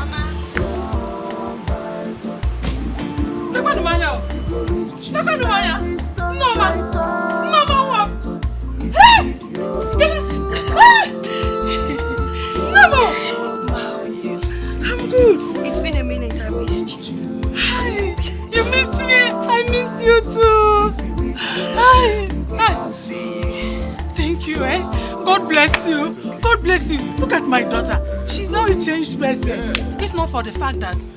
turn by turn. If you do right, you go reach. Life is turn by turn, turn. If you live your I'm good. It's been a minute. I missed you. Hi. You missed me. I missed you too. Hi. Thank you, eh? God bless you. God bless you. Look at my daughter. She's now a changed person. If not for the fact that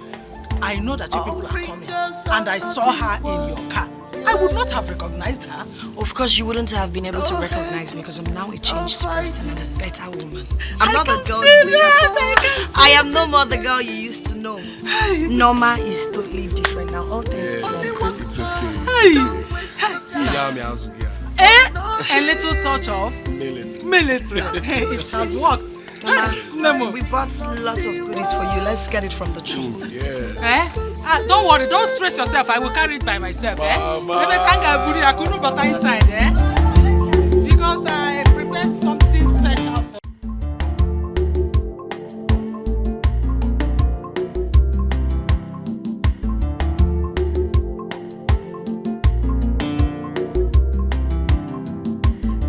I know that you people are coming and I saw her in your car, I would not have recognized her. Of course, you wouldn't have been able to recognize me because I'm now a changed person and a better woman. I'm not the girl you used to know. I am no more the girl you used to know. Norma is totally different now. All thanks to you. It's okay. A little touch of military. It has worked. Mama, we bought lots of goodies for you. Let's get it from the trunk. Don't worry, don't stress yourself. I will carry it by myself. Inside, because I prepared something special for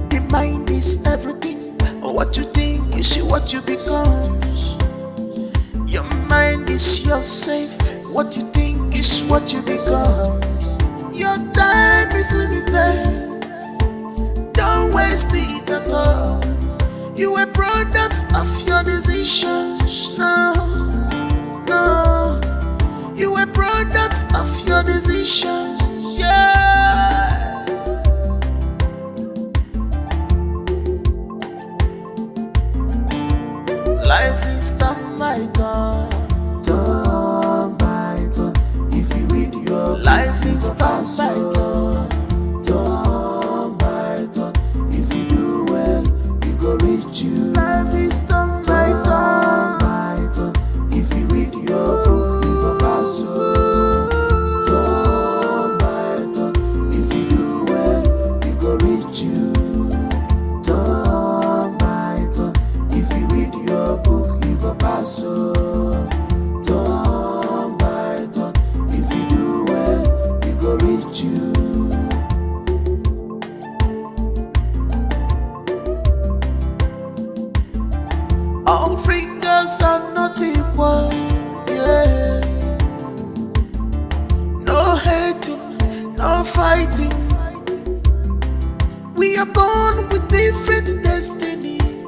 the mind is everything. What you think is what you become. Your mind is your safe. What you think is what you become. Your time is limited. Don't waste it at all. You a product of your decisions. No, no. You a product of your decisions. Yeah. Life is turn by turn, turn by turn. is turn by turn, turn by turn. If you do well, you go reach you. Life is turn by turn. If you read your book, you go pass you. Turn by turn. If you do well, you go reach you. Turn by turn. If you read your book, you go pass you. Turn by turn. If you do well, you go reach you. All fingers are not equal, yeah. No hating, no fighting. We are born with different destinies.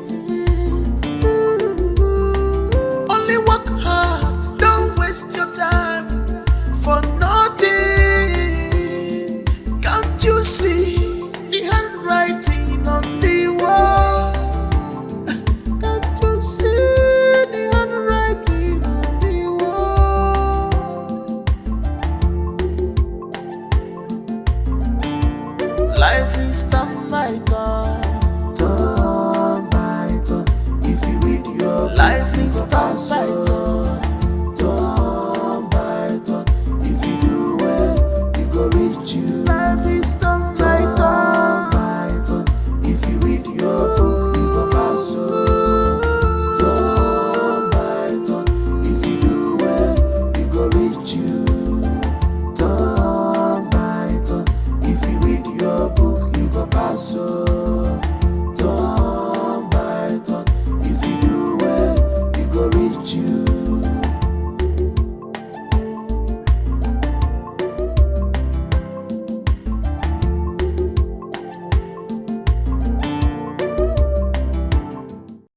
Only work hard, don't waste your time for nothing. Can't you see the handwriting on the wall? Can't you see the handwriting on the wall? Life is turn by turn, turn by turn. If you read your life is turn by turn.